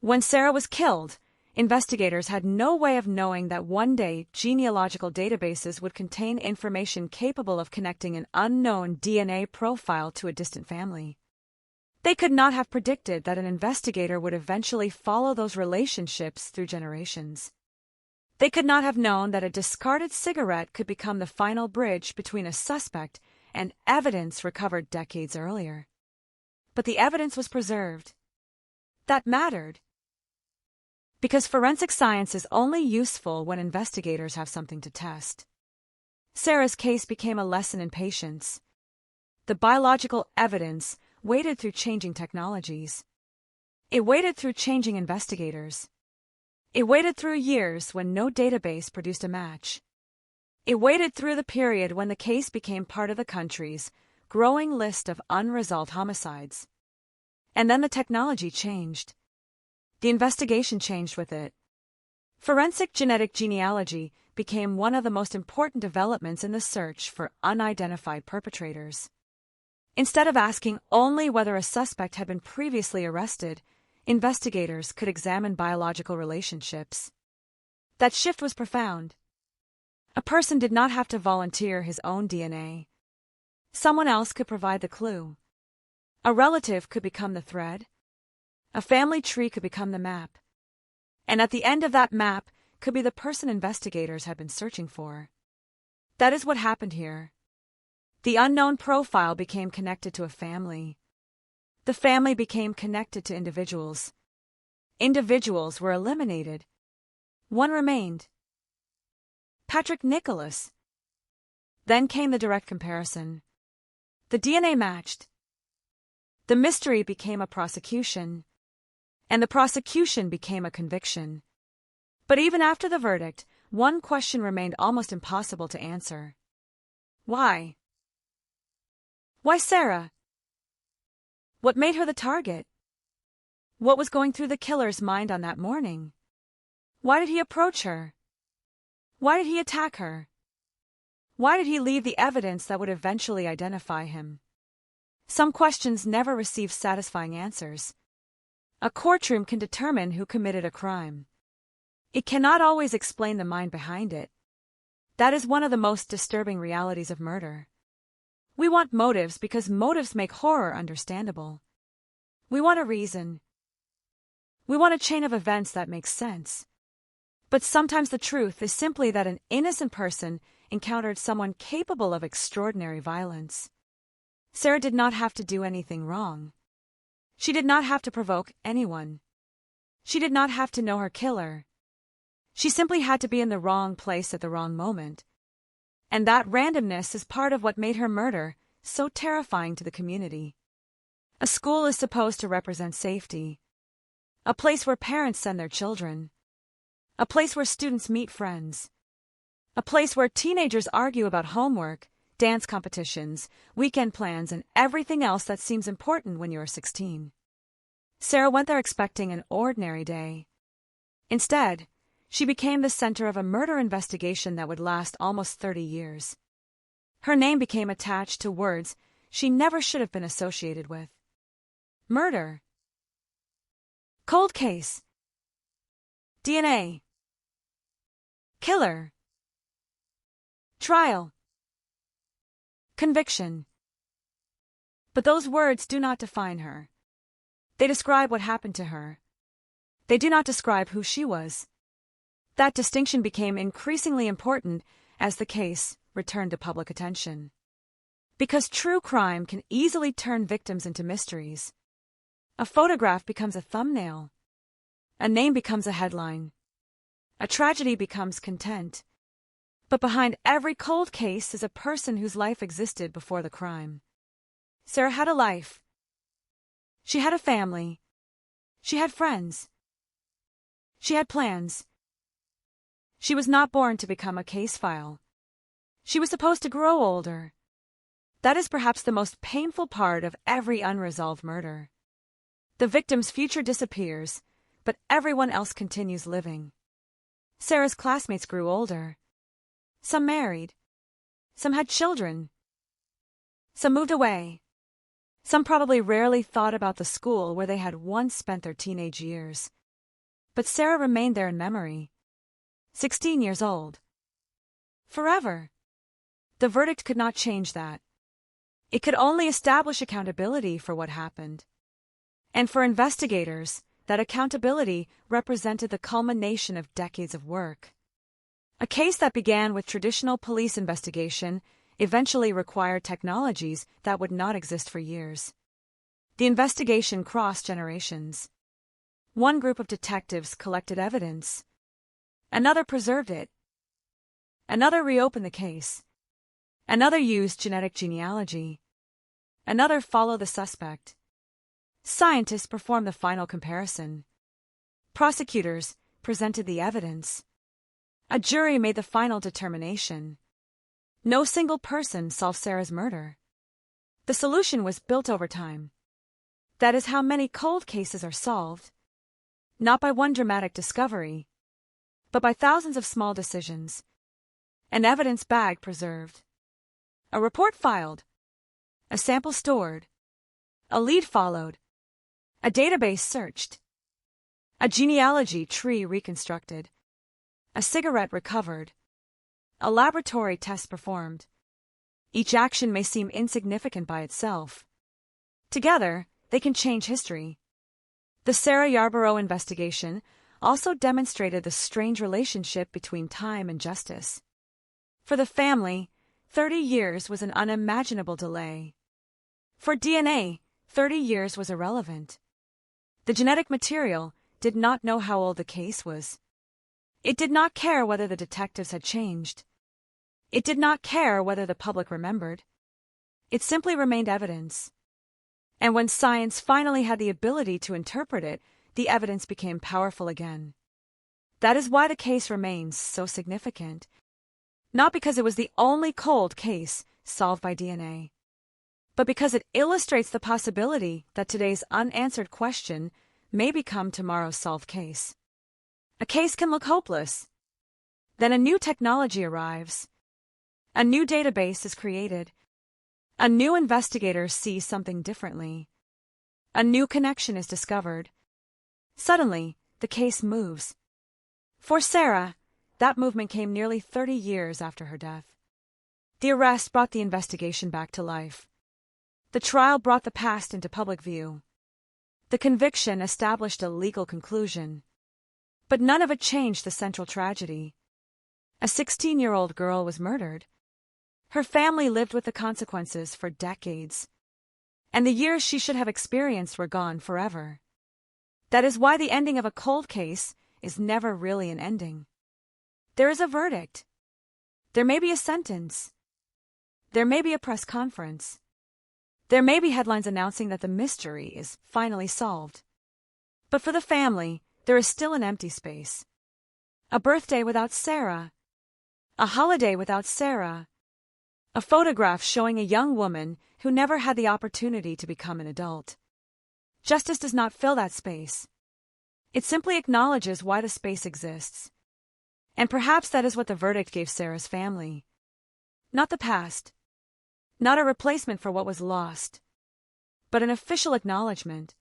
When Sarah was killed, investigators had no way of knowing that one day genealogical databases would contain information capable of connecting an unknown DNA profile to a distant family. They could not have predicted that an investigator would eventually follow those relationships through generations. They could not have known that a discarded cigarette could become the final bridge between a suspect and evidence recovered decades earlier. But the evidence was preserved. That mattered. Because forensic science is only useful when investigators have something to test. Sarah's case became a lesson in patience. The biological evidence waded through changing technologies. It waded through changing investigators. It waded through years when no database produced a match. It waded through the period when the case became part of the country's growing list of unresolved homicides. And then the technology changed. The investigation changed with it. Forensic genetic genealogy became one of the most important developments in the search for unidentified perpetrators. Instead of asking only whether a suspect had been previously arrested, investigators could examine biological relationships. That shift was profound. A person did not have to volunteer his own DNA. Someone else could provide the clue. A relative could become the thread. A family tree could become the map. And at the end of that map could be the person investigators had been searching for. That is what happened here. The unknown profile became connected to a family. The family became connected to individuals. Individuals were eliminated. One remained. Patrick Nicholas. Then came the direct comparison. The DNA matched. The mystery became a prosecution. And the prosecution became a conviction. But even after the verdict, one question remained almost impossible to answer. Why? Why Sarah? What made her the target? What was going through the killer's mind on that morning? Why did he approach her? Why did he attack her? Why did he leave the evidence that would eventually identify him? Some questions never receive satisfying answers. A courtroom can determine who committed a crime. It cannot always explain the mind behind it. That is one of the most disturbing realities of murder. We want motives because motives make horror understandable. We want a reason. We want a chain of events that makes sense. But sometimes the truth is simply that an innocent person encountered someone capable of extraordinary violence. Sarah did not have to do anything wrong. She did not have to provoke anyone. She did not have to know her killer. She simply had to be in the wrong place at the wrong moment. And that randomness is part of what made her murder so terrifying to the community. A school is supposed to represent safety. A place where parents send their children. A place where students meet friends. A place where teenagers argue about homework, dance competitions, weekend plans, and everything else that seems important when you're 16. Sarah went there expecting an ordinary day. Instead, she became the center of a murder investigation that would last almost 30 years. Her name became attached to words she never should have been associated with. Murder. Cold case. DNA. Killer. Trial. Conviction. But those words do not define her. They describe what happened to her. They do not describe who she was. That distinction became increasingly important as the case returned to public attention. Because true crime can easily turn victims into mysteries. A photograph becomes a thumbnail. A name becomes a headline. A tragedy becomes content. But behind every cold case is a person whose life existed before the crime. Sarah had a life. She had a family. She had friends. She had plans. She was not born to become a case file. She was supposed to grow older. That is perhaps the most painful part of every unresolved murder. The victim's future disappears, but everyone else continues living. Sarah's classmates grew older. Some married. Some had children. Some moved away. Some probably rarely thought about the school where they had once spent their teenage years. But Sarah remained there in memory. 16 years old. Forever. The verdict could not change that. It could only establish accountability for what happened. And for investigators, that accountability represented the culmination of decades of work. A case that began with traditional police investigation eventually required technologies that would not exist for years. The investigation crossed generations. One group of detectives collected evidence. Another preserved it. Another reopened the case. Another used genetic genealogy. Another followed the suspect. Scientists performed the final comparison. Prosecutors presented the evidence. A jury made the final determination. No single person solved Sarah's murder. The solution was built over time. That is how many cold cases are solved. Not by one dramatic discovery, but by thousands of small decisions. An evidence bag preserved. A report filed. A sample stored. A lead followed. A database searched. A genealogy tree reconstructed. A cigarette recovered. A laboratory test performed. Each action may seem insignificant by itself. Together, they can change history. The Sarah Yarborough investigation also demonstrated the strange relationship between time and justice. For the family, 30 years was an unimaginable delay. For DNA, 30 years was irrelevant. The genetic material did not know how old the case was. It did not care whether the detectives had changed. It did not care whether the public remembered. It simply remained evidence. And when science finally had the ability to interpret it, the evidence became powerful again. That is why the case remains so significant. Not because it was the only cold case solved by DNA, but because it illustrates the possibility that today's unanswered question may become tomorrow's solved case. A case can look hopeless. Then a new technology arrives. A new database is created. A new investigator sees something differently. A new connection is discovered. Suddenly, the case moves. For Sarah, that movement came nearly 30 years after her death. The arrest brought the investigation back to life. The trial brought the past into public view. The conviction established a legal conclusion. But none of it changed the central tragedy. A 16-year-old girl was murdered. Her family lived with the consequences for decades. And the years she should have experienced were gone forever. That is why the ending of a cold case is never really an ending. There is a verdict. There may be a sentence. There may be a press conference. There may be headlines announcing that the mystery is finally solved. But for the family, there is still an empty space. A birthday without Sarah. A holiday without Sarah. A photograph showing a young woman who never had the opportunity to become an adult. Justice does not fill that space. It simply acknowledges why the space exists. And perhaps that is what the verdict gave Sarah's family. Not the past. Not a replacement for what was lost. But an official acknowledgement.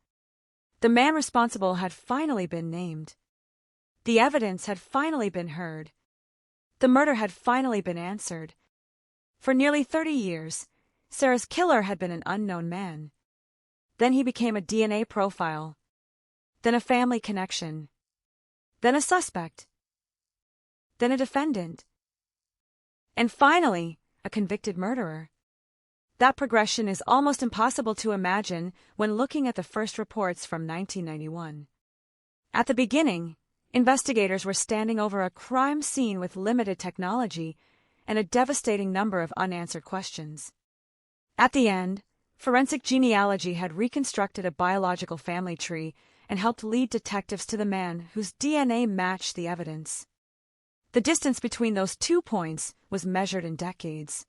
The man responsible had finally been named. The evidence had finally been heard. The murder had finally been answered. For nearly 30 years, Sarah's killer had been an unknown man. Then he became a DNA profile. Then a family connection. Then a suspect. Then a defendant. And finally, a convicted murderer. That progression is almost impossible to imagine when looking at the first reports from 1991. At the beginning, investigators were standing over a crime scene with limited technology and a devastating number of unanswered questions. At the end, forensic genealogy had reconstructed a biological family tree and helped lead detectives to the man whose DNA matched the evidence. The distance between those 2 points was measured in decades.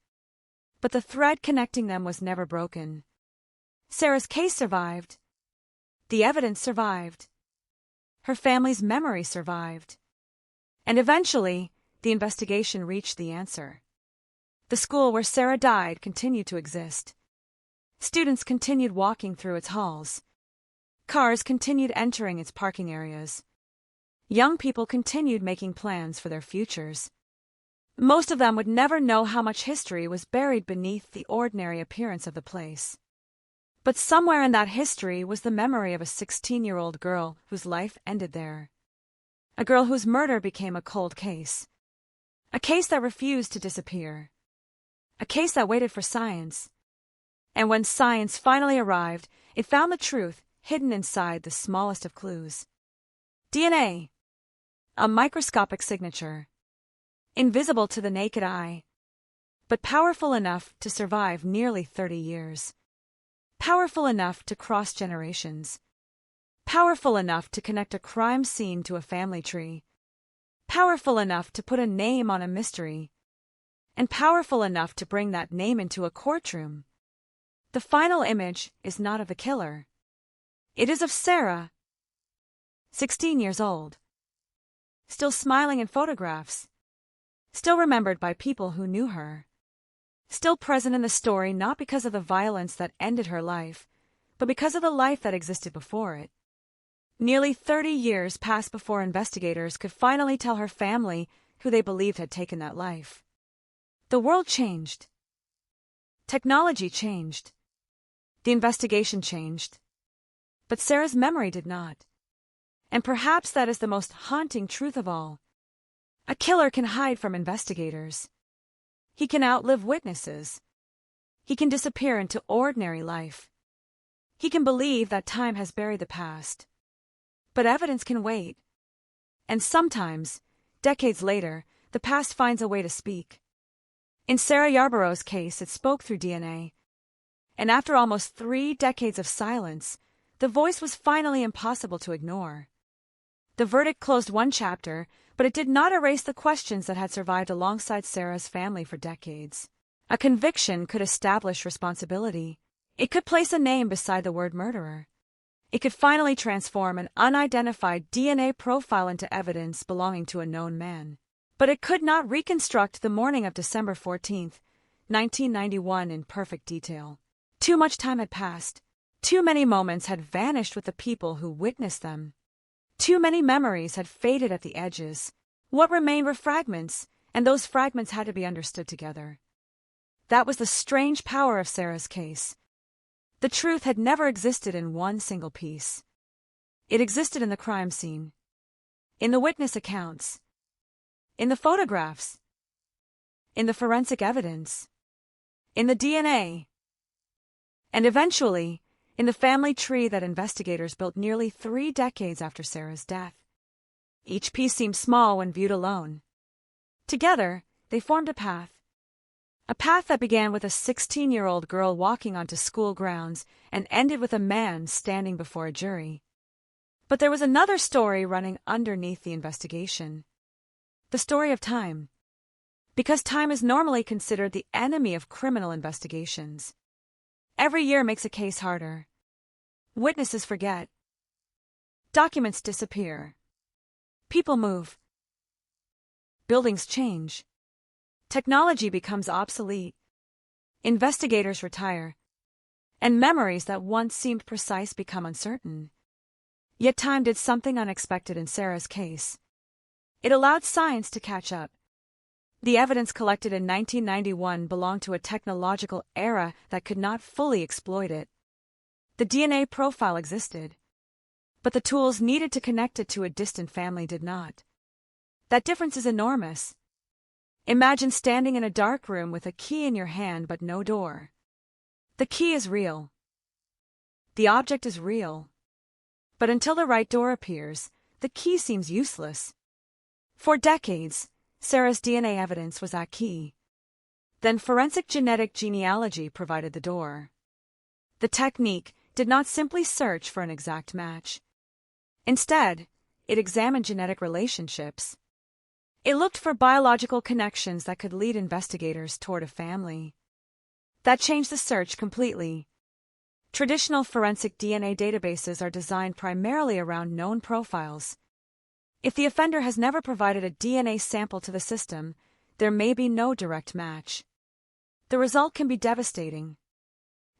But the thread connecting them was never broken. Sarah's case survived. The evidence survived. Her family's memory survived. And eventually, the investigation reached the answer. The school where Sarah died continued to exist. Students continued walking through its halls. Cars continued entering its parking areas. Young people continued making plans for their futures. Most of them would never know how much history was buried beneath the ordinary appearance of the place. But somewhere in that history was the memory of a 16-year-old girl whose life ended there. A girl whose murder became a cold case. A case that refused to disappear. A case that waited for science. And when science finally arrived, it found the truth hidden inside the smallest of clues. DNA. A microscopic signature. Invisible to the naked eye, but powerful enough to survive nearly 30 years. Powerful enough to cross generations. Powerful enough to connect a crime scene to a family tree. Powerful enough to put a name on a mystery. And powerful enough to bring that name into a courtroom. The final image is not of the killer. It is of Sarah, 16 years old. Still smiling in photographs. Still remembered by people who knew her. Still present in the story not because of the violence that ended her life, but because of the life that existed before it. Nearly 30 years passed before investigators could finally tell her family who they believed had taken that life. The world changed. Technology changed. The investigation changed. But Sarah's memory did not. And perhaps that is the most haunting truth of all. A killer can hide from investigators. He can outlive witnesses. He can disappear into ordinary life. He can believe that time has buried the past. But evidence can wait. And sometimes, decades later, the past finds a way to speak. In Sarah Yarborough's case, it spoke through DNA. And after almost 3 decades of silence, the voice was finally impossible to ignore. The verdict closed one chapter, but it did not erase the questions that had survived alongside Sarah's family for decades. A conviction could establish responsibility. It could place a name beside the word murderer. It could finally transform an unidentified DNA profile into evidence belonging to a known man. But it could not reconstruct the morning of December 14, 1991 in perfect detail. Too much time had passed. Too many moments had vanished with the people who witnessed them. Too many memories had faded at the edges. What remained were fragments, and those fragments had to be understood together. That was the strange power of Sarah's case. The truth had never existed in one single piece. It existed in the crime scene, in the witness accounts, in the photographs, in the forensic evidence, in the DNA, and eventually, in the family tree that investigators built nearly 3 decades after Sarah's death. Each piece seemed small when viewed alone. Together, they formed a path. A path that began with a 16-year-old girl walking onto school grounds and ended with a man standing before a jury. But there was another story running underneath the investigation. The story of time. Because time is normally considered the enemy of criminal investigations. Every year makes a case harder. Witnesses forget. Documents disappear. People move. Buildings change. Technology becomes obsolete. Investigators retire. And memories that once seemed precise become uncertain. Yet time did something unexpected in Sarah's case. It allowed science to catch up. The evidence collected in 1991 belonged to a technological era that could not fully exploit it. The DNA profile existed, but the tools needed to connect it to a distant family did not. That difference is enormous. Imagine standing in a dark room with a key in your hand but no door. The key is real. The object is real. But until the right door appears, the key seems useless. For decades, Sarah's DNA evidence was that key. Then forensic genetic genealogy provided the door. The technique did not simply search for an exact match. Instead, it examined genetic relationships. It looked for biological connections that could lead investigators toward a family. That changed the search completely. Traditional forensic DNA databases are designed primarily around known profiles. If the offender has never provided a DNA sample to the system, there may be no direct match. The result can be devastating.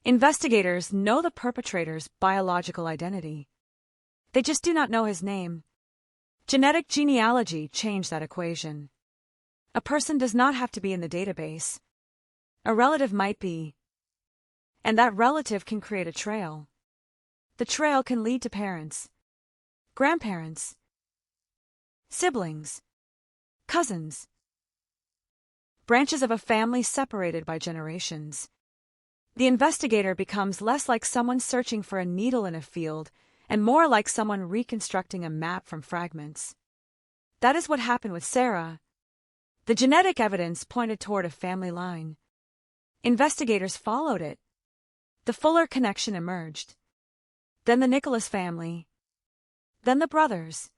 Investigators know the perpetrator's biological identity. They just do not know his name. Genetic genealogy changed that equation. A person does not have to be in the database. A relative might be. And that relative can create a trail. The trail can lead to parents, grandparents, siblings, cousins, branches of a family separated by generations. The investigator becomes less like someone searching for a needle in a field and more like someone reconstructing a map from fragments. That is what happened with Sarah. The genetic evidence pointed toward a family line. Investigators followed it. The Fuller connection emerged. Then the Nicholas family. Then the brothers.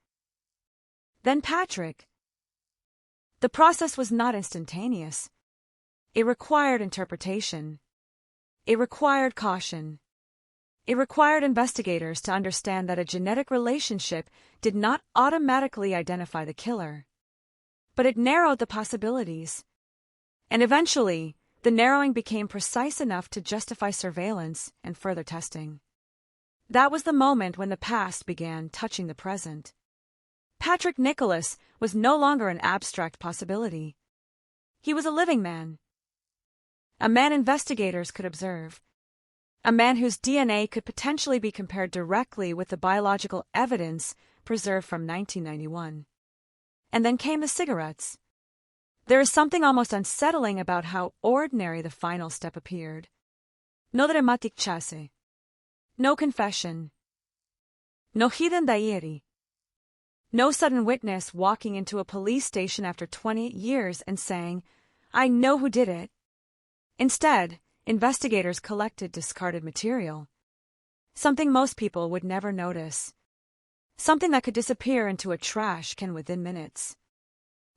Then Patrick. The process was not instantaneous. It required interpretation. It required caution. It required investigators to understand that a genetic relationship did not automatically identify the killer. But it narrowed the possibilities. And eventually, the narrowing became precise enough to justify surveillance and further testing. That was the moment when the past began touching the present. Patrick Nicholas was no longer an abstract possibility. He was a living man. A man investigators could observe. A man whose DNA could potentially be compared directly with the biological evidence preserved from 1991. And then came the cigarettes. There is something almost unsettling about how ordinary the final step appeared. No dramatic chase. No confession. No hidden diary. No sudden witness walking into a police station after 20 years and saying, "I know who did it." Instead, investigators collected discarded material. Something most people would never notice. Something that could disappear into a trash can within minutes.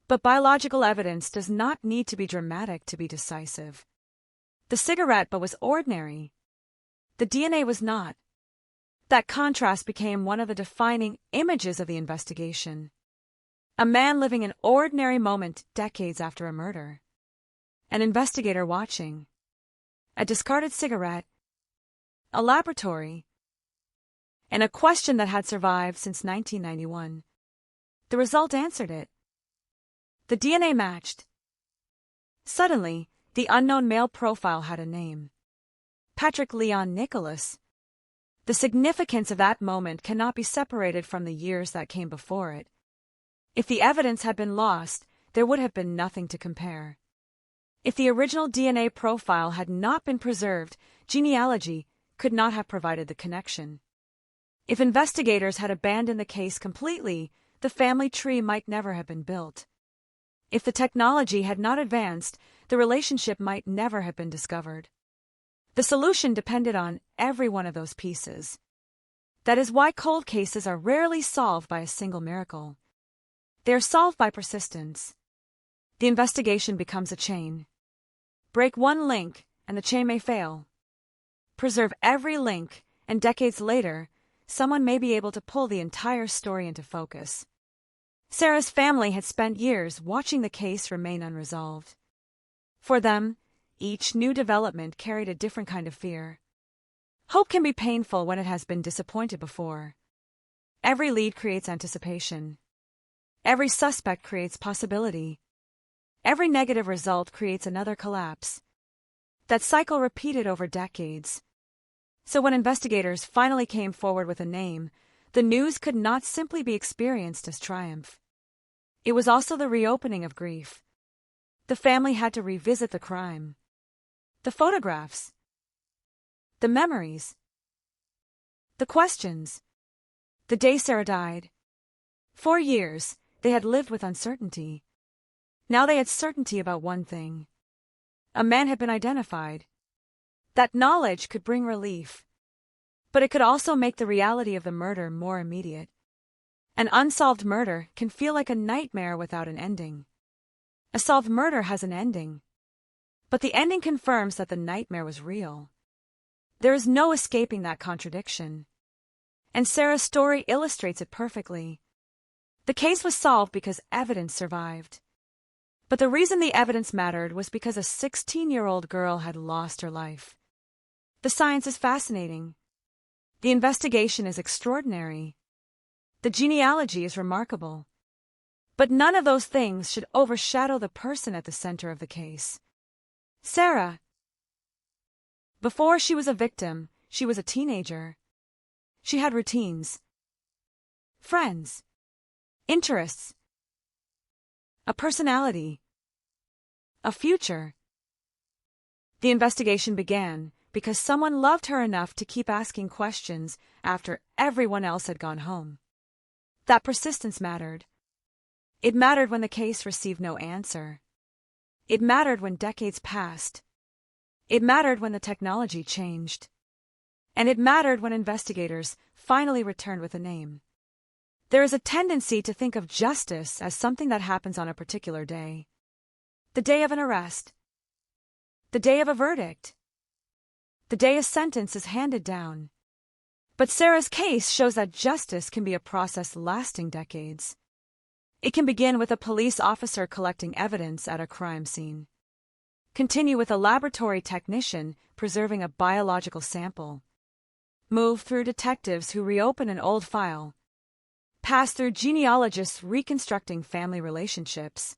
But biological evidence does not need to be dramatic to be decisive. The cigarette butt was ordinary. The DNA was not. That contrast became one of the defining images of the investigation. A man living an ordinary moment decades after a murder. An investigator watching. A discarded cigarette. A laboratory. And a question that had survived since 1991. The result answered it. The DNA matched. Suddenly, the unknown male profile had a name. Patrick Leon Nicholas. The significance of that moment cannot be separated from the years that came before it. If the evidence had been lost, there would have been nothing to compare. If the original DNA profile had not been preserved, genealogy could not have provided the connection. If investigators had abandoned the case completely, the family tree might never have been built. If the technology had not advanced, the relationship might never have been discovered. The solution depended on every one of those pieces. That is why cold cases are rarely solved by a single miracle. They are solved by persistence. The investigation becomes a chain. Break one link, and the chain may fail. Preserve every link, and decades later, someone may be able to pull the entire story into focus. Sarah's family had spent years watching the case remain unresolved. For them, each new development carried a different kind of fear. Hope can be painful when it has been disappointed before. Every lead creates anticipation. Every suspect creates possibility. Every negative result creates another collapse. That cycle repeated over decades. So when investigators finally came forward with a name, the news could not simply be experienced as triumph. It was also the reopening of grief. The family had to revisit the crime. The photographs. The memories. The questions. The day Sarah died. 4 years, they had lived with uncertainty. Now they had certainty about one thing. A man had been identified. That knowledge could bring relief. But it could also make the reality of the murder more immediate. An unsolved murder can feel like a nightmare without an ending. A solved murder has an ending. But the ending confirms that the nightmare was real. There is no escaping that contradiction. And Sarah's story illustrates it perfectly. The case was solved because evidence survived. But the reason the evidence mattered was because a 16-year-old girl had lost her life. The science is fascinating. The investigation is extraordinary. The genealogy is remarkable. But none of those things should overshadow the person at the center of the case. Sarah. Before she was a victim, she was a teenager. She had routines, friends, interests, a personality, a future. The investigation began because someone loved her enough to keep asking questions after everyone else had gone home. That persistence mattered. It mattered when the case received no answer. It mattered when decades passed. It mattered when the technology changed. And it mattered when investigators finally returned with a name. There is a tendency to think of justice as something that happens on a particular day. The day of an arrest. The day of a verdict. The day a sentence is handed down. But Sarah's case shows that justice can be a process lasting decades. It can begin with a police officer collecting evidence at a crime scene, continue with a laboratory technician preserving a biological sample, move through detectives who reopen an old file, pass through genealogists reconstructing family relationships,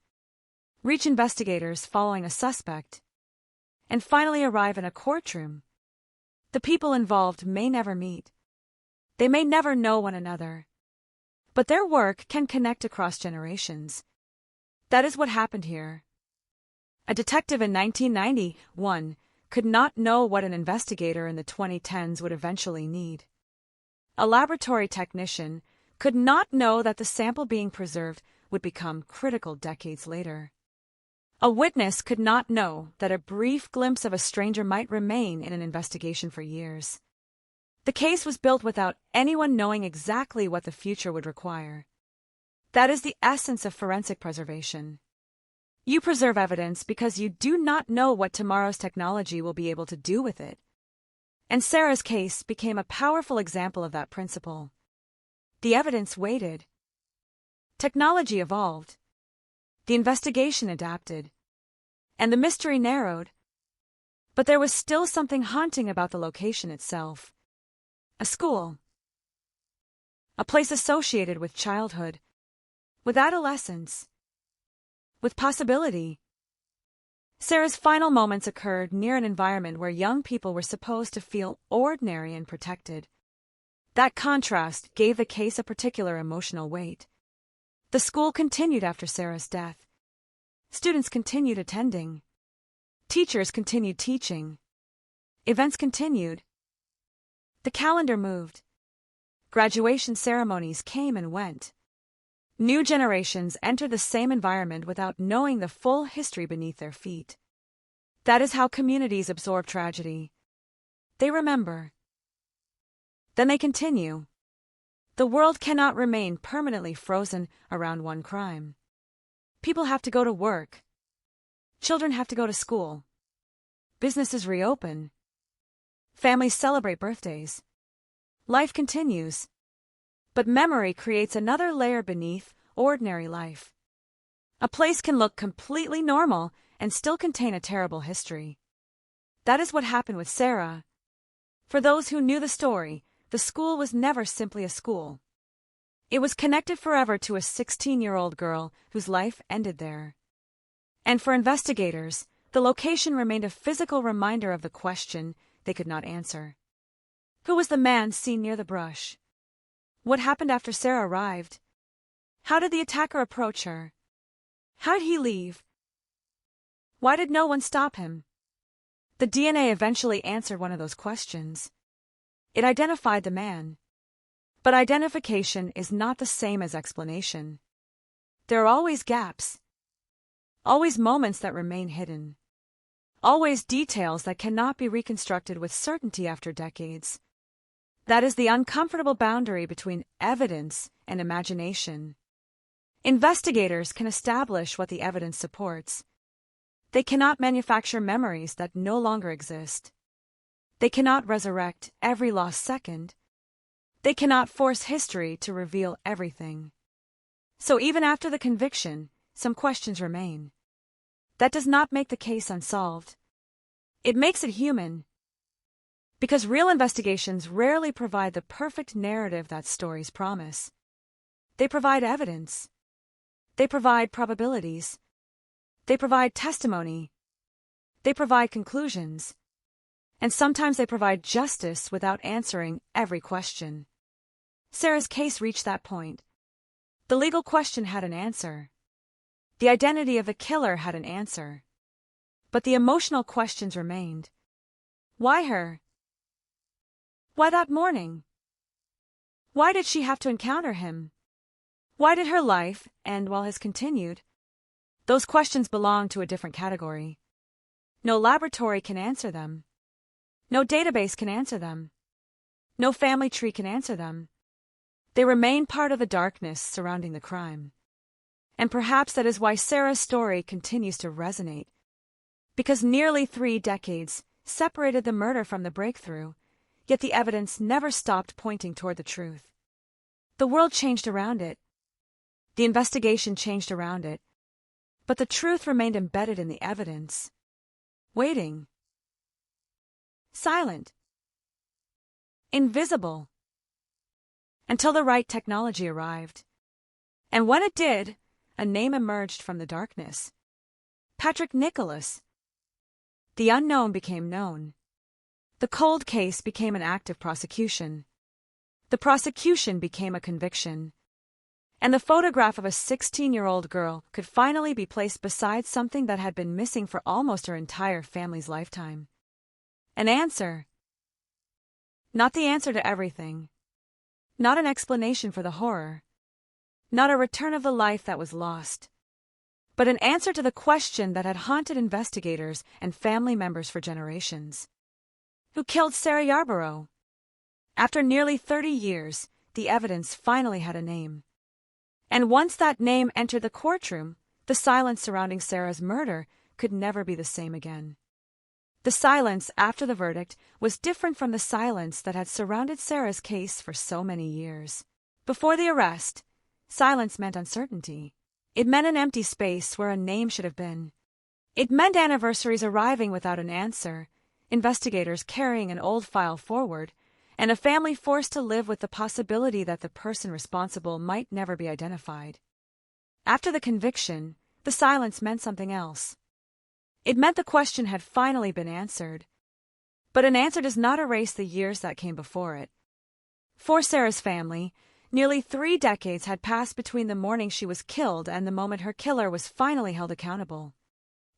reach investigators following a suspect, and finally arrive in a courtroom. The people involved may never meet. They may never know one another. But their work can connect across generations. That is what happened here. A detective in 1991 could not know what an investigator in the 2010s would eventually need. A laboratory technician could not know that the sample being preserved would become critical decades later. A witness could not know that a brief glimpse of a stranger might remain in an investigation for years. The case was built without anyone knowing exactly what the future would require. That is the essence of forensic preservation. You preserve evidence because you do not know what tomorrow's technology will be able to do with it. And Sarah's case became a powerful example of that principle. The evidence waited. Technology evolved. The investigation adapted. And the mystery narrowed. But there was still something haunting about the location itself. A school. A place associated with childhood, with adolescence, with possibility. Sarah's final moments occurred near an environment where young people were supposed to feel ordinary and protected. That contrast gave the case a particular emotional weight. The school continued after Sarah's death. Students continued attending. Teachers continued teaching. Events continued. The calendar moved. Graduation ceremonies came and went. New generations entered the same environment without knowing the full history beneath their feet. That is how communities absorb tragedy. They remember. Then they continue. The world cannot remain permanently frozen around one crime. People have to go to work. Children have to go to school. Businesses reopen. Families celebrate birthdays. Life continues. But memory creates another layer beneath ordinary life. A place can look completely normal and still contain a terrible history. That is what happened with Sarah. For those who knew the story, the school was never simply a school. It was connected forever to a 16-year-old girl whose life ended there. And for investigators, the location remained a physical reminder of the question they could not answer. Who was the man seen near the brush? What happened after Sarah arrived? How did the attacker approach her? How did he leave? Why did no one stop him? The DNA eventually answered one of those questions. It identified the man. But identification is not the same as explanation. There are always gaps. Always moments that remain hidden. Always details that cannot be reconstructed with certainty after decades. That is the uncomfortable boundary between evidence and imagination. Investigators can establish what the evidence supports. They cannot manufacture memories that no longer exist. They cannot resurrect every lost second. They cannot force history to reveal everything. So even after the conviction, some questions remain. That does not make the case unsolved. It makes it human. Because real investigations rarely provide the perfect narrative that stories promise. They provide evidence. They provide probabilities. They provide testimony. They provide conclusions. And sometimes they provide justice without answering every question. Sarah's case reached that point. The legal question had an answer. The identity of the killer had an answer. But the emotional questions remained. Why her? Why that morning? Why did she have to encounter him? Why did her life end while his continued? Those questions belong to a different category. No laboratory can answer them. No database can answer them. No family tree can answer them. They remain part of the darkness surrounding the crime. And perhaps that is why Sarah's story continues to resonate. Because nearly 3 decades separated the murder from the breakthrough, yet the evidence never stopped pointing toward the truth. The world changed around it. The investigation changed around it. But the truth remained embedded in the evidence. Waiting. Silent. Invisible. Until the right technology arrived. And when it did, a name emerged from the darkness. Patrick Nicholas. The unknown became known. The cold case became an active prosecution. The prosecution became a conviction. And the photograph of a 16-year-old girl could finally be placed beside something that had been missing for almost her entire family's lifetime. An answer. Not the answer to everything. Not an explanation for the horror. Not a return of the life that was lost. But an answer to the question that had haunted investigators and family members for generations. Who killed Sarah Yarborough? After nearly 30 years, the evidence finally had a name. And once that name entered the courtroom, the silence surrounding Sarah's murder could never be the same again. The silence after the verdict was different from the silence that had surrounded Sarah's case for so many years. Before the arrest, silence meant uncertainty. It meant an empty space where a name should have been. It meant anniversaries arriving without an answer, investigators carrying an old file forward, and a family forced to live with the possibility that the person responsible might never be identified. After the conviction, the silence meant something else. It meant the question had finally been answered. But an answer does not erase the years that came before it. For Sarah's family, nearly 3 decades had passed between the morning she was killed and the moment her killer was finally held accountable.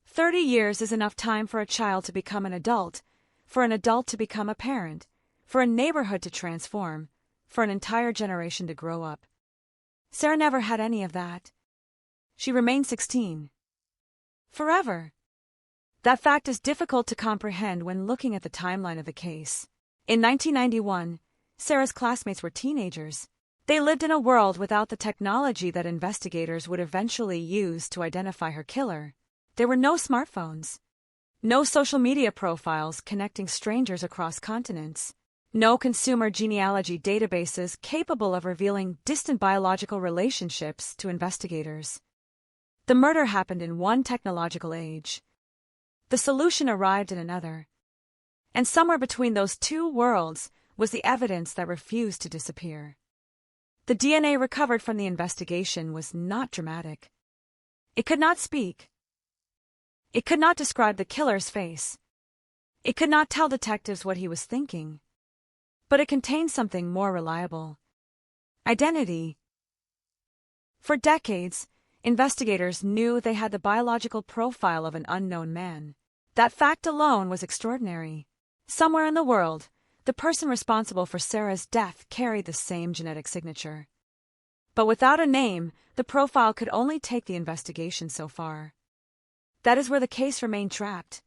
30 years is enough time for a child to become an adult, for an adult to become a parent, for a neighborhood to transform, for an entire generation to grow up. Sarah never had any of that. She remained 16. Forever. That fact is difficult to comprehend when looking at the timeline of the case. In 1991, Sarah's classmates were teenagers. They lived in a world without the technology that investigators would eventually use to identify her killer. There were no smartphones, no social media profiles connecting strangers across continents, no consumer genealogy databases capable of revealing distant biological relationships to investigators. The murder happened in one technological age. The solution arrived in another. And somewhere between those two worlds was the evidence that refused to disappear. The DNA recovered from the investigation was not dramatic. It could not speak. It could not describe the killer's face. It could not tell detectives what he was thinking. But it contained something more reliable. Identity. For decades, investigators knew they had the biological profile of an unknown man. That fact alone was extraordinary. Somewhere in the world, the person responsible for Sarah's death carried the same genetic signature. But without a name, the profile could only take the investigation so far. That is where the case remained trapped,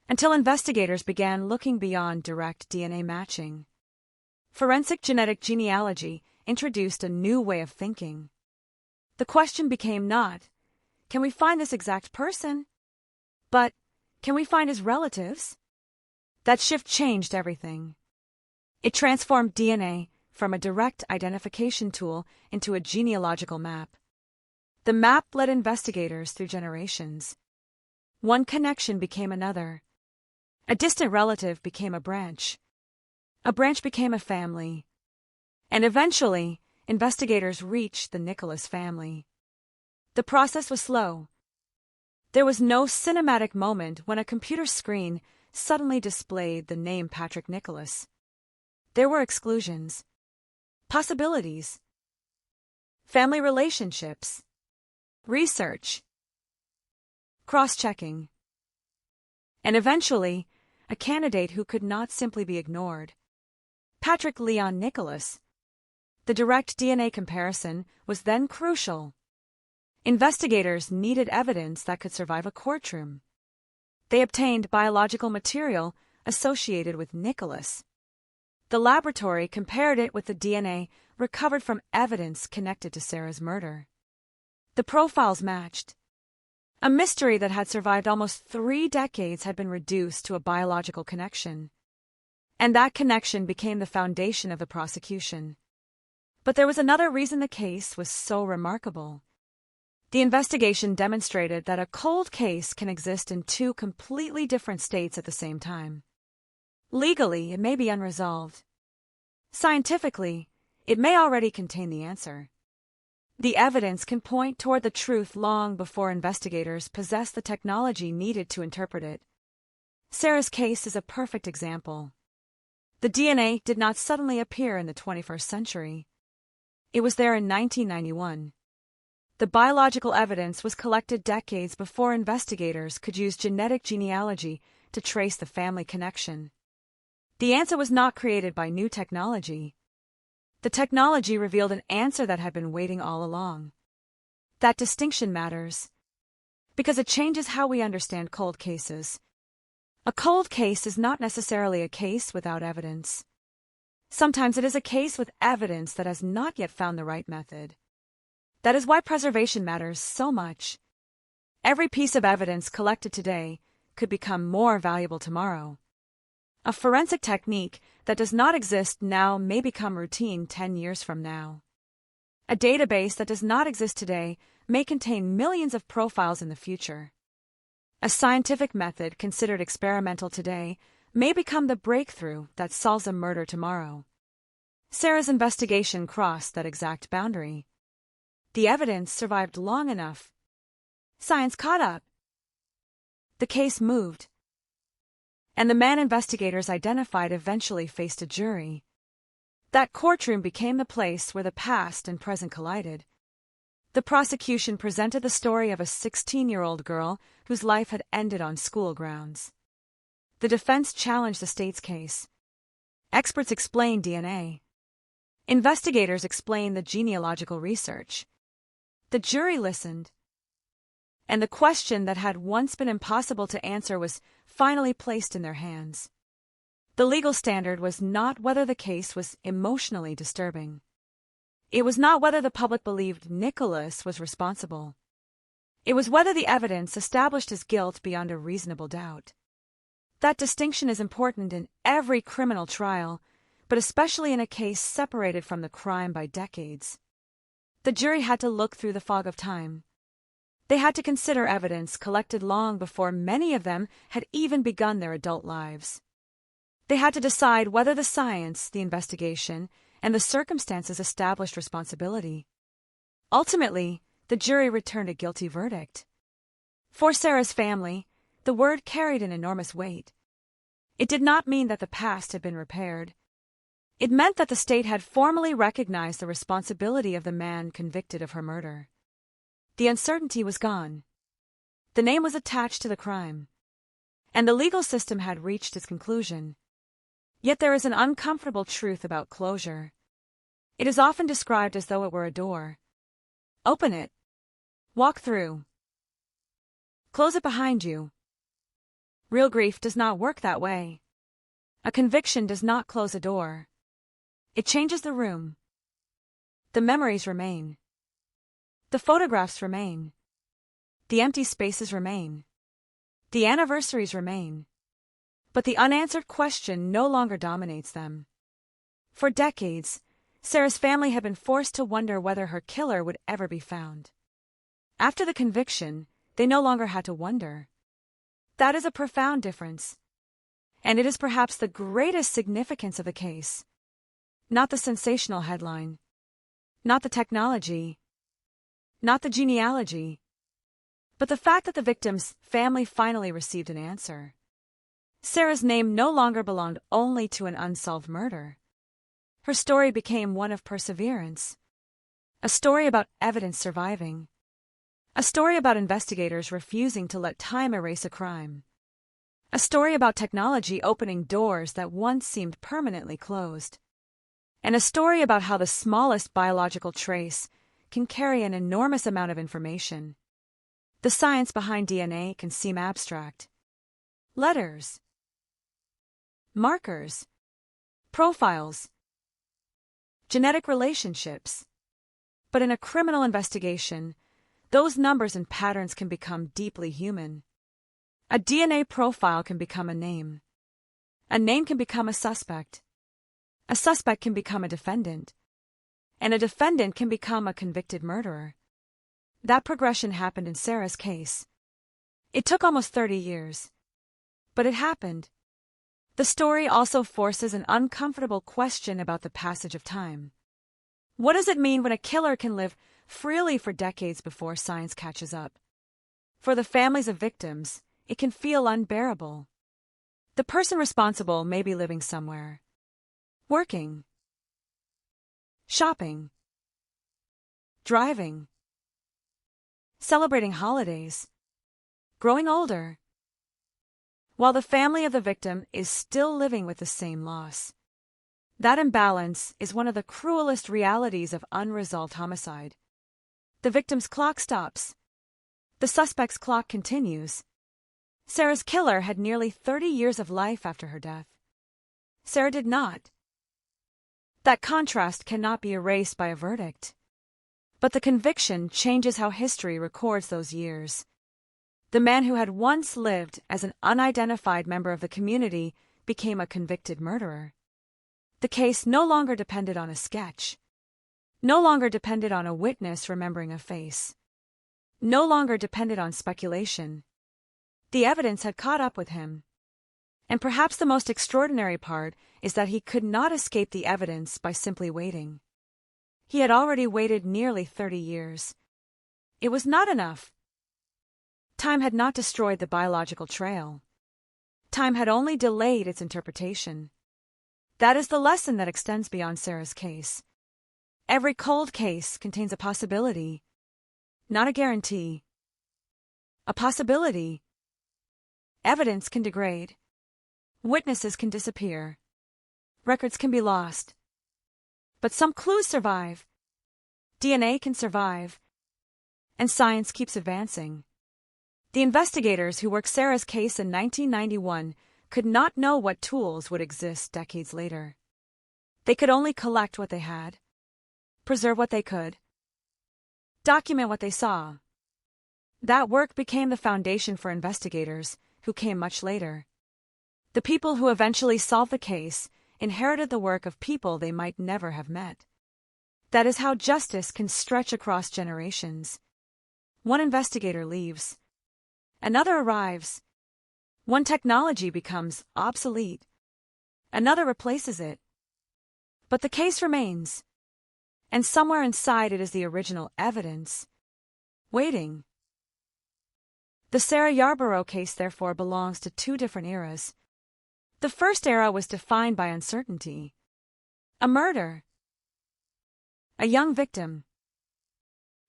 until investigators began looking beyond direct DNA matching. Forensic genetic genealogy introduced a new way of thinking. The question became not, can we find this exact person? But, can we find his relatives? That shift changed everything. It transformed DNA from a direct identification tool into a genealogical map. The map led investigators through generations. One connection became another. A distant relative became a branch. A branch became a family. And eventually, investigators reached the Nicholas family. The process was slow. There was no cinematic moment when a computer screen suddenly displayed the name Patrick Nicholas. There were exclusions, possibilities, family relationships, research, cross-checking, and eventually, a candidate who could not simply be ignored. Patrick Leon Nicholas. The direct DNA comparison was then crucial. Investigators needed evidence that could survive a courtroom. They obtained biological material associated with Nicholas. The laboratory compared it with the DNA recovered from evidence connected to Sarah's murder. The profiles matched. A mystery that had survived almost 3 decades had been reduced to a biological connection. And that connection became the foundation of the prosecution. But there was another reason the case was so remarkable. The investigation demonstrated that a cold case can exist in 2 completely different states at the same time. Legally, it may be unresolved. Scientifically, it may already contain the answer. The evidence can point toward the truth long before investigators possess the technology needed to interpret it. Sarah's case is a perfect example. The DNA did not suddenly appear in the 21st century. It was there in 1991. The biological evidence was collected decades before investigators could use genetic genealogy to trace the family connection. The answer was not created by new technology. The technology revealed an answer that had been waiting all along. That distinction matters, because it changes how we understand cold cases. A cold case is not necessarily a case without evidence. Sometimes it is a case with evidence that has not yet found the right method. That is why preservation matters so much. Every piece of evidence collected today could become more valuable tomorrow. A forensic technique that does not exist now may become routine 10 years from now. A database that does not exist today may contain millions of profiles in the future. A scientific method considered experimental today may become the breakthrough that solves a murder tomorrow. Sarah's investigation crossed that exact boundary. The evidence survived long enough. Science caught up. The case moved. And the man investigators identified eventually faced a jury. That courtroom became the place where the past and present collided. The prosecution presented the story of a 16-year-old girl whose life had ended on school grounds. The defense challenged the state's case. Experts explained DNA. Investigators explained the genealogical research. The jury listened. And the question that had once been impossible to answer was finally placed in their hands. The legal standard was not whether the case was emotionally disturbing. It was not whether the public believed Nicholas was responsible. It was whether the evidence established his guilt beyond a reasonable doubt. That distinction is important in every criminal trial, but especially in a case separated from the crime by decades. The jury had to look through the fog of time. They had to consider evidence collected long before many of them had even begun their adult lives. They had to decide whether the science, the investigation, and the circumstances established responsibility. Ultimately, the jury returned a guilty verdict. For Sarah's family, the word carried an enormous weight. It did not mean that the past had been repaired. It meant that the state had formally recognized the responsibility of the man convicted of her murder. The uncertainty was gone. The name was attached to the crime. And the legal system had reached its conclusion. Yet there is an uncomfortable truth about closure. It is often described as though it were a door. Open it. Walk through. Close it behind you. Real grief does not work that way. A conviction does not close a door. It changes the room. The memories remain. The photographs remain. The empty spaces remain. The anniversaries remain. But the unanswered question no longer dominates them. For decades, Sarah's family had been forced to wonder whether her killer would ever be found. After the conviction, they no longer had to wonder. That is a profound difference. And it is perhaps the greatest significance of the case. Not the sensational headline. Not the technology. Not the genealogy. But the fact that the victim's family finally received an answer. Sarah's name no longer belonged only to an unsolved murder. Her story became one of perseverance, a story about evidence surviving, a story about investigators refusing to let time erase a crime, a story about technology opening doors that once seemed permanently closed, and a story about how the smallest biological trace can carry an enormous amount of information. The science behind DNA can seem abstract. Letters, markers, profiles, genetic relationships. But in a criminal investigation, those numbers and patterns can become deeply human. A DNA profile can become a name. A name can become a suspect. A suspect can become a defendant. And a defendant can become a convicted murderer. That progression happened in Sarah's case. It took almost 30 years. But it happened. The story also forces an uncomfortable question about the passage of time. What does it mean when a killer can live freely for decades before science catches up? For the families of victims, it can feel unbearable. The person responsible may be living somewhere, working, shopping, driving, celebrating holidays, growing older, while the family of the victim is still living with the same loss. That imbalance is one of the cruelest realities of unresolved homicide. The victim's clock stops. The suspect's clock continues. Sarah's killer had nearly 30 years of life after her death. Sarah did not. That contrast cannot be erased by a verdict. But the conviction changes how history records those years. The man who had once lived as an unidentified member of the community became a convicted murderer. The case no longer depended on a sketch, no longer depended on a witness remembering a face, no longer depended on speculation. The evidence had caught up with him. And perhaps the most extraordinary part is that he could not escape the evidence by simply waiting. He had already waited nearly 30 years. It was not enough. Time had not destroyed the biological trail. Time had only delayed its interpretation. That is the lesson that extends beyond Sarah's case. Every cold case contains a possibility, not a guarantee. A possibility. Evidence can degrade. Witnesses can disappear. Records can be lost. But some clues survive. DNA can survive. And science keeps advancing. The investigators who worked Sarah's case in 1991 could not know what tools would exist decades later. They could only collect what they had, preserve what they could, document what they saw. That work became the foundation for investigators who came much later. The people who eventually solved the case inherited the work of people they might never have met. That is how justice can stretch across generations. One investigator leaves. Another arrives. One technology becomes obsolete. Another replaces it. But the case remains. And somewhere inside it is the original evidence, waiting. The Sarah Yarborough case, therefore, belongs to two different eras. The first era was defined by uncertainty. A murder. A young victim.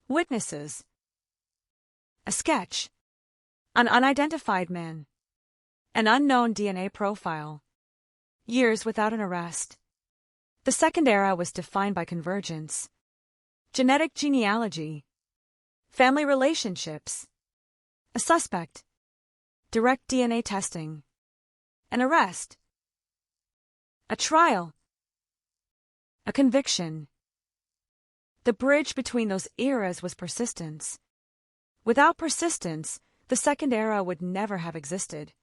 Witnesses. A sketch. An unidentified man. An unknown DNA profile. Years without an arrest. The second era was defined by convergence. Genetic genealogy. Family relationships. A suspect. Direct DNA testing. An arrest. A trial. A conviction. The bridge between those eras was persistence. Without persistence, the second era would never have existed.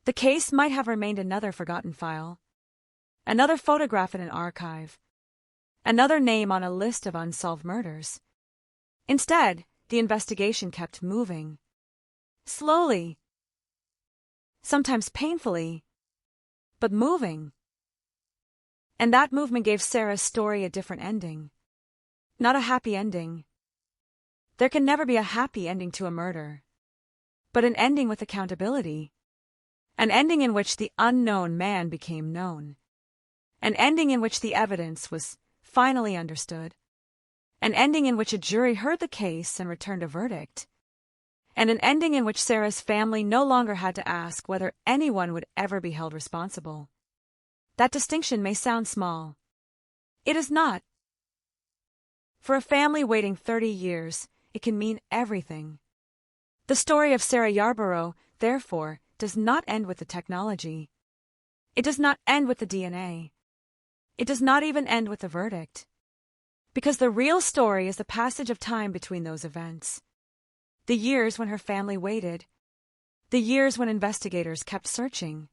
The case might have remained another forgotten file, another photograph in an archive, another name on a list of unsolved murders. Instead, the investigation kept moving. Slowly. Sometimes painfully, but moving. And that movement gave Sarah's story a different ending. Not a happy ending. There can never be a happy ending to a murder. But an ending with accountability. An ending in which the unknown man became known. An ending in which the evidence was finally understood. An ending in which a jury heard the case and returned a verdict. And an ending in which Sarah's family no longer had to ask whether anyone would ever be held responsible. That distinction may sound small. It is not. For a family waiting 30 years, it can mean everything. The story of Sarah Yarborough, therefore, does not end with the technology. It does not end with the DNA. It does not even end with the verdict. Because the real story is the passage of time between those events. The years when her family waited. The years when investigators kept searching.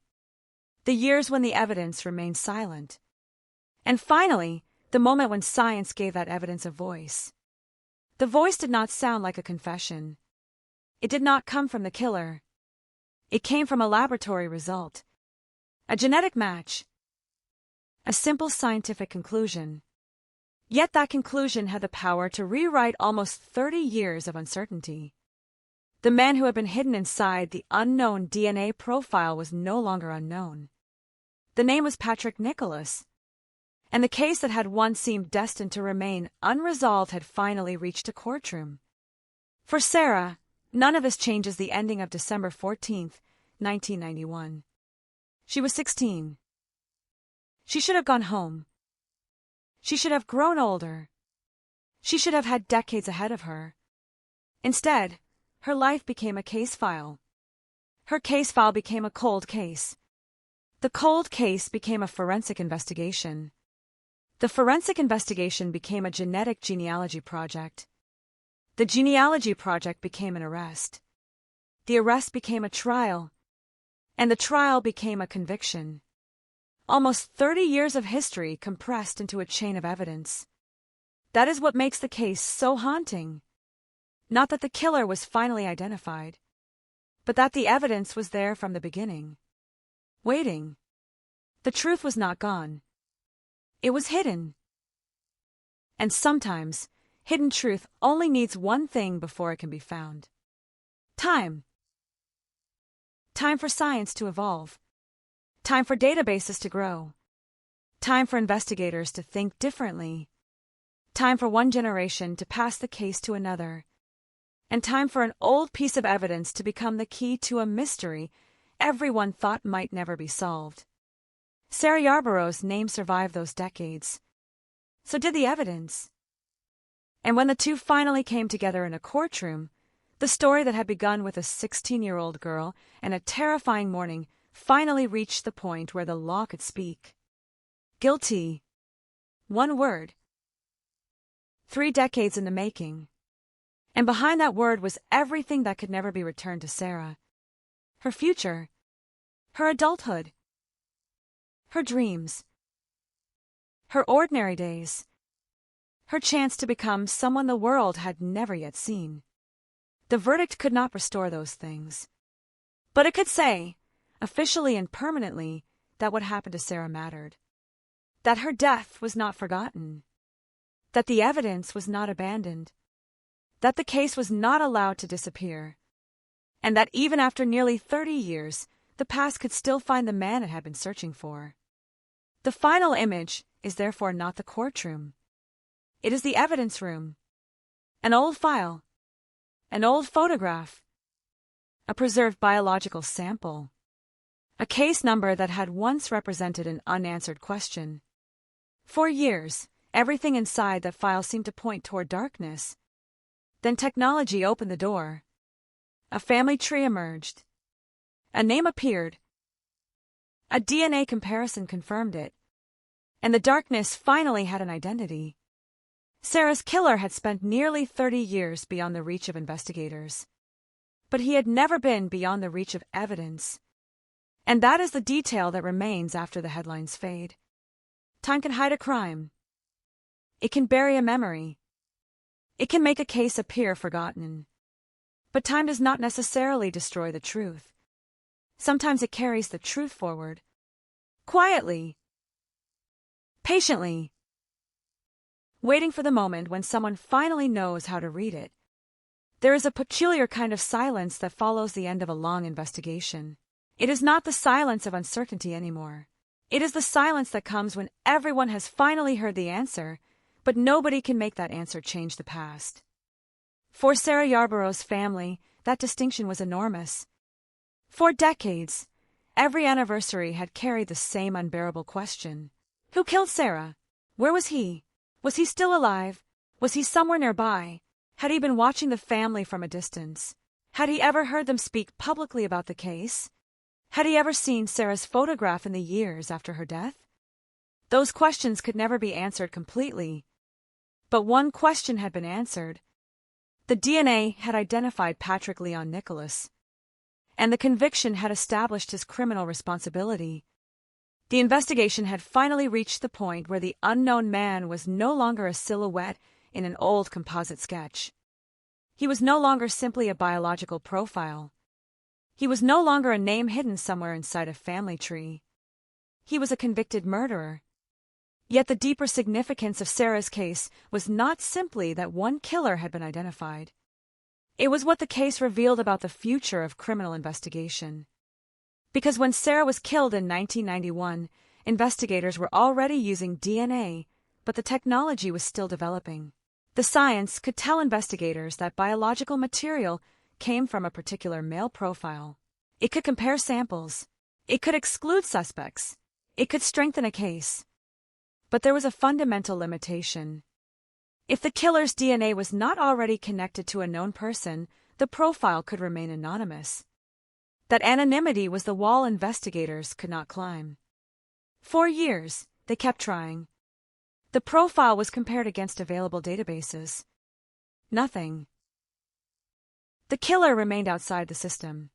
The years when the evidence remained silent. And finally, the moment when science gave that evidence a voice. The voice did not sound like a confession. It did not come from the killer. It came from a laboratory result. A genetic match. A simple scientific conclusion. Yet that conclusion had the power to rewrite almost 30 years of uncertainty. The man who had been hidden inside the unknown DNA profile was no longer unknown. The name was Patrick Nicholas. And the case that had once seemed destined to remain unresolved had finally reached a courtroom. For Sarah, none of this changes the ending of December 14th, 1991. She was 16. She should have gone home. She should have grown older. She should have had decades ahead of her. Instead, her life became a case file. Her case file became a cold case. The cold case became a forensic investigation. The forensic investigation became a genetic genealogy project. The genealogy project became an arrest. The arrest became a trial. And the trial became a conviction. Almost 30 years of history compressed into a chain of evidence. That is what makes the case so haunting. Not that the killer was finally identified, but that the evidence was there from the beginning. Waiting. The truth was not gone. It was hidden. And sometimes, hidden truth only needs one thing before it can be found. Time. Time for science to evolve. Time for databases to grow. Time for investigators to think differently. Time for one generation to pass the case to another. And time for an old piece of evidence to become the key to a mystery everyone thought might never be solved. Sarah Yarborough's name survived those decades. So did the evidence. And when the two finally came together in a courtroom, the story that had begun with a 16-year-old girl and a terrifying morning finally reached the point where the law could speak. Guilty. One word. 3 decades in the making. And behind that word was everything that could never be returned to Sarah. Her future. Her adulthood. Her dreams. Her ordinary days. Her chance to become someone the world had never yet seen. The verdict could not restore those things. But it could say, officially and permanently, that what happened to Sarah mattered. That her death was not forgotten. That the evidence was not abandoned. That the case was not allowed to disappear. And that even after nearly 30 years, the past could still find the man it had been searching for. The final image is therefore not the courtroom. It is the evidence room. An old file. An old photograph. A preserved biological sample. A case number that had once represented an unanswered question. For years, everything inside that file seemed to point toward darkness. Then technology opened the door. A family tree emerged. A name appeared. A DNA comparison confirmed it. And the darkness finally had an identity. Sarah's killer had spent nearly 30 years beyond the reach of investigators. But he had never been beyond the reach of evidence. And that is the detail that remains after the headlines fade. Time can hide a crime. It can bury a memory. It can make a case appear forgotten. But time does not necessarily destroy the truth. Sometimes it carries the truth forward. Quietly. Patiently. Waiting for the moment when someone finally knows how to read it. There is a peculiar kind of silence that follows the end of a long investigation. It is not the silence of uncertainty anymore. It is the silence that comes when everyone has finally heard the answer, but nobody can make that answer change the past. For Sarah Yarborough's family, that distinction was enormous. For decades, every anniversary had carried the same unbearable question. Who killed Sarah? Where was he? Was he still alive? Was he somewhere nearby? Had he been watching the family from a distance? Had he ever heard them speak publicly about the case? Had he ever seen Sarah's photograph in the years after her death? Those questions could never be answered completely. But one question had been answered. The DNA had identified Patrick Leon Nicholas, and the conviction had established his criminal responsibility. The investigation had finally reached the point where the unknown man was no longer a silhouette in an old composite sketch. He was no longer simply a biological profile. He was no longer a name hidden somewhere inside a family tree. He was a convicted murderer. Yet the deeper significance of Sarah's case was not simply that one killer had been identified. It was what the case revealed about the future of criminal investigation. Because when Sarah was killed in 1991, investigators were already using DNA, but the technology was still developing. The science could tell investigators that biological material came from a particular male profile. It could compare samples. It could exclude suspects. It could strengthen a case. But there was a fundamental limitation. If the killer's DNA was not already connected to a known person, the profile could remain anonymous. That anonymity was the wall investigators could not climb. For years, they kept trying. The profile was compared against available databases. Nothing. The killer remained outside the system.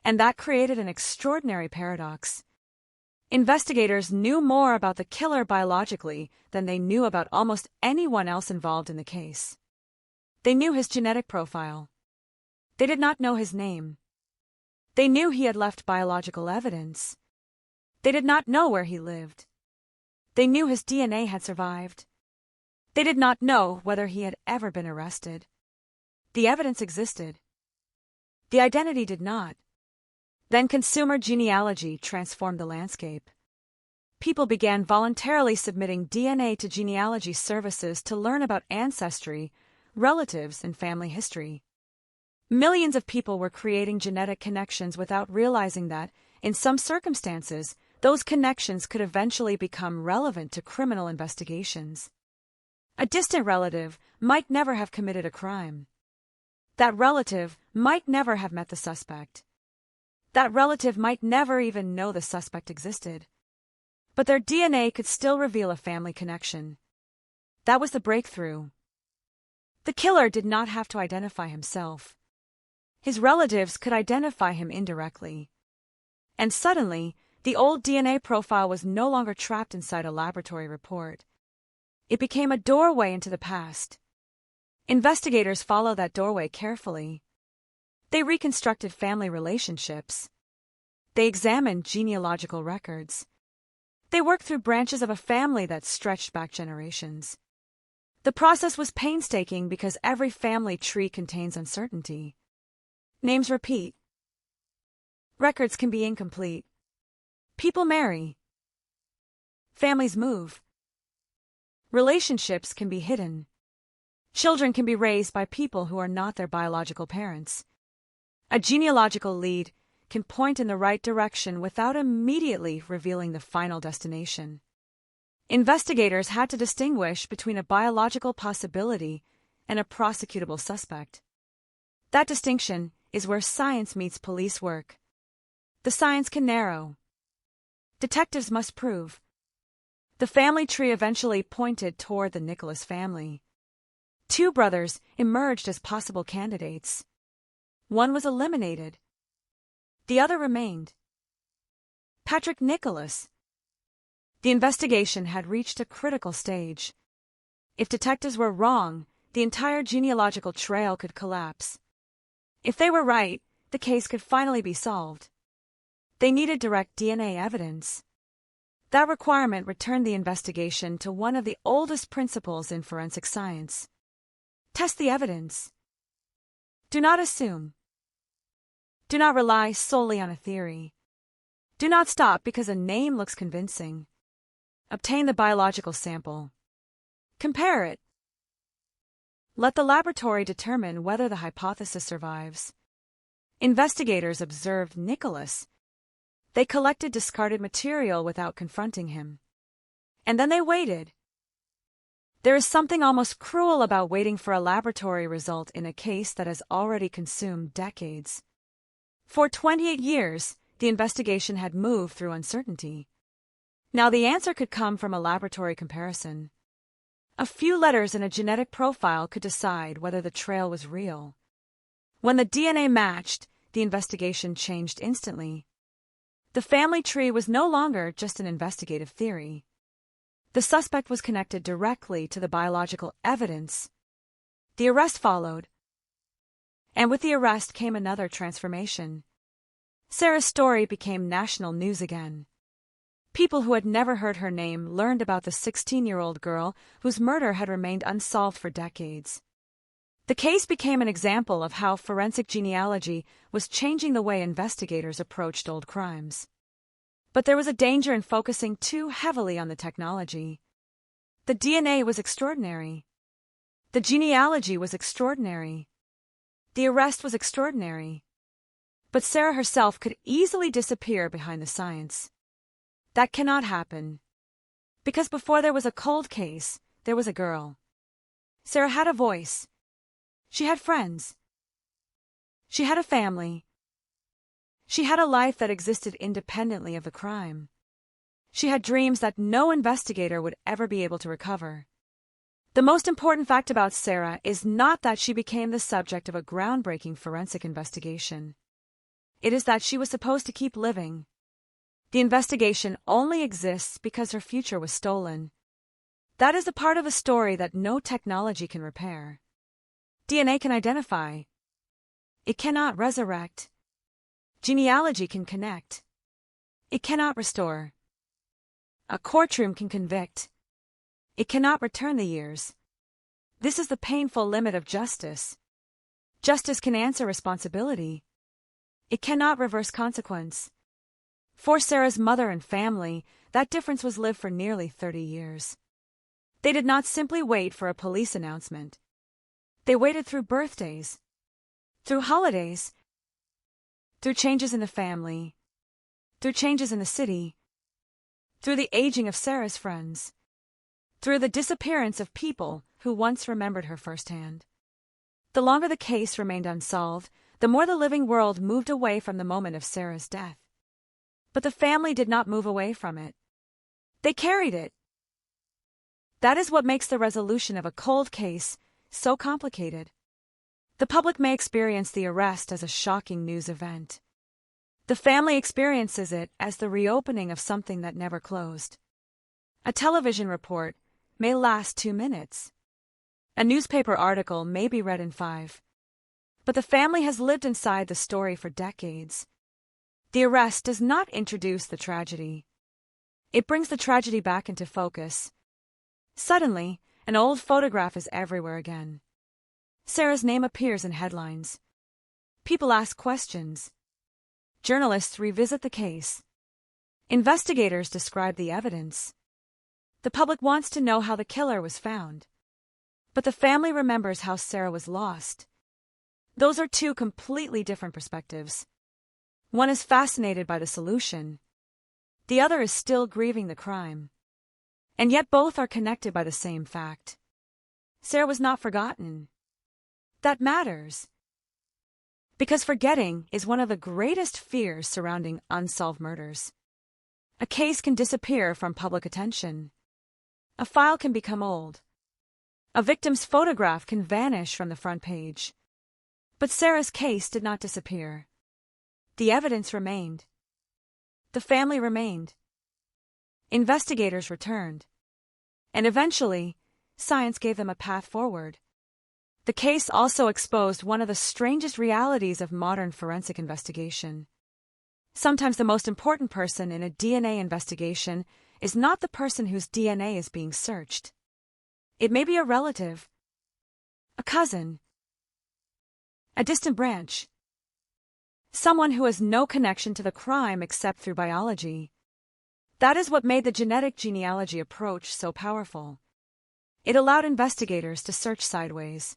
And that created an extraordinary paradox. Investigators knew more about the killer biologically than they knew about almost anyone else involved in the case. They knew his genetic profile. They did not know his name. They knew he had left biological evidence. They did not know where he lived. They knew his DNA had survived. They did not know whether he had ever been arrested. The evidence existed. The identity did not. Then consumer genealogy transformed the landscape. People began voluntarily submitting DNA to genealogy services to learn about ancestry, relatives, and family history. Millions of people were creating genetic connections without realizing that, in some circumstances, those connections could eventually become relevant to criminal investigations. A distant relative might never have committed a crime. That relative might never have met the suspect. That relative might never even know the suspect existed. But their DNA could still reveal a family connection. That was the breakthrough. The killer did not have to identify himself. His relatives could identify him indirectly. And suddenly, the old DNA profile was no longer trapped inside a laboratory report. It became a doorway into the past. Investigators followed that doorway carefully. They reconstructed family relationships. They examined genealogical records. They worked through branches of a family that stretched back generations. The process was painstaking because every family tree contains uncertainty. Names repeat. Records can be incomplete. People marry. Families move. Relationships can be hidden. Children can be raised by people who are not their biological parents. A genealogical lead can point in the right direction without immediately revealing the final destination. Investigators had to distinguish between a biological possibility and a prosecutable suspect. That distinction is where science meets police work. The science can narrow. Detectives must prove. The family tree eventually pointed toward the Nicholas family. Two brothers emerged as possible candidates. One was eliminated. The other remained. Patrick Nicholas. The investigation had reached a critical stage. If detectives were wrong, the entire genealogical trail could collapse. If they were right, the case could finally be solved. They needed direct DNA evidence. That requirement returned the investigation to one of the oldest principles in forensic science. Test the evidence. Do not assume. Do not rely solely on a theory. Do not stop because a name looks convincing. Obtain the biological sample. Compare it. Let the laboratory determine whether the hypothesis survives. Investigators observed Nicholas. They collected discarded material without confronting him. And then they waited. There is something almost cruel about waiting for a laboratory result in a case that has already consumed decades. For 28 years, the investigation had moved through uncertainty. Now the answer could come from a laboratory comparison. A few letters in a genetic profile could decide whether the trail was real. When the DNA matched, the investigation changed instantly. The family tree was no longer just an investigative theory. The suspect was connected directly to the biological evidence. The arrest followed. And with the arrest came another transformation. Sarah's story became national news again. People who had never heard her name learned about the 16-year-old girl whose murder had remained unsolved for decades. The case became an example of how forensic genealogy was changing the way investigators approached old crimes. But there was a danger in focusing too heavily on the technology. The DNA was extraordinary. The genealogy was extraordinary. The arrest was extraordinary. But Sarah herself could easily disappear behind the science. That cannot happen. Because before there was a cold case, there was a girl. Sarah had a voice. She had friends. She had a family. She had a life that existed independently of the crime. She had dreams that no investigator would ever be able to recover. The most important fact about Sarah is not that she became the subject of a groundbreaking forensic investigation. It is that she was supposed to keep living. The investigation only exists because her future was stolen. That is a part of a story that no technology can repair. DNA can identify. It cannot resurrect. Genealogy can connect. It cannot restore. A courtroom can convict. It cannot return the years. This is the painful limit of justice. Justice can answer responsibility. It cannot reverse consequence. For Sarah's mother and family, that difference was lived for nearly 30 years. They did not simply wait for a police announcement. They waited through birthdays, through holidays, through changes in the family, through changes in the city, through the aging of Sarah's friends, through the disappearance of people who once remembered her firsthand. The longer the case remained unsolved, the more the living world moved away from the moment of Sarah's death. But the family did not move away from it. They carried it. That is what makes the resolution of a cold case so complicated. The public may experience the arrest as a shocking news event. The family experiences it as the reopening of something that never closed. A television report may last 2 minutes. A newspaper article may be read in 5. But the family has lived inside the story for decades. The arrest does not introduce the tragedy. It brings the tragedy back into focus. Suddenly, an old photograph is everywhere again. Sarah's name appears in headlines. People ask questions. Journalists revisit the case. Investigators describe the evidence. The public wants to know how the killer was found. But the family remembers how Sarah was lost. Those are two completely different perspectives. One is fascinated by the solution. The other is still grieving the crime. And yet both are connected by the same fact. Sarah was not forgotten. That matters. Because forgetting is one of the greatest fears surrounding unsolved murders. A case can disappear from public attention. A file can become old. A victim's photograph can vanish from the front page. But Sarah's case did not disappear. The evidence remained. The family remained. Investigators returned. And eventually, science gave them a path forward. The case also exposed one of the strangest realities of modern forensic investigation. Sometimes the most important person in a DNA investigation is not the person whose DNA is being searched. It may be a relative, a cousin, a distant branch. someone who has no connection to the crime except through biology. That is what made the genetic genealogy approach so powerful. It allowed investigators to search sideways.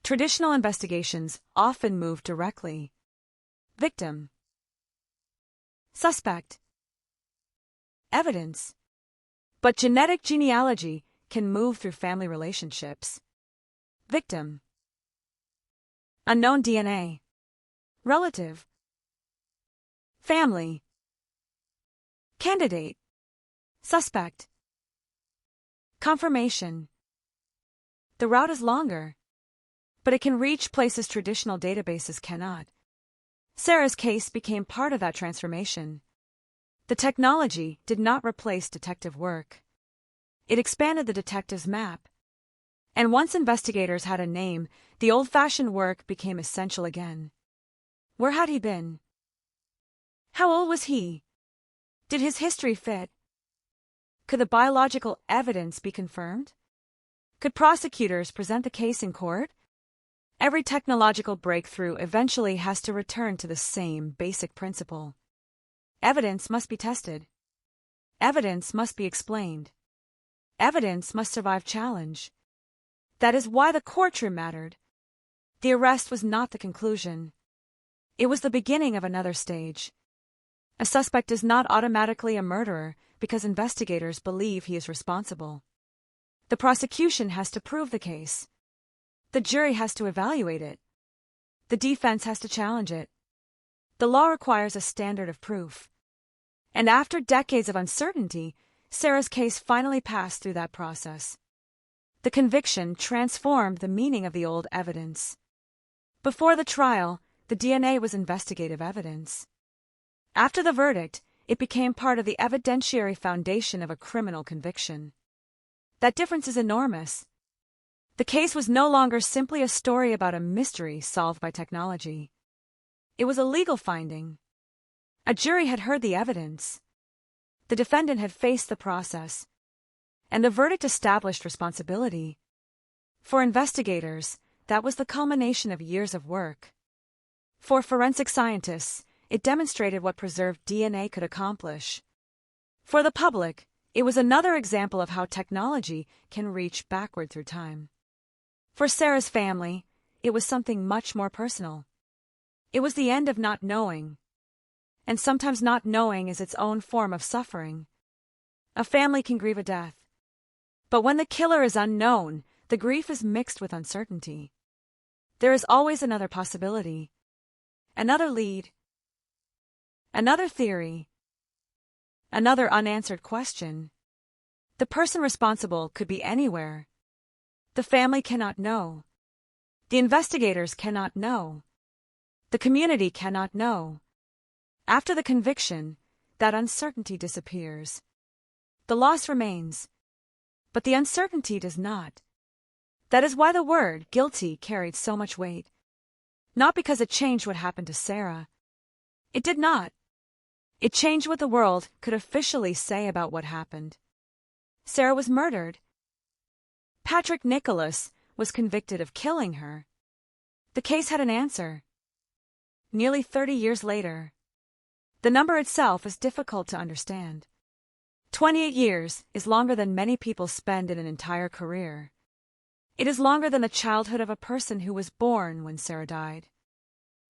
Traditional investigations often move directly. Victim, suspect, evidence. But genetic genealogy can move through family relationships. Victim, unknown DNA, relative, family, candidate, suspect, confirmation. The route is longer, but it can reach places traditional databases cannot. Sarah's case became part of that transformation. The technology did not replace detective work. It expanded the detective's map. And once investigators had a name, the old-fashioned work became essential again. Where had he been? How old was he? Did his history fit? Could the biological evidence be confirmed? Could prosecutors present the case in court? Every technological breakthrough eventually has to return to the same basic principle. Evidence must be tested. Evidence must be explained. Evidence must survive challenge. That is why the courtroom mattered. The arrest was not the conclusion. It was the beginning of another stage. A suspect is not automatically a murderer because investigators believe he is responsible. The prosecution has to prove the case. The jury has to evaluate it. The defense has to challenge it. The law requires a standard of proof. And after decades of uncertainty, Sarah's case finally passed through that process. The conviction transformed the meaning of the old evidence. Before the trial, the DNA was investigative evidence. After the verdict, it became part of the evidentiary foundation of a criminal conviction. That difference is enormous. The case was no longer simply a story about a mystery solved by technology. It was a legal finding. A jury had heard the evidence. The defendant had faced the process. And the verdict established responsibility. For investigators, that was the culmination of years of work. For forensic scientists, it demonstrated what preserved DNA could accomplish. For the public, it was another example of how technology can reach backward through time. For Sarah's family, it was something much more personal. It was the end of not knowing. And sometimes not knowing is its own form of suffering. A family can grieve a death. But when the killer is unknown, the grief is mixed with uncertainty. There is always another possibility. Another lead. Another theory. Another unanswered question. The person responsible could be anywhere. The family cannot know. The investigators cannot know. The community cannot know. After the conviction, that uncertainty disappears. The loss remains, but the uncertainty does not. That is why the word guilty carried so much weight. Not because it changed what happened to Sarah. It did not. It changed what the world could officially say about what happened. Sarah was murdered. Patrick Nicholas was convicted of killing her. The case had an answer. Nearly 30 years later. The number itself is difficult to understand. 28 years is longer than many people spend in an entire career. It is longer than the childhood of a person who was born when Sarah died.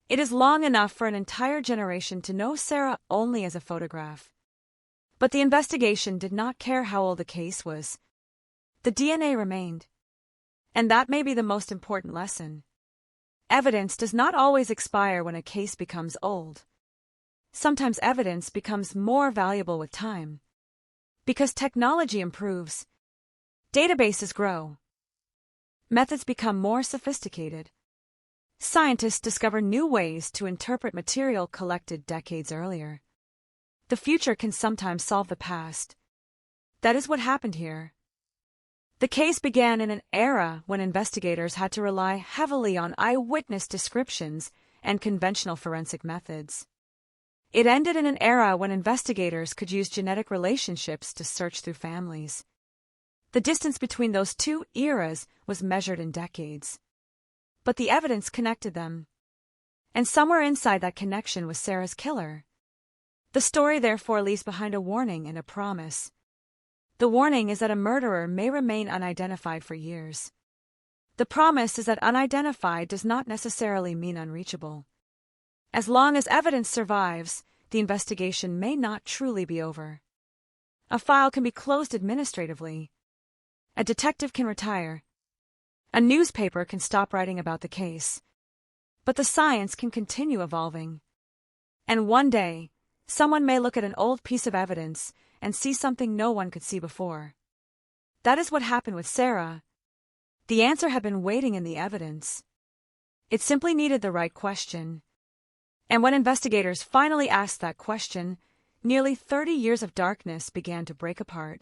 It is long enough for an entire generation to know Sarah only as a photograph. But the investigation did not care how old the case was. The DNA remained. And that may be the most important lesson. Evidence does not always expire when a case becomes old. Sometimes evidence becomes more valuable with time. Because technology improves, databases grow, methods become more sophisticated. Scientists discover new ways to interpret material collected decades earlier. The future can sometimes solve the past. That is what happened here. The case began in an era when investigators had to rely heavily on eyewitness descriptions and conventional forensic methods. It ended in an era when investigators could use genetic relationships to search through families. The distance between those two eras was measured in decades. But the evidence connected them. And somewhere inside that connection was Sarah's killer. The story therefore leaves behind a warning and a promise. The warning is that a murderer may remain unidentified for years. The promise is that unidentified does not necessarily mean unreachable. As long as evidence survives, the investigation may not truly be over. A file can be closed administratively. A detective can retire. A newspaper can stop writing about the case. But the science can continue evolving. And one day, someone may look at an old piece of evidence and see something no one could see before. That is what happened with Sarah. The answer had been waiting in the evidence. It simply needed the right question. And when investigators finally asked that question, nearly 30 years of darkness began to break apart.